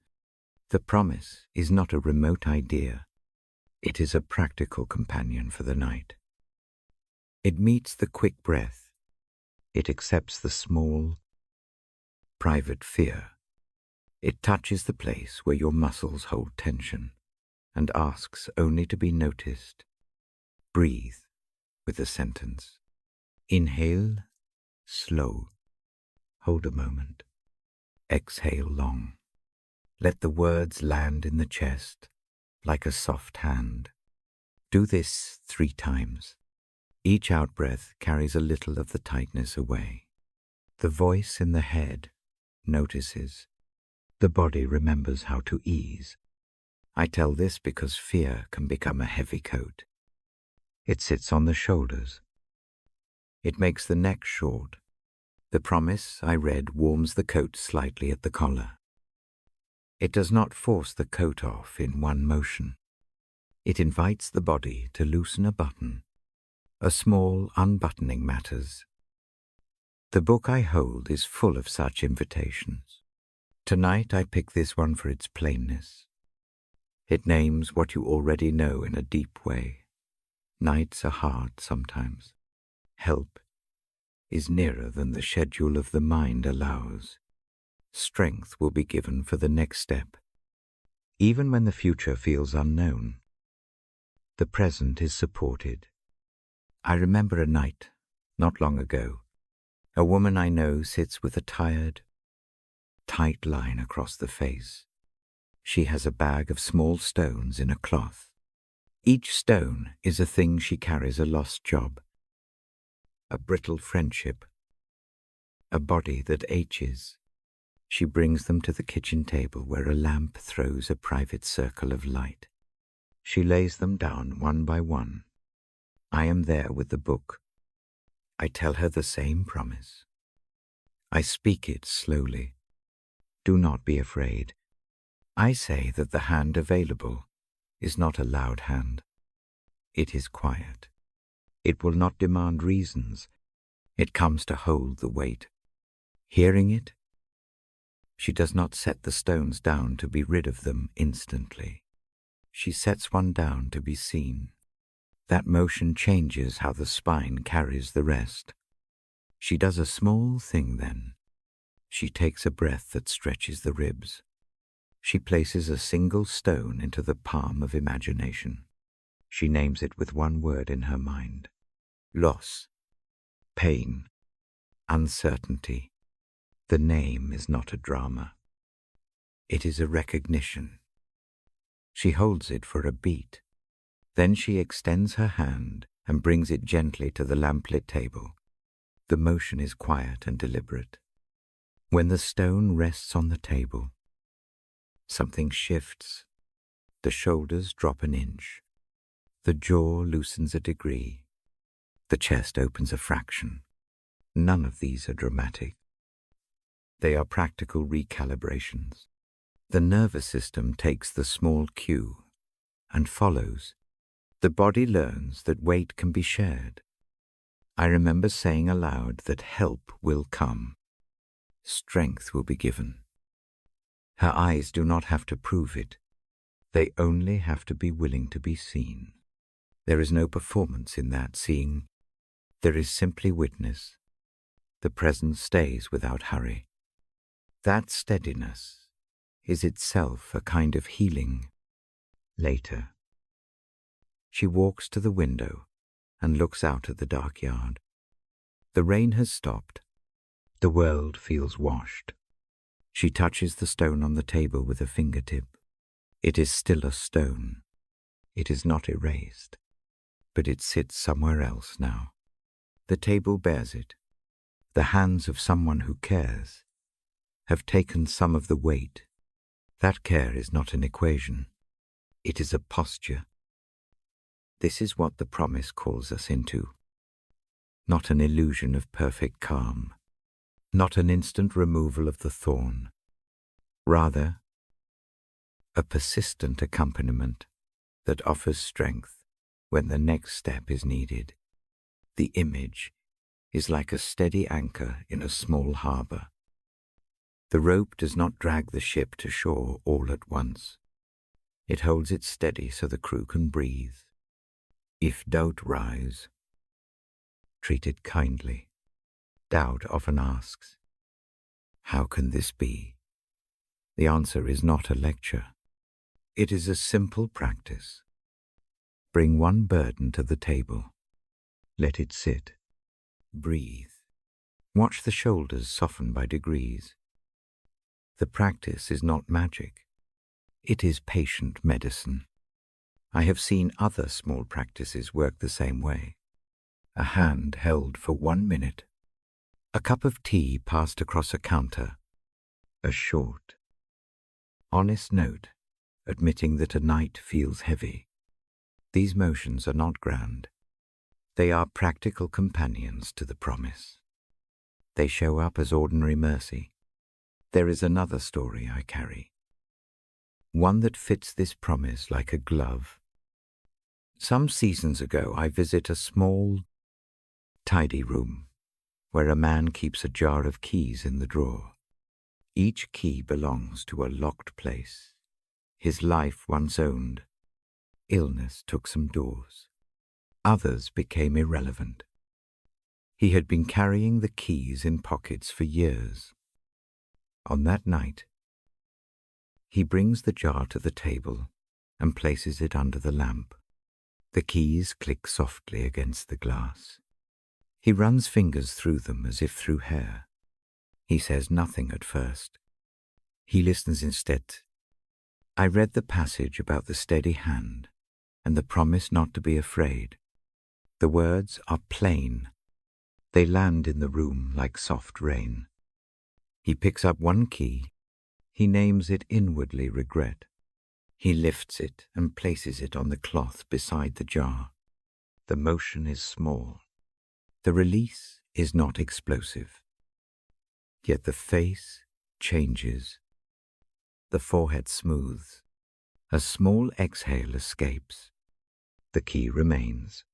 The promise is not a remote idea. It is a practical companion for the night. It meets the quick breath. It accepts the small, private fear. It touches the place where your muscles hold tension and asks only to be noticed. Breathe with a sentence. Inhale, slow. Hold a moment. Exhale long. Let the words land in the chest like a soft hand. Do this 3 times. Each out-breath carries a little of the tightness away. The voice in the head notices. The body remembers how to ease. I tell this because fear can become a heavy coat. It sits on the shoulders. It makes the neck short. The promise I read warms the coat slightly at the collar. It does not force the coat off in one motion. It invites the body to loosen a button. A small unbuttoning matters. The book I hold is full of such invitations. Tonight I pick this one for its plainness. It names what you already know in a deep way. Nights are hard sometimes. Help is nearer than the schedule of the mind allows. Strength will be given for the next step. Even when the future feels unknown, the present is supported. I remember a night, not long ago. A woman I know sits with a tired, tight line across the face. She has a bag of small stones in a cloth. Each stone is a thing she carries: a lost job, a brittle friendship, a body that aches. She brings them to the kitchen table where a lamp throws a private circle of light. She lays them down one by one. I am there with the book. I tell her the same promise. I speak it slowly. Do not be afraid. I say that the hand available is not a loud hand. It is quiet. It will not demand reasons. It comes to hold the weight. Hearing it, she does not set the stones down to be rid of them instantly. She sets one down to be seen. That motion changes how the spine carries the rest. She does a small thing then. She takes a breath that stretches the ribs. She places a single stone into the palm of imagination. She names it with one word in her mind: loss, pain, uncertainty. The name is not a drama. It is a recognition. She holds it for a beat. Then she extends her hand and brings it gently to the lamplit table. The motion is quiet and deliberate. When the stone rests on the table, something shifts. The shoulders drop an inch. The jaw loosens a degree. The chest opens a fraction. None of these are dramatic. They are practical recalibrations. The nervous system takes the small cue and follows. The body learns that weight can be shared. I remember saying aloud that help will come. Strength will be given. Her eyes do not have to prove it. They only have to be willing to be seen. There is no performance in that seeing. There is simply witness. The present stays without hurry. That steadiness is itself a kind of healing. Later, she walks to the window and looks out at the dark yard. The rain has stopped. The world feels washed. She touches the stone on the table with a fingertip. It is still a stone. It is not erased, but it sits somewhere else now. The table bears it. The hands of someone who cares have taken some of the weight. That care is not an equation. It is a posture. This is what the promise calls us into. Not an illusion of perfect calm, not an instant removal of the thorn. Rather, a persistent accompaniment that offers strength when the next step is needed. The image is like a steady anchor in a small harbor. The rope does not drag the ship to shore all at once. It holds it steady so the crew can breathe. If doubt rise, treat it kindly. Doubt often asks, how can this be? The answer is not a lecture. It is a simple practice. Bring one burden to the table. Let it sit. Breathe. Watch the shoulders soften by degrees. The practice is not magic. It is patient medicine. I have seen other small practices work the same way. A hand held for 1 minute. A cup of tea passed across a counter. A short, honest note admitting that a night feels heavy. These motions are not grand. They are practical companions to the promise. They show up as ordinary mercy. There is another story I carry, one that fits this promise like a glove. Some seasons ago, I visit a small, tidy room where a man keeps a jar of keys in the drawer. Each key belongs to a locked place. His life once owned. Illness took some doors. Others became irrelevant. He had been carrying the keys in pockets for years. On that night, he brings the jar to the table and places it under the lamp. The keys click softly against the glass. He runs fingers through them as if through hair. He says nothing at first. He listens instead. I read the passage about the steady hand and the promise not to be afraid. The words are plain. They land in the room like soft rain. He picks up one key. He names it inwardly regret. He lifts it and places it on the cloth beside the jar. The motion is small. The release is not explosive. Yet the face changes. The forehead smooths. A small exhale escapes. The key remains.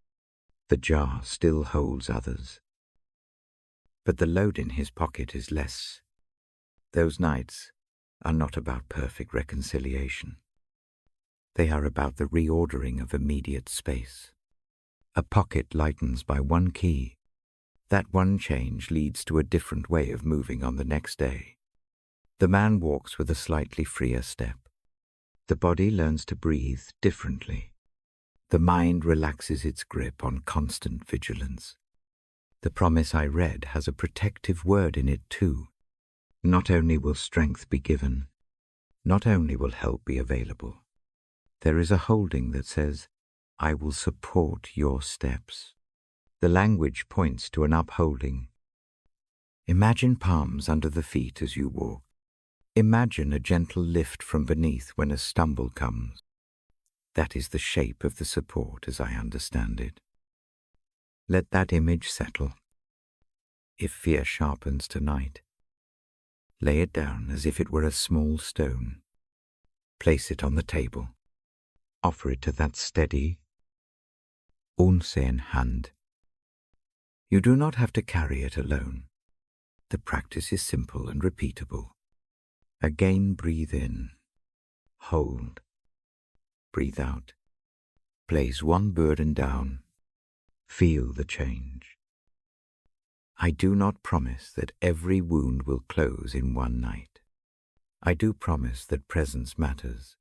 The jar still holds others. But the load in his pocket is less. Those nights are not about perfect reconciliation. They are about the reordering of immediate space. A pocket lightens by one key. That one change leads to a different way of moving on the next day. The man walks with a slightly freer step. The body learns to breathe differently. The mind relaxes its grip on constant vigilance. The promise I read has a protective word in it too. Not only will strength be given, not only will help be available, there is a holding that says, I will support your steps. The language points to an upholding. Imagine palms under the feet as you walk. Imagine a gentle lift from beneath when a stumble comes. That is the shape of the support as I understand it. Let that image settle. If fear sharpens tonight, lay it down as if it were a small stone. Place it on the table. Offer it to that steady, unseen hand. You do not have to carry it alone. The practice is simple and repeatable. Again, breathe in. Hold. Breathe out. Place one burden down. Feel the change. I do not promise that every wound will close in one night. I do promise that presence matters.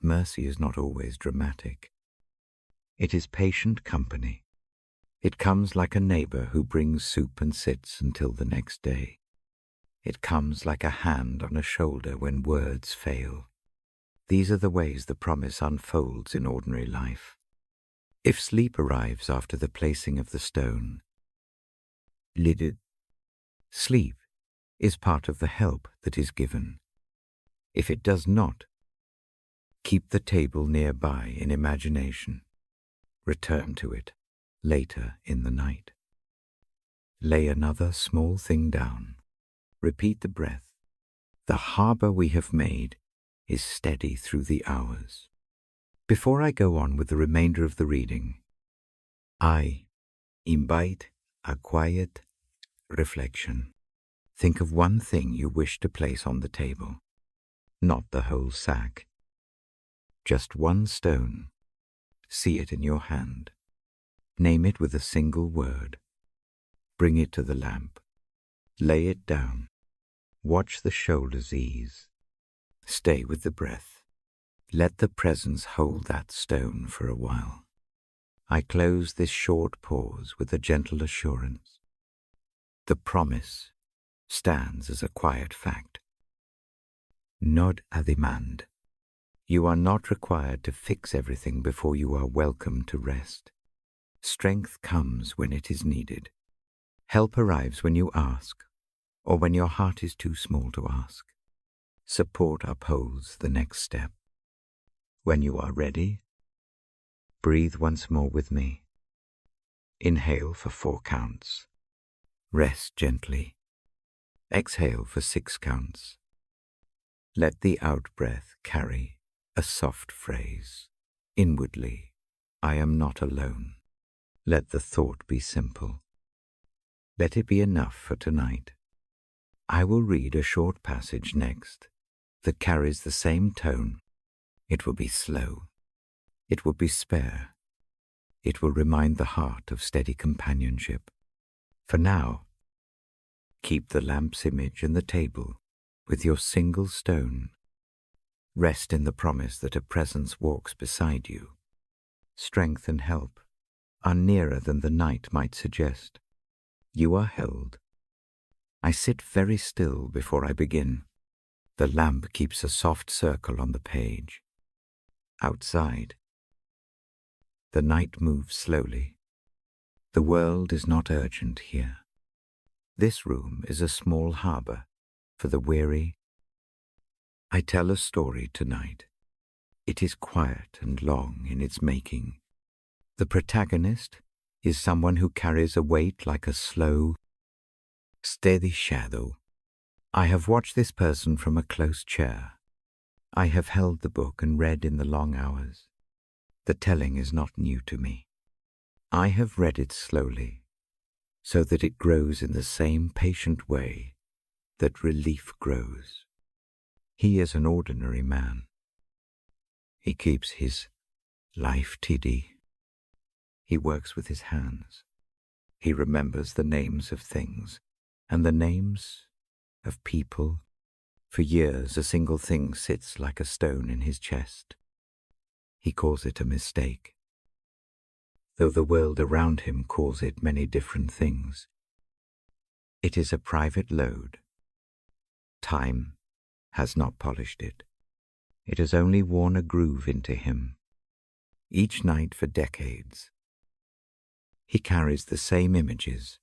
Mercy is not always dramatic. It is patient company. It comes like a neighbor who brings soup and sits until the next day. It comes like a hand on a shoulder when words fail. These are the ways the promise unfolds in ordinary life. If sleep arrives after the placing of the stone, sleep is part of the help that is given. If it does not, keep the table nearby in imagination. Return to it later in the night. Lay another small thing down. Repeat the breath. The harbor we have made is steady through the hours. Before I go on with the remainder of the reading, I invite a quiet reflection. Think of one thing you wish to place on the table, not the whole sack. Just one stone. See it in your hand. Name it with a single word. Bring it to the lamp. Lay it down. Watch the shoulders ease. Stay with the breath. Let the presence hold that stone for a while. I close this short pause with a gentle assurance. The promise stands as a quiet fact. Nod adimand. You are not required to fix everything before you are welcome to rest. Strength comes when it is needed. Help arrives when you ask, or when your heart is too small to ask. Support upholds the next step. When you are ready, breathe once more with me. Inhale for 4 counts. Rest gently. Exhale for 6 counts. Let the out-breath carry a soft phrase. Inwardly, I am not alone. Let the thought be simple. Let it be enough for tonight. I will read a short passage next that carries the same tone. It will be slow. It will be spare. It will remind the heart of steady companionship. For now, keep the lamp's image and the table with your single stone. Rest in the promise that a presence walks beside you. Strength and help are nearer than the night might suggest. You are held. I sit very still before I begin. The lamp keeps a soft circle on the page. Outside, the night moves slowly. The world is not urgent here. This room is a small harbor for the weary. I tell a story tonight. It is quiet and long in its making. The protagonist is someone who carries a weight like a slow, steady shadow. I have watched this person from a close chair. I have held the book and read in the long hours. The telling is not new to me. I have read it slowly, so that it grows in the same patient way that relief grows. He is an ordinary man. He keeps his life tidy. He works with his hands. He remembers the names of things and the names of people. For years, a single thing sits like a stone in his chest. He calls it a mistake, though the world around him calls it many different things. It is a private load. Time has not polished it. It has only worn a groove into him. Each night for decades, he carries the same images.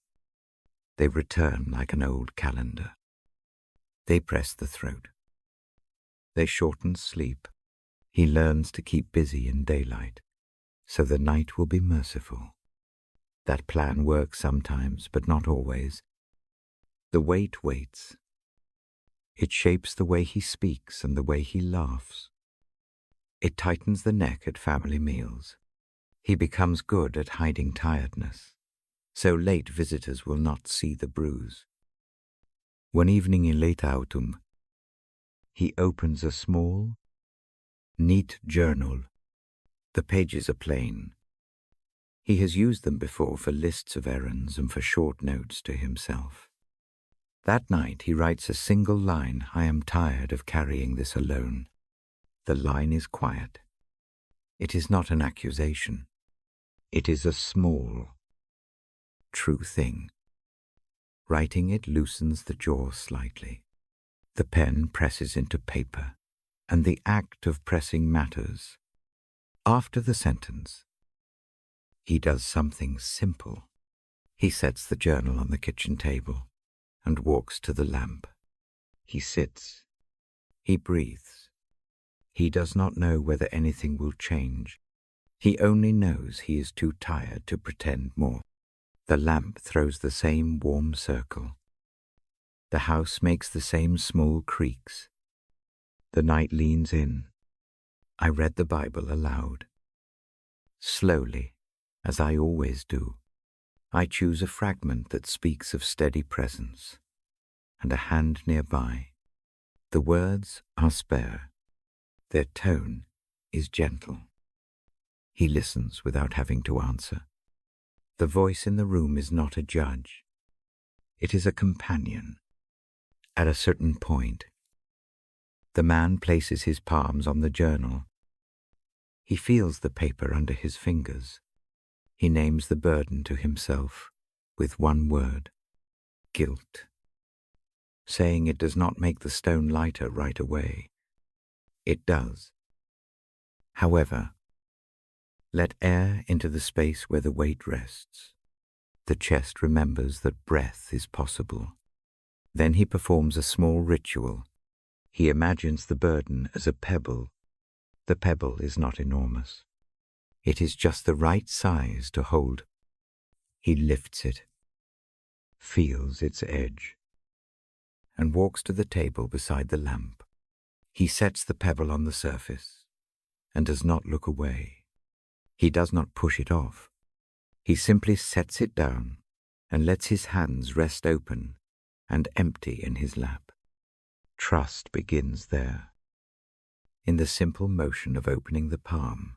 They return like an old calendar. They press the throat. They shorten sleep. He learns to keep busy in daylight, so the night will be merciful. That plan works sometimes, but not always. The weight waits. It shapes the way he speaks and the way he laughs. It tightens the neck at family meals. He becomes good at hiding tiredness, so late visitors will not see the bruise. One evening in late autumn, he opens a small, neat journal. The pages are plain. He has used them before for lists of errands and for short notes to himself. That night he writes a single line, "I am tired of carrying this alone." The line is quiet. It is not an accusation. It is a small, true thing. Writing it loosens the jaw slightly. The pen presses into paper, and the act of pressing matters. After the sentence, he does something simple. He sets the journal on the kitchen table and walks to the lamp. He sits. He breathes. He does not know whether anything will change. He only knows he is too tired to pretend more. The lamp throws the same warm circle. The house makes the same small creaks. The night leans in. I read the Bible aloud. Slowly, as I always do, I choose a fragment that speaks of steady presence, and a hand nearby. The words are spare. Their tone is gentle. He listens without having to answer. The voice in the room is not a judge. It is a companion. At a certain point, the man places his palms on the journal. He feels the paper under his fingers. He names the burden to himself with one word: guilt, saying it does not make the stone lighter right away. It does. However, let air into the space where the weight rests. The chest remembers that breath is possible. Then he performs a small ritual. He imagines the burden as a pebble. The pebble is not enormous. It is just the right size to hold. He lifts it, feels its edge, and walks to the table beside the lamp. He sets the pebble on the surface and does not look away. He does not push it off. He simply sets it down and lets his hands rest open and empty in his lap. Trust begins there. In the simple motion of opening the palm,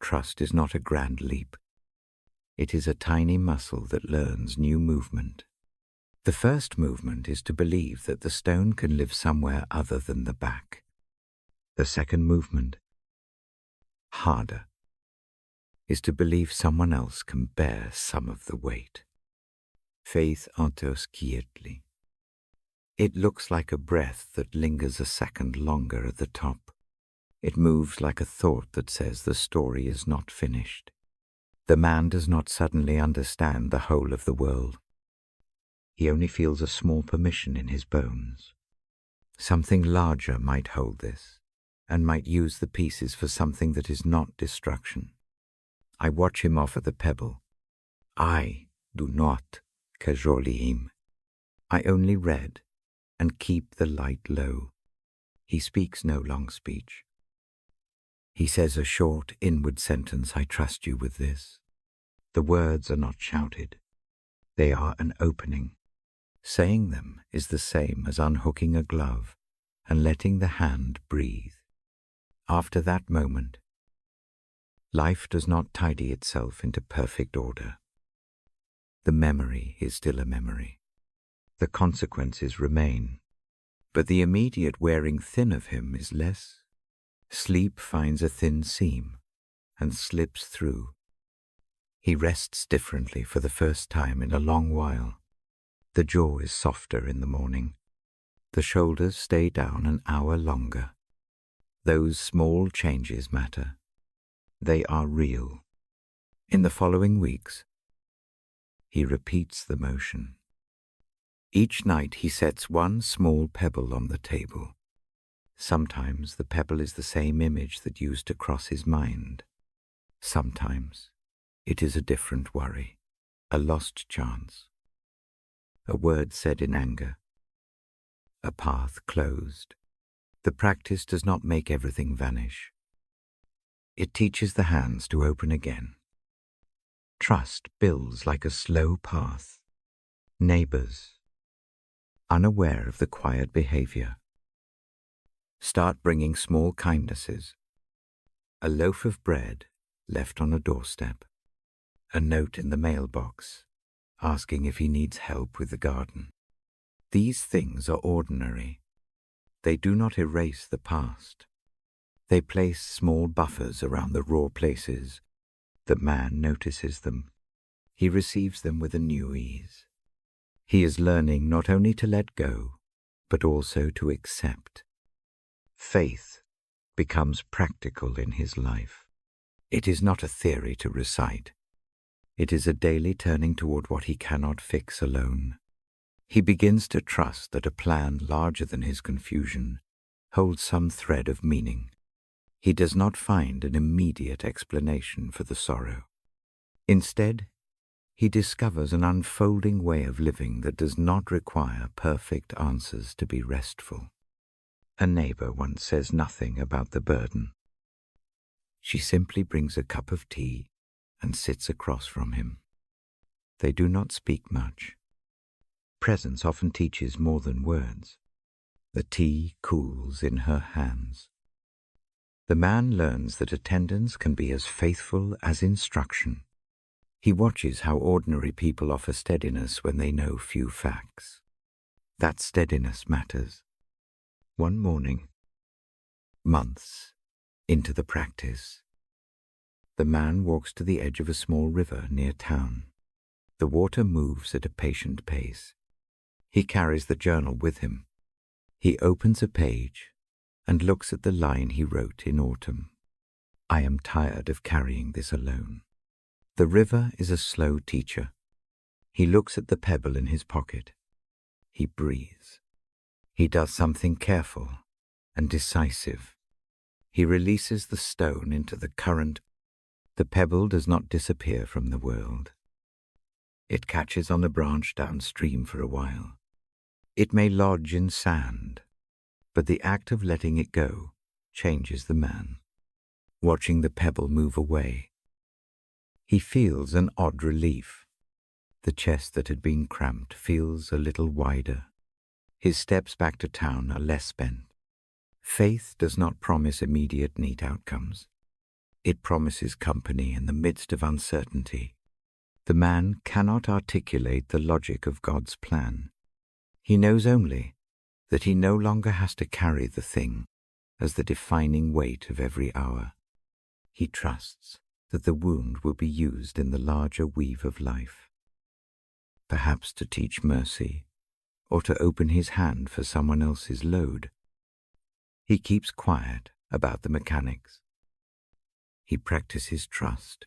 trust is not a grand leap. It is a tiny muscle that learns new movement. The first movement is to believe that the stone can live somewhere other than the back. The second movement, harder, is to believe someone else can bear some of the weight. Faith enters quietly. It looks like a breath that lingers a second longer at the top. It moves like a thought that says the story is not finished. The man does not suddenly understand the whole of the world. He only feels a small permission in his bones. Something larger might hold this, and might use the pieces for something that is not destruction. I watch him offer the pebble. I do not cajole him. I only read and keep the light low. He speaks no long speech. He says a short inward sentence, "I trust you with this." The words are not shouted. They are an opening. Saying them is the same as unhooking a glove and letting the hand breathe. After that moment, life does not tidy itself into perfect order. The memory is still a memory. The consequences remain, but the immediate wearing thin of him is less. Sleep finds a thin seam and slips through. He rests differently for the first time in a long while. The jaw is softer in the morning. The shoulders stay down an hour longer. Those small changes matter. They are real. In the following weeks, he repeats the motion. Each night he sets one small pebble on the table. Sometimes the pebble is the same image that used to cross his mind. Sometimes it is a different worry, a lost chance, a word said in anger, a path closed. The practice does not make everything vanish. It teaches the hands to open again. Trust builds like a slow path. Neighbors, unaware of the quiet behavior, start bringing small kindnesses. A loaf of bread left on a doorstep, a note in the mailbox asking if he needs help with the garden. These things are ordinary. They do not erase the past. They place small buffers around the raw places. The man notices them. He receives them with a new ease. He is learning not only to let go, but also to accept. Faith becomes practical in his life. It is not a theory to recite. It is a daily turning toward what he cannot fix alone. He begins to trust that a plan larger than his confusion holds some thread of meaning. He does not find an immediate explanation for the sorrow. Instead, he discovers an unfolding way of living that does not require perfect answers to be restful. A neighbor once says nothing about the burden. She simply brings a cup of tea and sits across from him. They do not speak much. Presence often teaches more than words. The tea cools in her hands. The man learns that attendance can be as faithful as instruction. He watches how ordinary people offer steadiness when they know few facts. That steadiness matters. One morning, months into the practice, the man walks to the edge of a small river near town. The water moves at a patient pace. He carries the journal with him. He opens a page and looks at the line he wrote in autumn. I am tired of carrying this alone. The river is a slow teacher. He looks at the pebble in his pocket. He breathes. He does something careful and decisive. He releases the stone into the current. The pebble does not disappear from the world. It catches on a branch downstream for a while. It may lodge in sand, but the act of letting it go changes the man. Watching the pebble move away, he feels an odd relief. The chest that had been cramped feels a little wider. His steps back to town are less spent. Faith does not promise immediate neat outcomes. It promises company in the midst of uncertainty. The man cannot articulate the logic of God's plan. He knows only that he no longer has to carry the thing as the defining weight of every hour. He trusts that the wound will be used in the larger weave of life, perhaps to teach mercy or to open his hand for someone else's load. He keeps quiet about the mechanics. He practices trust.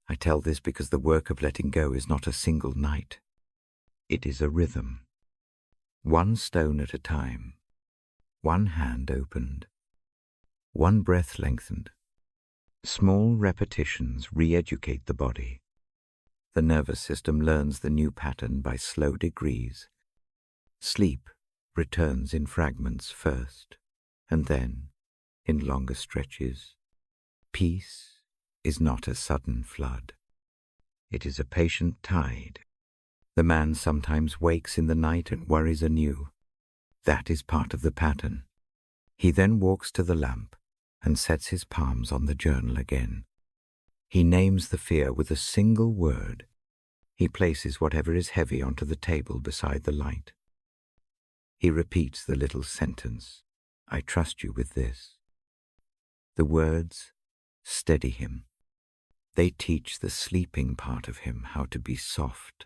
I tell this because the work of letting go is not a single night. It is a rhythm. One stone at a time, one hand opened, one breath lengthened. Small repetitions re-educate the body. The nervous system learns the new pattern by slow degrees. Sleep returns in fragments first, and then in longer stretches. Peace is not a sudden flood. It is a patient tide. The man sometimes wakes in the night and worries anew. That is part of the pattern. He then walks to the lamp and sets his palms on the journal again. He names the fear with a single word. He places whatever is heavy onto the table beside the light. He repeats the little sentence, I trust you with this. The words steady him. They teach the sleeping part of him how to be soft.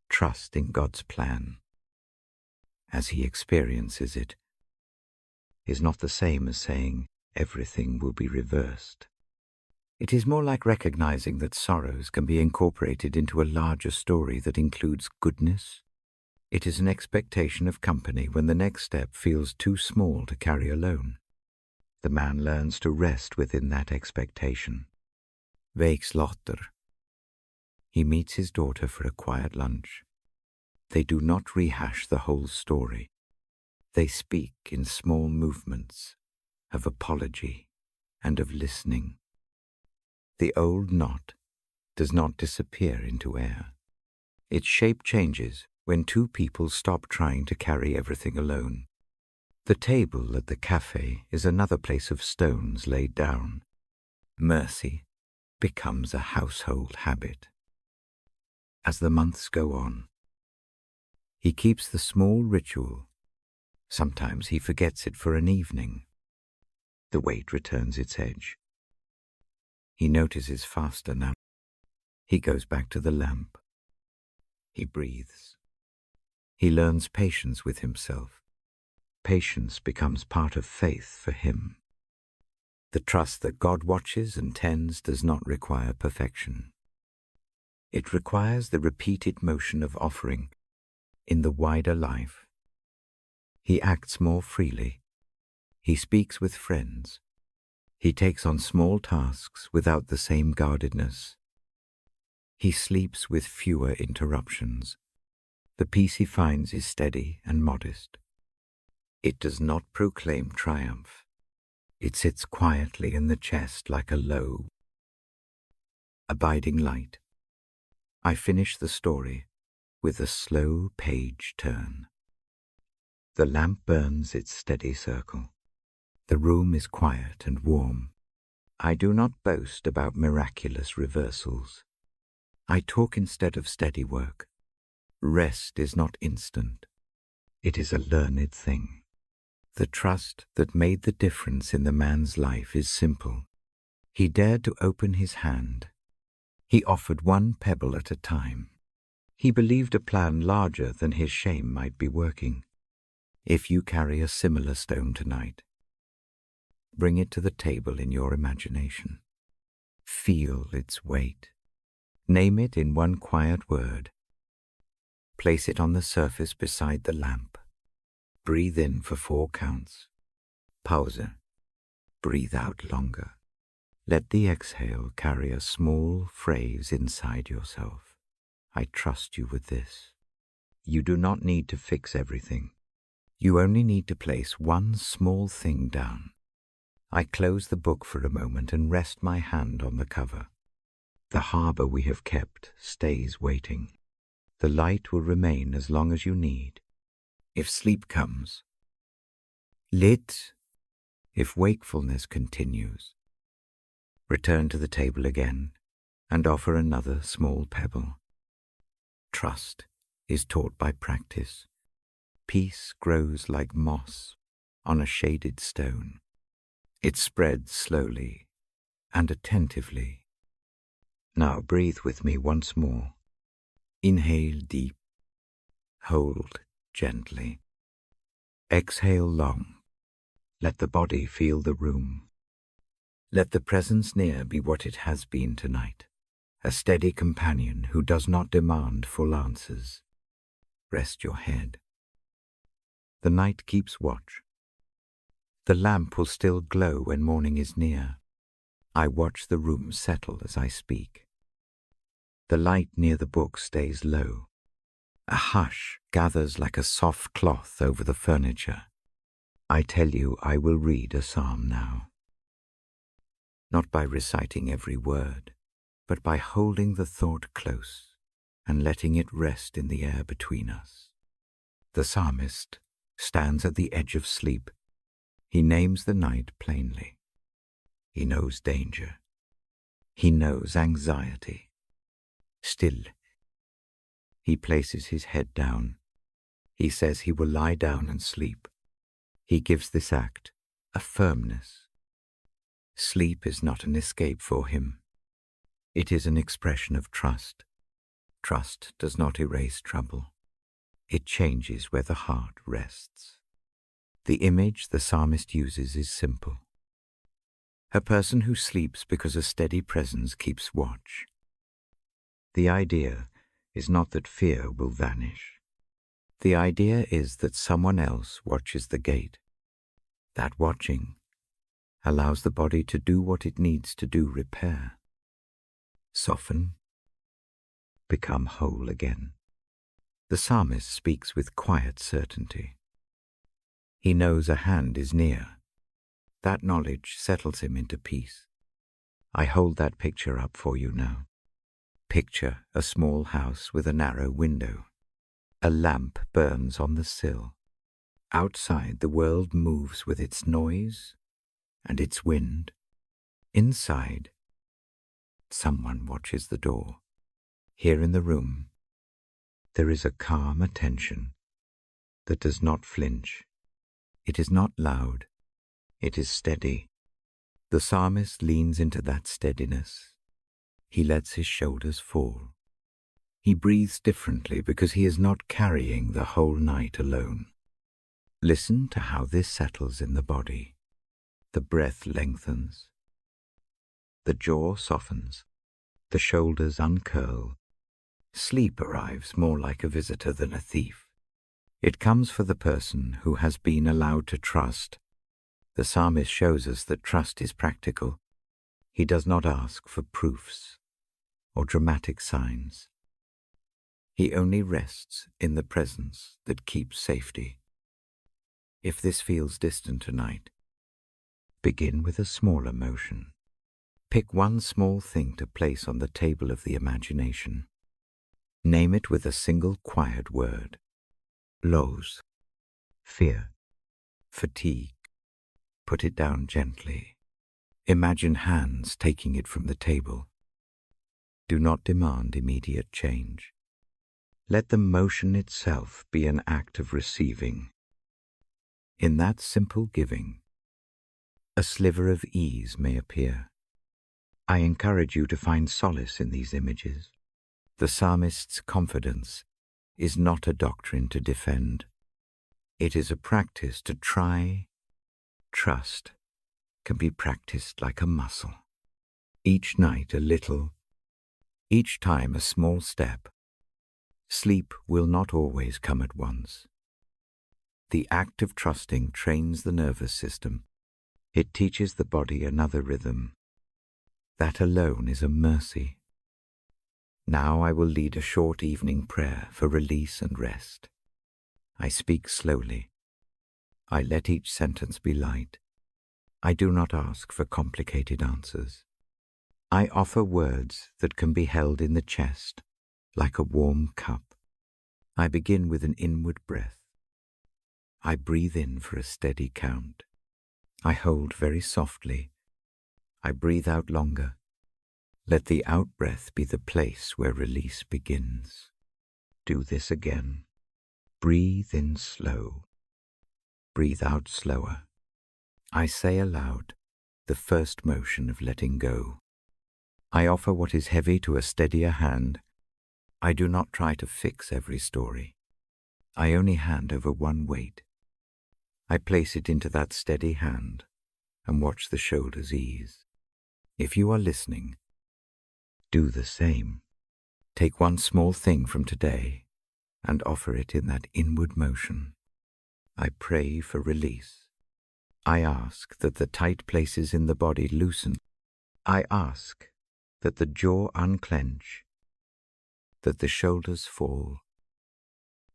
Trust in God's plan, as he experiences it, is not the same as saying everything will be reversed. It is more like recognizing that sorrows can be incorporated into a larger story that includes goodness. It is an expectation of company when the next step feels too small to carry alone. The man learns to rest within that expectation. Veikslåtter. He meets his daughter for a quiet lunch. They do not rehash the whole story. They speak in small movements of apology and of listening. The old knot does not disappear into air. Its shape changes when two people stop trying to carry everything alone. The table at the cafe is another place of stones laid down. Mercy becomes a household habit. As the months go on, He keeps the small ritual. Sometimes he forgets it for an evening. The weight returns its edge. He notices faster now. He goes back to the lamp. He breathes. He learns patience with himself. Patience becomes part of faith for him. The trust that God watches and tends does not require perfection. It requires the repeated motion of offering in the wider life. He acts more freely. He speaks with friends. He takes on small tasks without the same guardedness. He sleeps with fewer interruptions. The peace he finds is steady and modest. It does not proclaim triumph. It sits quietly in the chest like a low, abiding light. I finish the story with a slow page turn. The lamp burns its steady circle. The room is quiet and warm. I do not boast about miraculous reversals. I talk instead of steady work. Rest is not instant. It is a learned thing. The trust that made the difference in the man's life is simple. He dared to open his hand. He offered one pebble at a time. He believed a plan larger than his shame might be working. If you carry a similar stone tonight, bring it to the table in your imagination. Feel its weight. Name it in one quiet word. Place it on the surface beside the lamp. Breathe in for 4 counts. Pause. Breathe out longer. Let the exhale carry a small phrase inside yourself. I trust you with this. You do not need to fix everything. You only need to place one small thing down. I close the book for a moment and rest my hand on the cover. The harbor we have kept stays waiting. The light will remain as long as you need. If sleep comes, lit. If wakefulness continues, return to the table again and offer another small pebble. Trust is taught by practice. Peace grows like moss on a shaded stone. It spreads slowly and attentively. Now breathe with me once more. Inhale deep. Hold gently. Exhale long. Let the body feel the room. Let the presence near be what it has been tonight, a steady companion who does not demand full answers. Rest your head. The night keeps watch. The lamp will still glow when morning is near. I watch the room settle as I speak. The light near the book stays low. A hush gathers like a soft cloth over the furniture. I tell you, I will read a psalm now. Not by reciting every word, but by holding the thought close and letting it rest in the air between us. The psalmist stands at the edge of sleep. He names the night plainly. He knows danger. He knows anxiety. Still, he places his head down. He says he will lie down and sleep. He gives this act a firmness. Sleep is not an escape for him. It is an expression of trust. Trust does not erase trouble. It changes where the heart rests. The image the psalmist uses is simple. A person who sleeps because a steady presence keeps watch. The idea is not that fear will vanish. The idea is that someone else watches the gate. That watching allows the body to do what it needs to do: repair, soften, become whole again. The psalmist speaks with quiet certainty. He knows a hand is near. That knowledge settles him into peace. I hold that picture up for you now. Picture a small house with a narrow window. A lamp burns on the sill. Outside, the world moves with its noise and its wind. Inside, someone watches the door. Here in the room, There is a calm attention that does not flinch. It is not loud. It is steady. The psalmist leans into that steadiness. He lets his shoulders fall. He breathes differently because he is not carrying the whole night alone. Listen to how this settles in the body. The breath lengthens. The jaw softens. The shoulders uncurl. Sleep arrives more like a visitor than a thief. It comes for the person who has been allowed to trust. The psalmist shows us that trust is practical. He does not ask for proofs or dramatic signs. He only rests in the presence that keeps safety. If this feels distant tonight, begin with a smaller motion. Pick one small thing to place on the table of the imagination. Name it with a single quiet word. Lows, fear, fatigue. Put it down gently. Imagine hands taking it from the table. Do not demand immediate change. Let the motion itself be an act of receiving. In that simple giving, a sliver of ease may appear. I encourage you to find solace in these images. The psalmist's confidence is not a doctrine to defend. It is a practice to try. Trust can be practiced like a muscle. Each night a little, each time a small step. Sleep will not always come at once. The act of trusting trains the nervous system. It teaches the body another rhythm. That alone is a mercy. Now I will lead a short evening prayer for release and rest. I speak slowly. I let each sentence be light. I do not ask for complicated answers. I offer words that can be held in the chest, like a warm cup. I begin with an inward breath. I breathe in for a steady count. I hold very softly. I breathe out longer. Let the out-breath be the place where release begins. Do this again. Breathe in slow. Breathe out slower. I say aloud the first motion of letting go. I offer what is heavy to a steadier hand. I do not try to fix every story. I only hand over one weight. I place it into that steady hand and watch the shoulders ease. If you are listening, do the same. Take one small thing from today and offer it in that inward motion. I pray for release. I ask that the tight places in the body loosen. I ask that the jaw unclench, that the shoulders fall,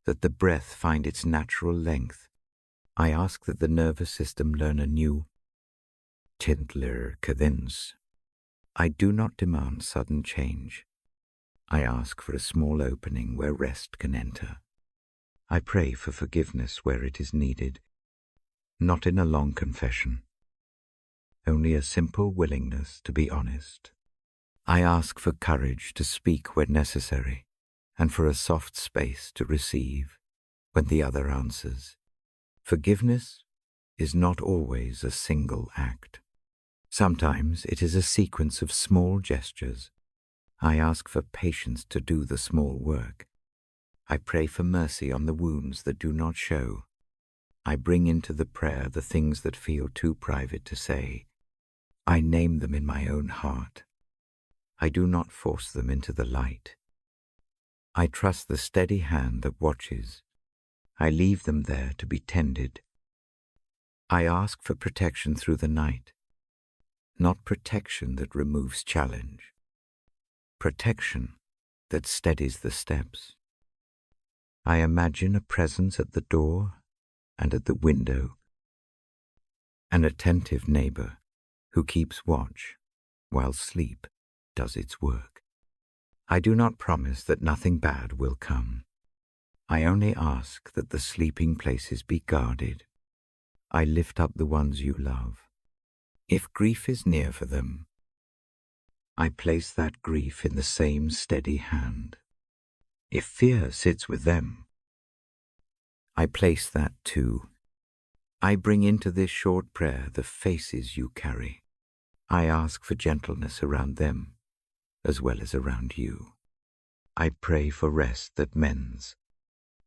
that the breath find its natural length. I ask that the nervous system learn a new gentler cadence. I do not demand sudden change. I ask for a small opening where rest can enter. I pray for forgiveness where it is needed, not in a long confession, only a simple willingness to be honest. I ask for courage to speak when necessary, and for a soft space to receive when the other answers. Forgiveness is not always a single act. Sometimes it is a sequence of small gestures. I ask for patience to do the small work. I pray for mercy on the wounds that do not show. I bring into the prayer the things that feel too private to say. I name them in my own heart. I do not force them into the light. I trust the steady hand that watches. I leave them there to be tended. I ask for protection through the night, not protection that removes challenge, protection that steadies the steps. I imagine a presence at the door and at the window, an attentive neighbor who keeps watch while sleep does its work. I do not promise that nothing bad will come. I only ask that the sleeping places be guarded. I lift up the ones you love. If grief is near for them, I place that grief in the same steady hand. If fear sits with them, I place that too. I bring into this short prayer the faces you carry. I ask for gentleness around them, as well as around you. I pray for rest that mends.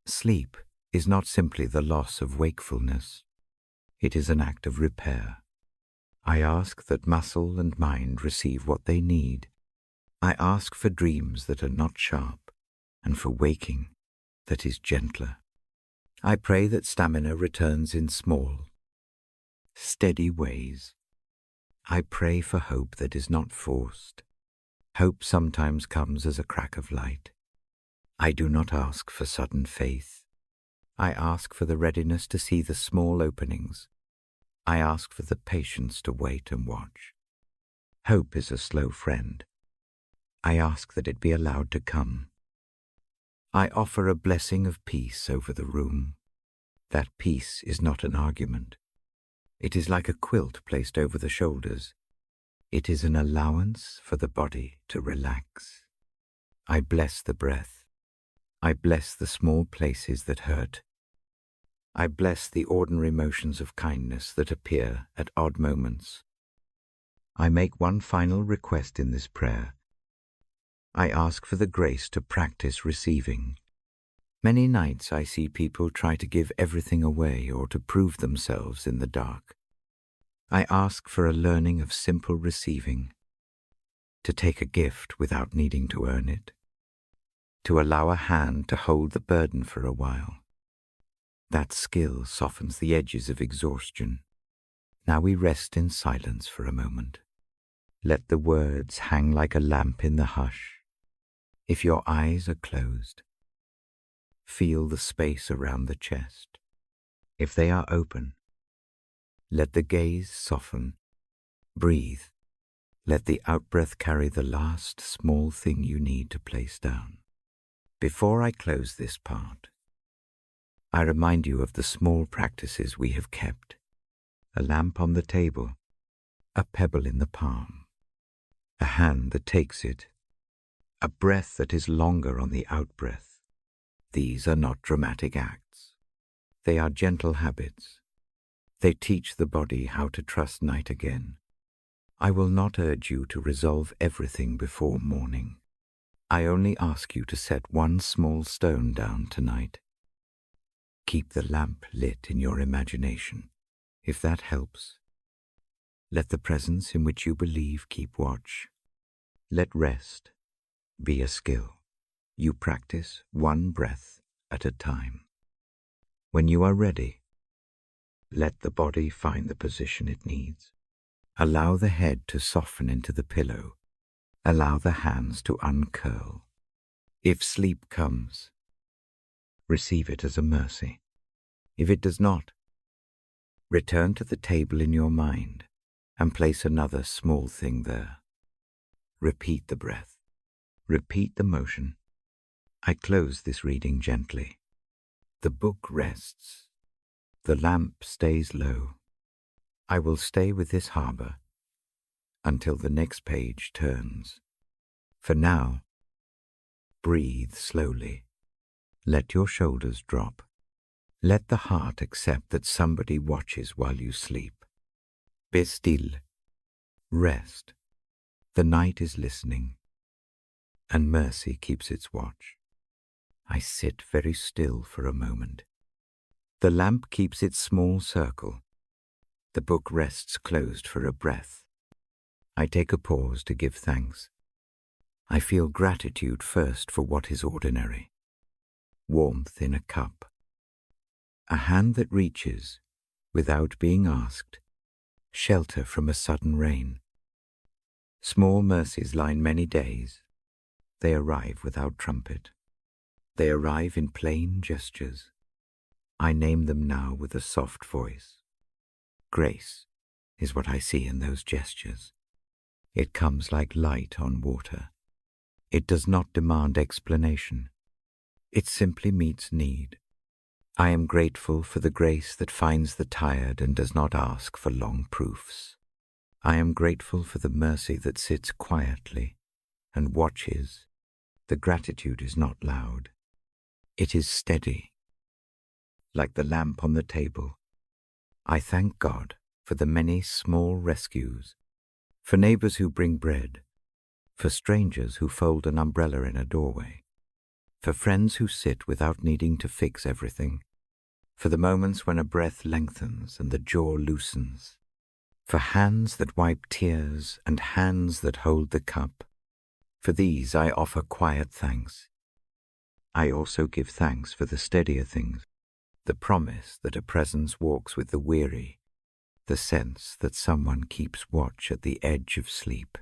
Sleep is not simply the loss of wakefulness. It is an act of repair. I ask that muscle and mind receive what they need. I ask for dreams that are not sharp, and for waking that is gentler. I pray that stamina returns in small, steady ways. I pray for hope that is not forced. Hope sometimes comes as a crack of light. I do not ask for sudden faith. I ask for the readiness to see the small openings. I ask for the patience to wait and watch. Hope is a slow friend. I ask that it be allowed to come. I offer a blessing of peace over the room. That peace is not an argument. It is like a quilt placed over the shoulders. It is an allowance for the body to relax. I bless the breath. I bless the small places that hurt. I bless the ordinary motions of kindness that appear at odd moments. I make one final request in this prayer. I ask for the grace to practice receiving. Many nights I see people try to give everything away or to prove themselves in the dark. I ask for a learning of simple receiving, to take a gift without needing to earn it, to allow a hand to hold the burden for a while. That skill softens the edges of exhaustion. Now we rest in silence for a moment. Let the words hang like a lamp in the hush. If your eyes are closed, feel the space around the chest. If they are open, let the gaze soften. Breathe. Let the outbreath carry the last small thing you need to place down. Before I close this part, I remind you of the small practices we have kept. A lamp on the table, a pebble in the palm, a hand that takes it, a breath that is longer on the outbreath. These are not dramatic acts. They are gentle habits. They teach the body how to trust night again. I will not urge you to resolve everything before morning. I only ask you to set one small stone down tonight. Keep the lamp lit in your imagination. If that helps, let the presence in which you believe keep watch. Let rest be a skill. You practice one breath at a time. When you are ready, let the body find the position it needs. Allow the head to soften into the pillow. Allow the hands to uncurl. If sleep comes, receive it as a mercy. If it does not, return to the table in your mind and place another small thing there. Repeat the breath. Repeat the motion. I close this reading gently. The book rests. The lamp stays low. I will stay with this harbor until the next page turns. For now, breathe slowly. Let your shoulders drop. Let the heart accept that somebody watches while you sleep. Be still. Rest. The night is listening, and mercy keeps its watch. I sit very still for a moment. The lamp keeps its small circle. The book rests closed for a breath. I take a pause to give thanks. I feel gratitude first for what is ordinary. Warmth in a cup. A hand that reaches, without being asked. Shelter from a sudden rain. Small mercies line many days. They arrive without trumpet. They arrive in plain gestures. I name them now with a soft voice. Grace is what I see in those gestures. It comes like light on water. It does not demand explanation. It simply meets need. I am grateful for the grace that finds the tired and does not ask for long proofs. I am grateful for the mercy that sits quietly and watches. The gratitude is not loud. It is steady, like the lamp on the table. I thank God for the many small rescues, for neighbors who bring bread, for strangers who fold an umbrella in a doorway, for friends who sit without needing to fix everything, for the moments when a breath lengthens and the jaw loosens, for hands that wipe tears and hands that hold the cup. For these I offer quiet thanks. I also give thanks for the steadier things, the promise that a presence walks with the weary, the sense that someone keeps watch at the edge of sleep,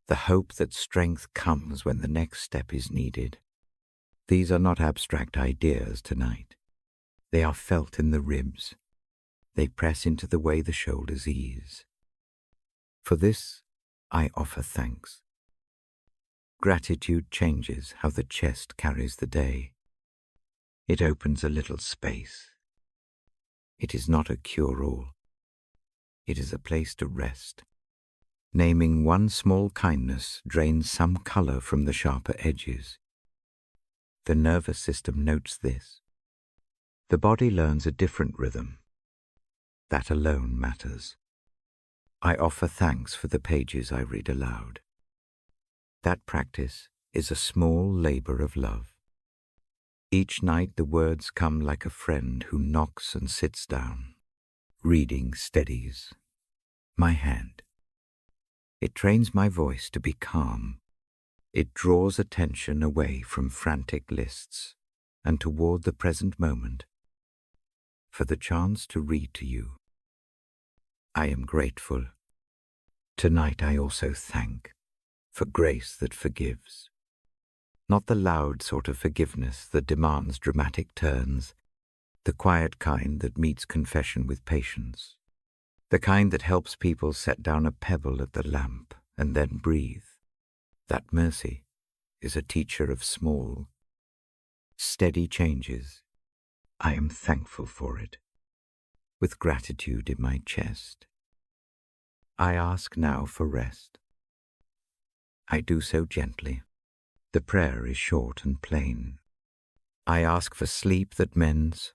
the hope that strength comes when the next step is needed. These are not abstract ideas tonight. They are felt in the ribs. They press into the way the shoulders ease. For this, I offer thanks. Gratitude changes how the chest carries the day. It opens a little space. It is not a cure-all. It is a place to rest. Naming one small kindness drains some color from the sharper edges. The nervous system notes this. The body learns a different rhythm. That alone matters. I offer thanks for the pages I read aloud. That practice is a small labor of love. Each night the words come like a friend who knocks and sits down. Reading steadies my hand. It trains my voice to be calm. It draws attention away from frantic lists and toward the present moment. For the chance to read to you, I am grateful. Tonight I also thank for grace that forgives. Not the loud sort of forgiveness that demands dramatic turns, the quiet kind that meets confession with patience, the kind that helps people set down a pebble at the lamp and then breathe. That mercy is a teacher of small, steady changes. I am thankful for it, with gratitude in my chest. I ask now for rest. I do so gently. The prayer is short and plain. I ask for sleep that mends.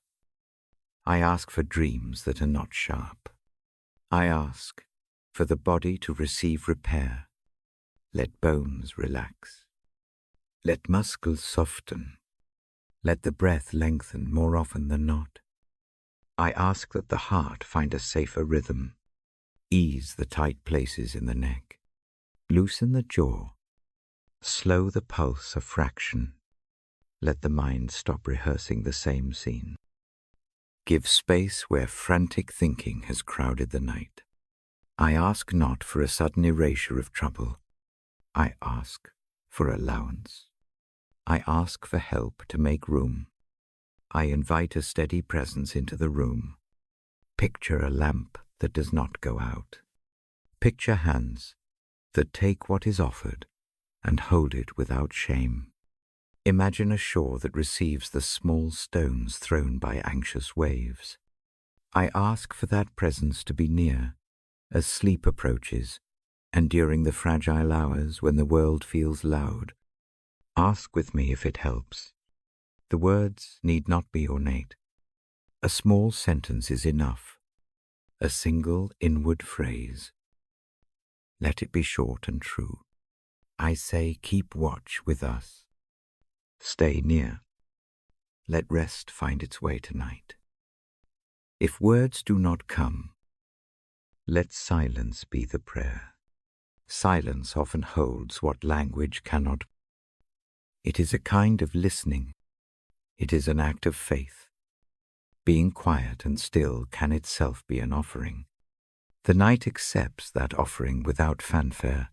I ask for dreams that are not sharp. I ask for the body to receive repair. Let bones relax. Let muscles soften. Let the breath lengthen more often than not. I ask that the heart find a safer rhythm. Ease the tight places in the neck. Loosen the jaw. Slow the pulse a fraction. Let the mind stop rehearsing the same scene. Give space where frantic thinking has crowded the night. I ask not for a sudden erasure of trouble. I ask for allowance. I ask for help to make room. I invite a steady presence into the room. Picture a lamp that does not go out. Picture hands that take what is offered and hold it without shame. Imagine a shore that receives the small stones thrown by anxious waves. I ask for that presence to be near as sleep approaches and during the fragile hours when the world feels loud. Ask with me if it helps. The words need not be ornate. A small sentence is enough. A single inward phrase. Let it be short and true. I say, keep watch with us. Stay near. Let rest find its way tonight. If words do not come, let silence be the prayer. Silence often holds what language cannot. It is a kind of listening. It is an act of faith. Being quiet and still can itself be an offering. The night accepts that offering without fanfare.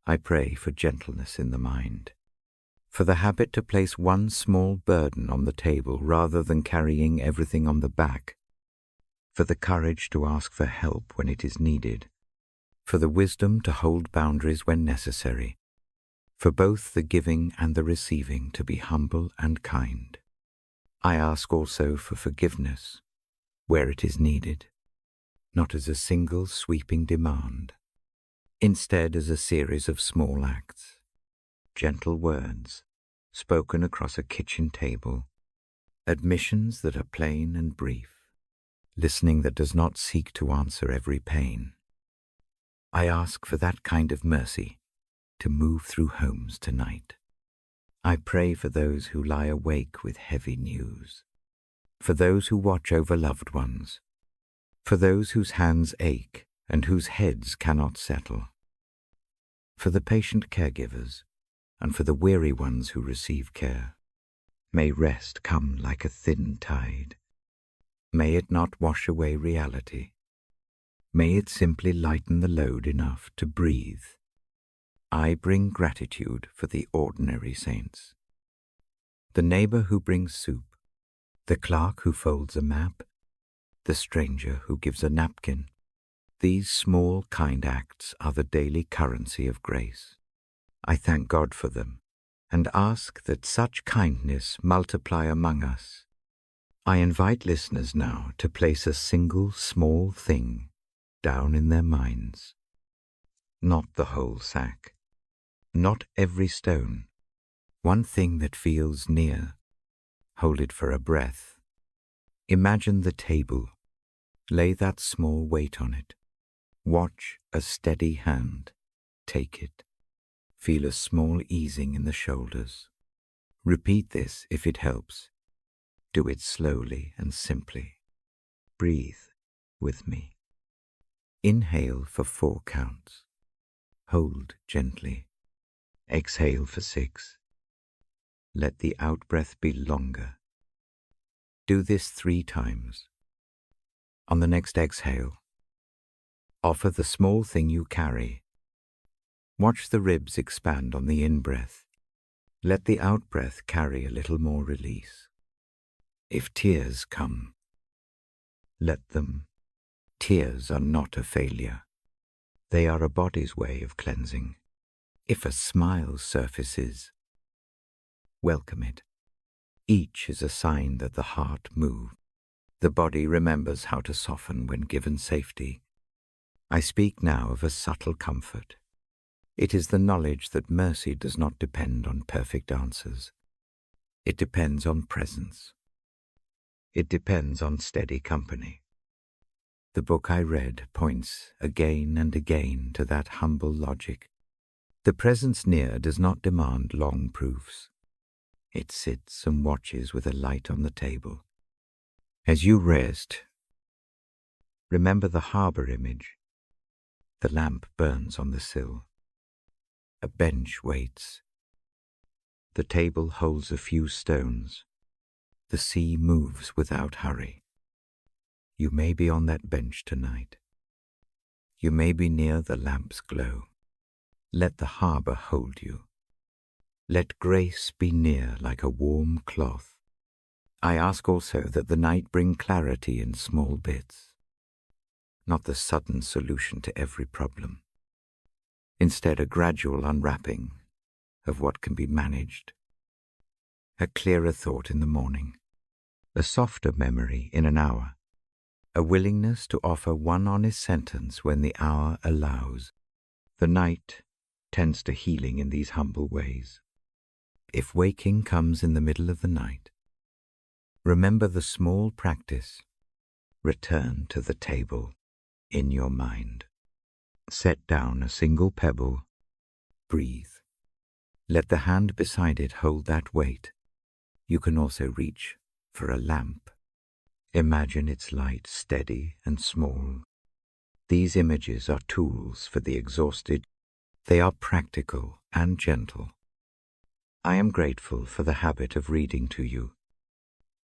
I pray for gentleness in the mind, for the habit to place one small burden on the table rather than carrying everything on the back, for the courage to ask for help when it is needed, for the wisdom to hold boundaries when necessary, for both the giving and the receiving to be humble and kind. I ask also for forgiveness where it is needed, not as a single sweeping demand, instead as a series of small acts, gentle words, spoken across a kitchen table, admissions that are plain and brief, listening that does not seek to answer every pain. I ask for that kind of mercy to move through homes tonight. I pray for those who lie awake with heavy news, for those who watch over loved ones, for those whose hands ache and whose heads cannot settle, for the patient caregivers and for the weary ones who receive care. May rest come like a thin tide. May it not wash away reality. May it simply lighten the load enough to breathe. I bring gratitude for the ordinary saints. The neighbor who brings soup, the clerk who folds a map, the stranger who gives a napkin. These small, kind acts are the daily currency of grace. I thank God for them and ask that such kindness multiply among us. I invite listeners now to place a single small thing down in their minds. Not the whole sack, not every stone. One thing that feels near. Hold it for a breath. Imagine the table. Lay that small weight on it. Watch a steady hand. Take it. Feel a small easing in the shoulders. Repeat this if it helps. Do it slowly and simply. Breathe with me. Inhale for 4 counts. Hold gently. Exhale for 6. Let the out-breath be longer. Do this 3 times. On the next exhale, offer the small thing you carry. Watch the ribs expand on the in-breath. Let the out-breath carry a little more release. If tears come, let them. Tears are not a failure. They are a body's way of cleansing. If a smile surfaces, welcome it. Each is a sign that the heart moves. The body remembers how to soften when given safety. I speak now of a subtle comfort. It is the knowledge that mercy does not depend on perfect answers. It depends on presence. It depends on steady company. The book I read points again and again to that humble logic. The presence near does not demand long proofs. It sits and watches with a light on the table. As you rest, remember the harbor image. The lamp burns on the sill. A bench waits. The table holds a few stones. The sea moves without hurry. You may be on that bench tonight. You may be near the lamp's glow. Let the harbor hold you. Let grace be near like a warm cloth. I ask also that the night bring clarity in small bits, not the sudden solution to every problem. Instead, a gradual unwrapping of what can be managed. A clearer thought in the morning, a softer memory in an hour, a willingness to offer one honest sentence when the hour allows. The night tends to healing in these humble ways. If waking comes in the middle of the night, remember the small practice. Return to the table in your mind. Set down a single pebble. Breathe. Let the hand beside it hold that weight. You can also reach for a lamp. Imagine its light steady and small. These images are tools for the exhausted. They are practical and gentle. I am grateful for the habit of reading to you.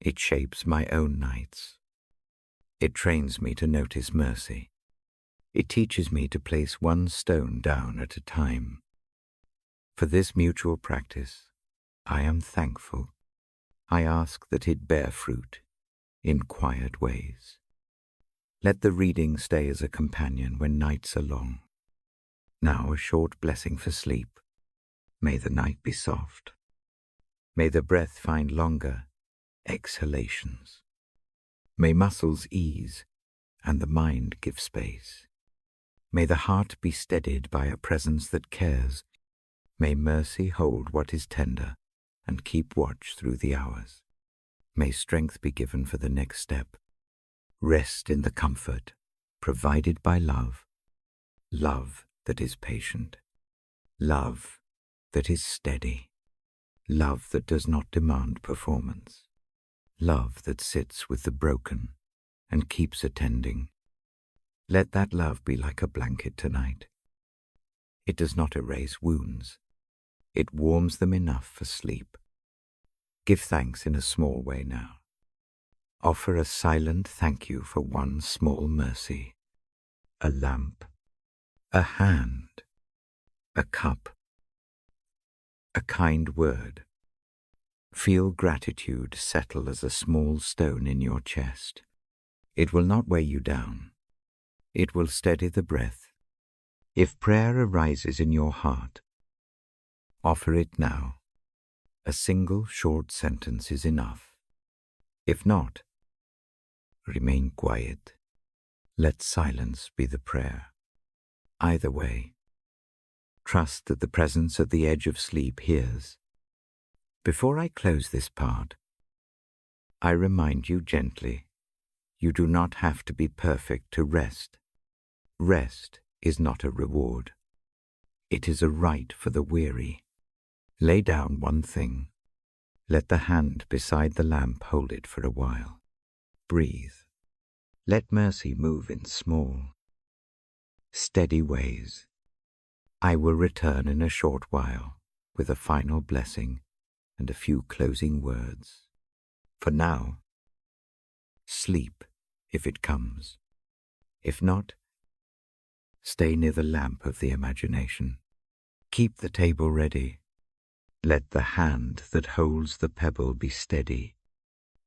It shapes my own nights. It trains me to notice mercy. It teaches me to place one stone down at a time. For this mutual practice, I am thankful. I ask that it bear fruit in quiet ways. Let the reading stay as a companion when nights are long. Now a short blessing for sleep. May the night be soft. May the breath find longer exhalations. May muscles ease and the mind give space. May the heart be steadied by a presence that cares. May mercy hold what is tender and keep watch through the hours. May strength be given for the next step. Rest in the comfort provided by love, love that is patient, love that is steady, love that does not demand performance, love that sits with the broken and keeps attending. Let that love be like a blanket tonight. It does not erase wounds. It warms them enough for sleep. Give thanks in a small way now. Offer a silent thank you for one small mercy. A lamp, a hand, a cup, a kind word. Feel gratitude settle as a small stone in your chest. It will not weigh you down. It will steady the breath. If prayer arises in your heart, offer it now. A single short sentence is enough. If not, remain quiet. Let silence be the prayer. Either way, trust that the presence at the edge of sleep hears. Before I close this part, I remind you gently, you do not have to be perfect to rest. Rest is not a reward. It is a right for the weary. Lay down one thing. Let the hand beside the lamp hold it for a while. Breathe. Let mercy move in small, steady ways. I will return in a short while with a final blessing and a few closing words. For now, sleep if it comes. If not, stay near the lamp of the imagination. Keep the table ready. Let the hand that holds the pebble be steady.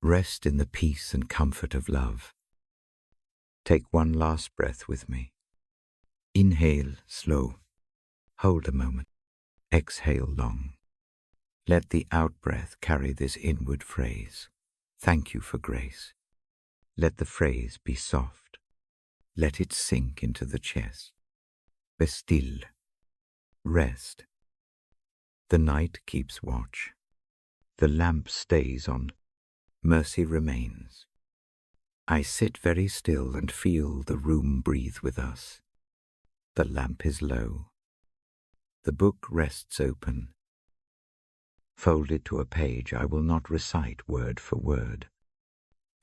Rest in the peace and comfort of love. Take one last breath with me. Inhale slow. Hold a moment. Exhale long. Let the out-breath carry this inward phrase. Thank you for grace. Let the phrase be soft. Let it sink into the chest. Be still. Rest. The night keeps watch. The lamp stays on. Mercy remains. I sit very still and feel the room breathe with us. The lamp is low. The book rests open. Folded to a page I will not recite word for word.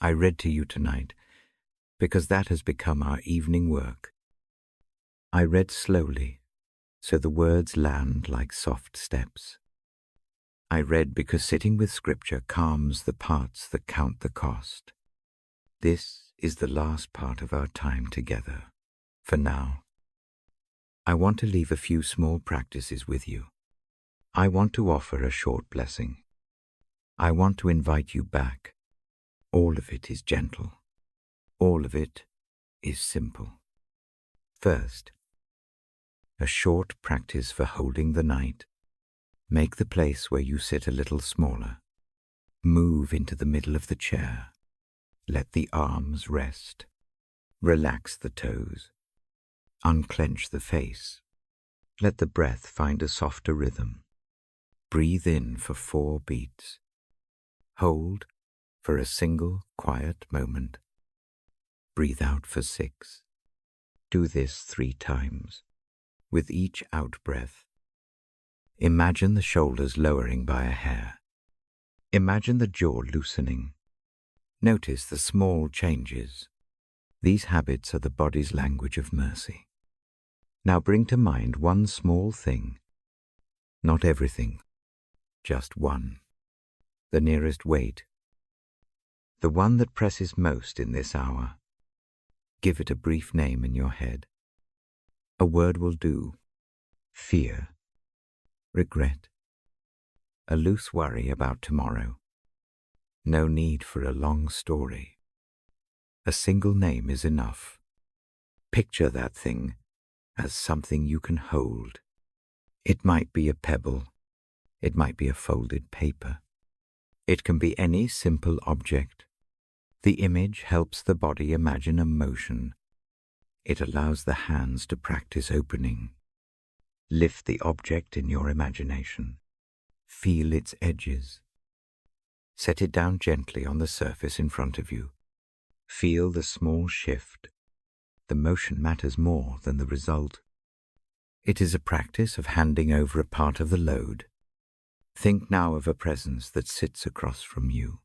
I read to you tonight because that has become our evening work. I read slowly, so the words land like soft steps. I read because sitting with Scripture calms the parts that count the cost. This is the last part of our time together. For now, I want to leave a few small practices with you. I want to offer a short blessing. I want to invite you back. All of it is gentle. All of it is simple. First, a short practice for holding the night. Make the place where you sit a little smaller. Move into the middle of the chair. Let the arms rest. Relax the toes. Unclench the face. Let the breath find a softer rhythm. Breathe in for 4 beats. Hold for a single quiet moment. Breathe out for 6. Do this 3 times. With each out-breath, imagine the shoulders lowering by a hair. Imagine the jaw loosening. Notice the small changes. These habits are the body's language of mercy. Now bring to mind one small thing. Not everything, just one. The nearest weight. The one that presses most in this hour. Give it a brief name in your head. A word will do. Fear. Regret. A loose worry about tomorrow. No need for a long story. A single name is enough. Picture that thing as something you can hold. It might be a pebble. It might be a folded paper. It can be any simple object. The image helps the body imagine a motion. It allows the hands to practice opening. Lift the object in your imagination. Feel its edges. Set it down gently on the surface in front of you. Feel the small shift. The motion matters more than the result. It is a practice of handing over a part of the load. Think now of a presence that sits across from you.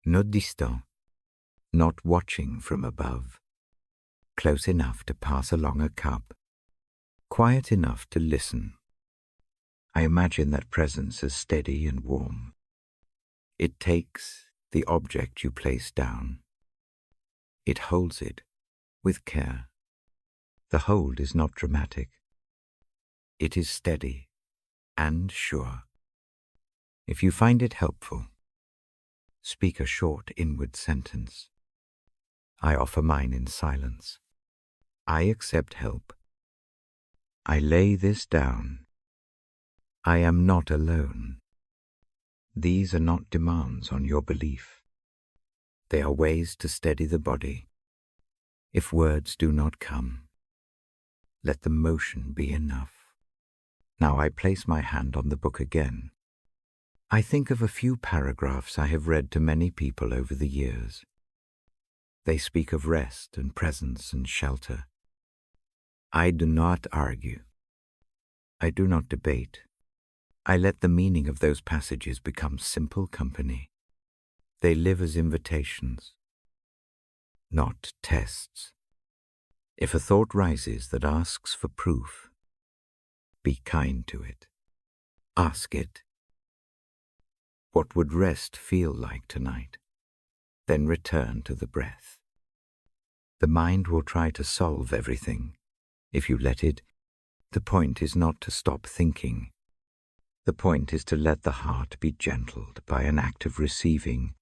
Not distant, not watching from above. Close enough to pass along a cup. Quiet enough to listen. I imagine that presence as steady and warm. It takes the object you place down. It holds it with care. The hold is not dramatic. It is steady and sure. If you find it helpful, speak a short inward sentence. I offer mine in silence. I accept help. I lay this down. I am not alone. These are not demands on your belief. They are ways to steady the body. If words do not come, let the motion be enough. Now I place my hand on the book again. I think of a few paragraphs I have read to many people over the years. They speak of rest and presence and shelter. I do not argue. I do not debate. I let the meaning of those passages become simple company. They live as invitations, not tests. If a thought rises that asks for proof, be kind to it. Ask it, what would rest feel like tonight? Then return to the breath. The mind will try to solve everything. If you let it, the point is not to stop thinking. The point is to let the heart be gentled by an act of receiving.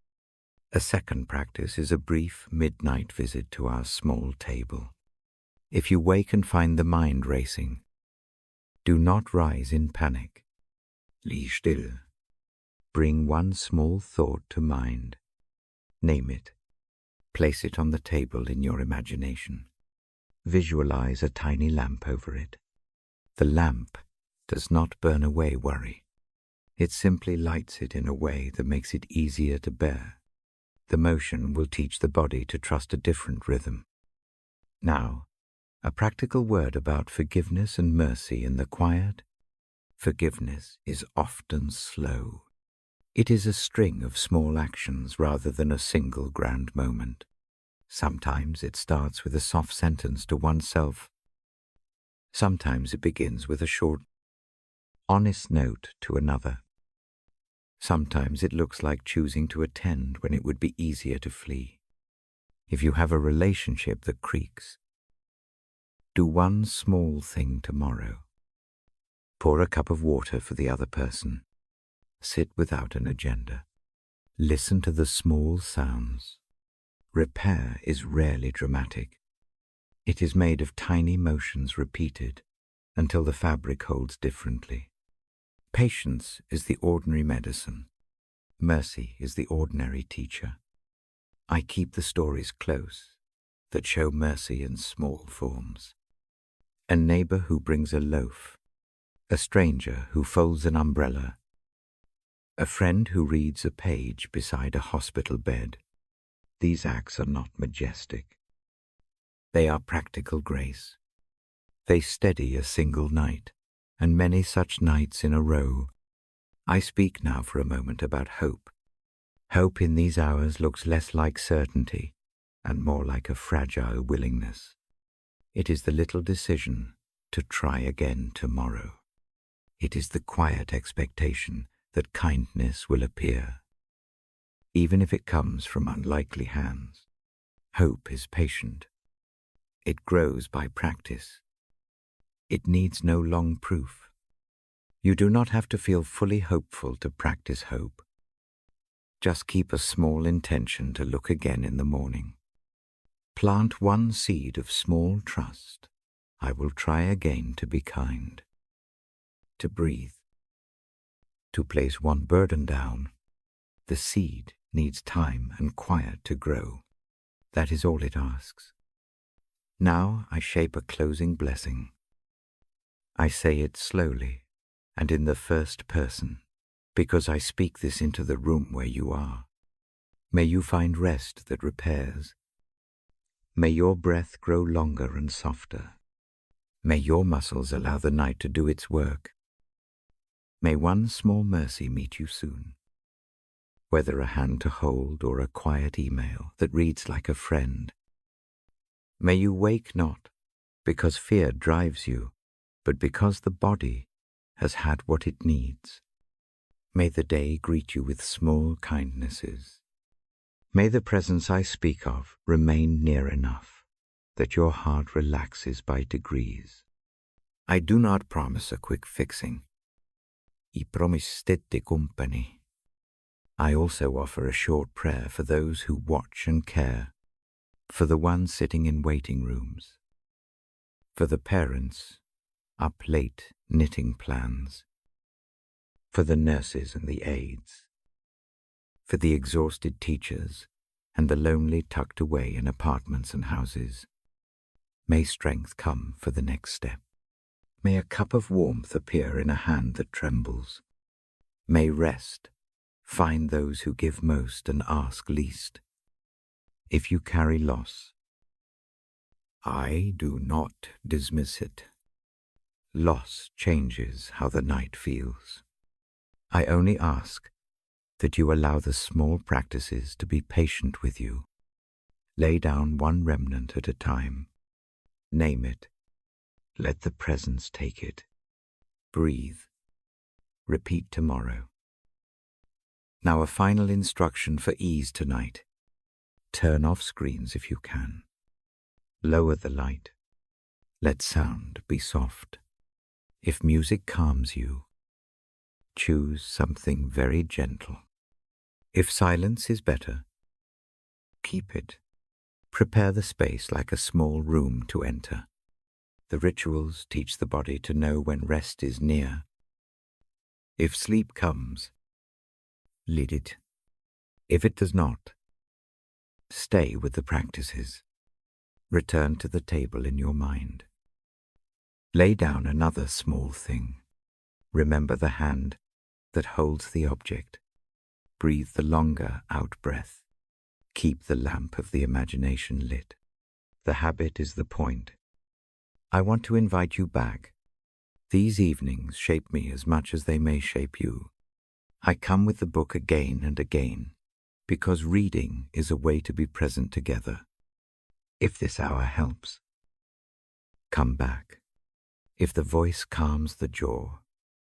A second practice is a brief midnight visit to our small table. If you wake and find the mind racing, do not rise in panic. Lie still. Bring one small thought to mind. Name it. Place it on the table in your imagination. Visualize a tiny lamp over it. The lamp does not burn away worry. It simply lights it in a way that makes it easier to bear. The motion will teach the body to trust a different rhythm. Now, a practical word about forgiveness and mercy in the quiet. Forgiveness is often slow. It is a string of small actions rather than a single grand moment. Sometimes it starts with a soft sentence to oneself. Sometimes it begins with a short, honest note to another. Sometimes it looks like choosing to attend when it would be easier to flee. If you have a relationship that creaks, do one small thing tomorrow. Pour a cup of water for the other person. Sit without an agenda. Listen to the small sounds. Repair is rarely dramatic. It is made of tiny motions repeated until the fabric holds differently. Patience is the ordinary medicine. Mercy is the ordinary teacher. I keep the stories close that show mercy in small forms. A neighbor who brings a loaf, a stranger who folds an umbrella, a friend who reads a page beside a hospital bed. These acts are not majestic. They are practical grace. They steady a single night, and many such nights in a row. I speak now for a moment about hope. Hope in these hours looks less like certainty and more like a fragile willingness. It is the little decision to try again tomorrow. It is the quiet expectation that kindness will appear, even if it comes from unlikely hands. Hope is patient. It grows by practice. It needs no long proof. You do not have to feel fully hopeful to practice hope. Just keep a small intention to look again in the morning. Plant one seed of small trust. I will try again to be kind, to breathe, to place one burden down. The seed needs time and quiet to grow. That is all it asks. Now I shape a closing blessing. I say it slowly and in the first person. because I speak this into the room where you are. May you find rest that repairs. May your breath grow longer and softer. May your muscles allow the night to do its work. May one small mercy meet you soon, whether a hand to hold or a quiet email that reads like a friend. May you wake not because fear drives you, but because the body has had what it needs. May the day greet you with small kindnesses. May the presence I speak of remain near enough that your heart relaxes by degrees. I do not promise a quick fixing. I promistette company. I also offer a short prayer for those who watch and care, for the ones sitting in waiting rooms, for the parents up late knitting plans, for the nurses and the aides, for the exhausted teachers and the lonely tucked away in apartments and houses. May strength come for the next step. May a cup of warmth appear in a hand that trembles. May rest find those who give most and ask least. If you carry loss, I do not dismiss it. Loss changes how the night feels. I only ask that you allow the small practices to be patient with you. Lay down one remnant at a time. Name it. Let the presence take it. Breathe. Repeat tomorrow. Now a final instruction for ease tonight. Turn off screens if you can. Lower the light. Let sound be soft. If music calms you, choose something very gentle. If silence is better, keep it. Prepare the space like a small room to enter. The rituals teach the body to know when rest is near. If sleep comes, lead it. If it does not, stay with the practices. Return to the table in your mind. Lay down another small thing. Remember the hand that holds the object. Breathe the longer out-breath. Keep the lamp of the imagination lit. The habit is the point. I want to invite you back. These evenings shape me as much as they may shape you. I come with the book again and again, because reading is a way to be present together. If this hour helps, come back. If the voice calms the jaw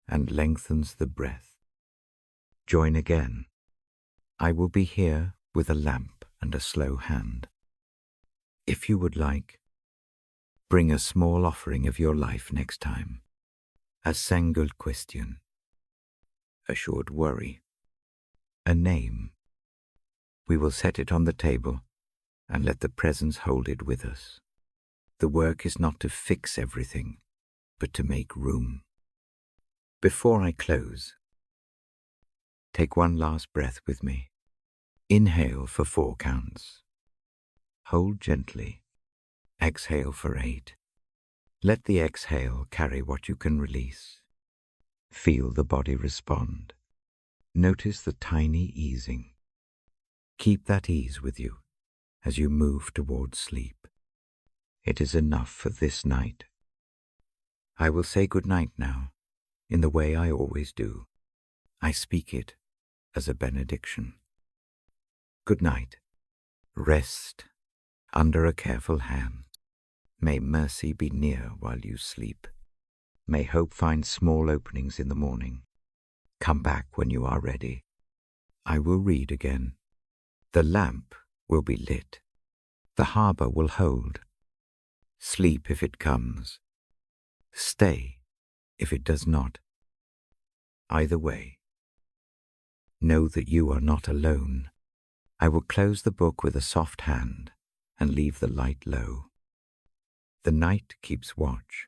and lengthens the breath, join again. I will be here with a lamp and a slow hand. If you would like, bring a small offering of your life next time. A single question, a short worry, a name. We will set it on the table and let the presence hold it with us. The work is not to fix everything, but to make room. Before I close, take one last breath with me. Inhale for 4 counts. Hold gently. Exhale for 8. Let the exhale carry what you can release. Feel the body respond. Notice the tiny easing. Keep that ease with you as you move towards sleep. It is enough for this night. I will say good night now, in the way I always do. I speak it as a benediction. Good night. Rest under a careful hand. May mercy be near while you sleep. May hope find small openings in the morning. Come back when you are ready. I will read again. The lamp will be lit. The harbor will hold. Sleep if it comes. Stay if it does not. Either way, know that you are not alone. I will close the book with a soft hand and leave the light low. The night keeps watch.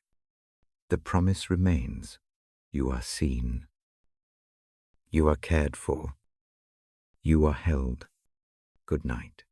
The promise remains. You are seen. You are cared for. You are held. Good night.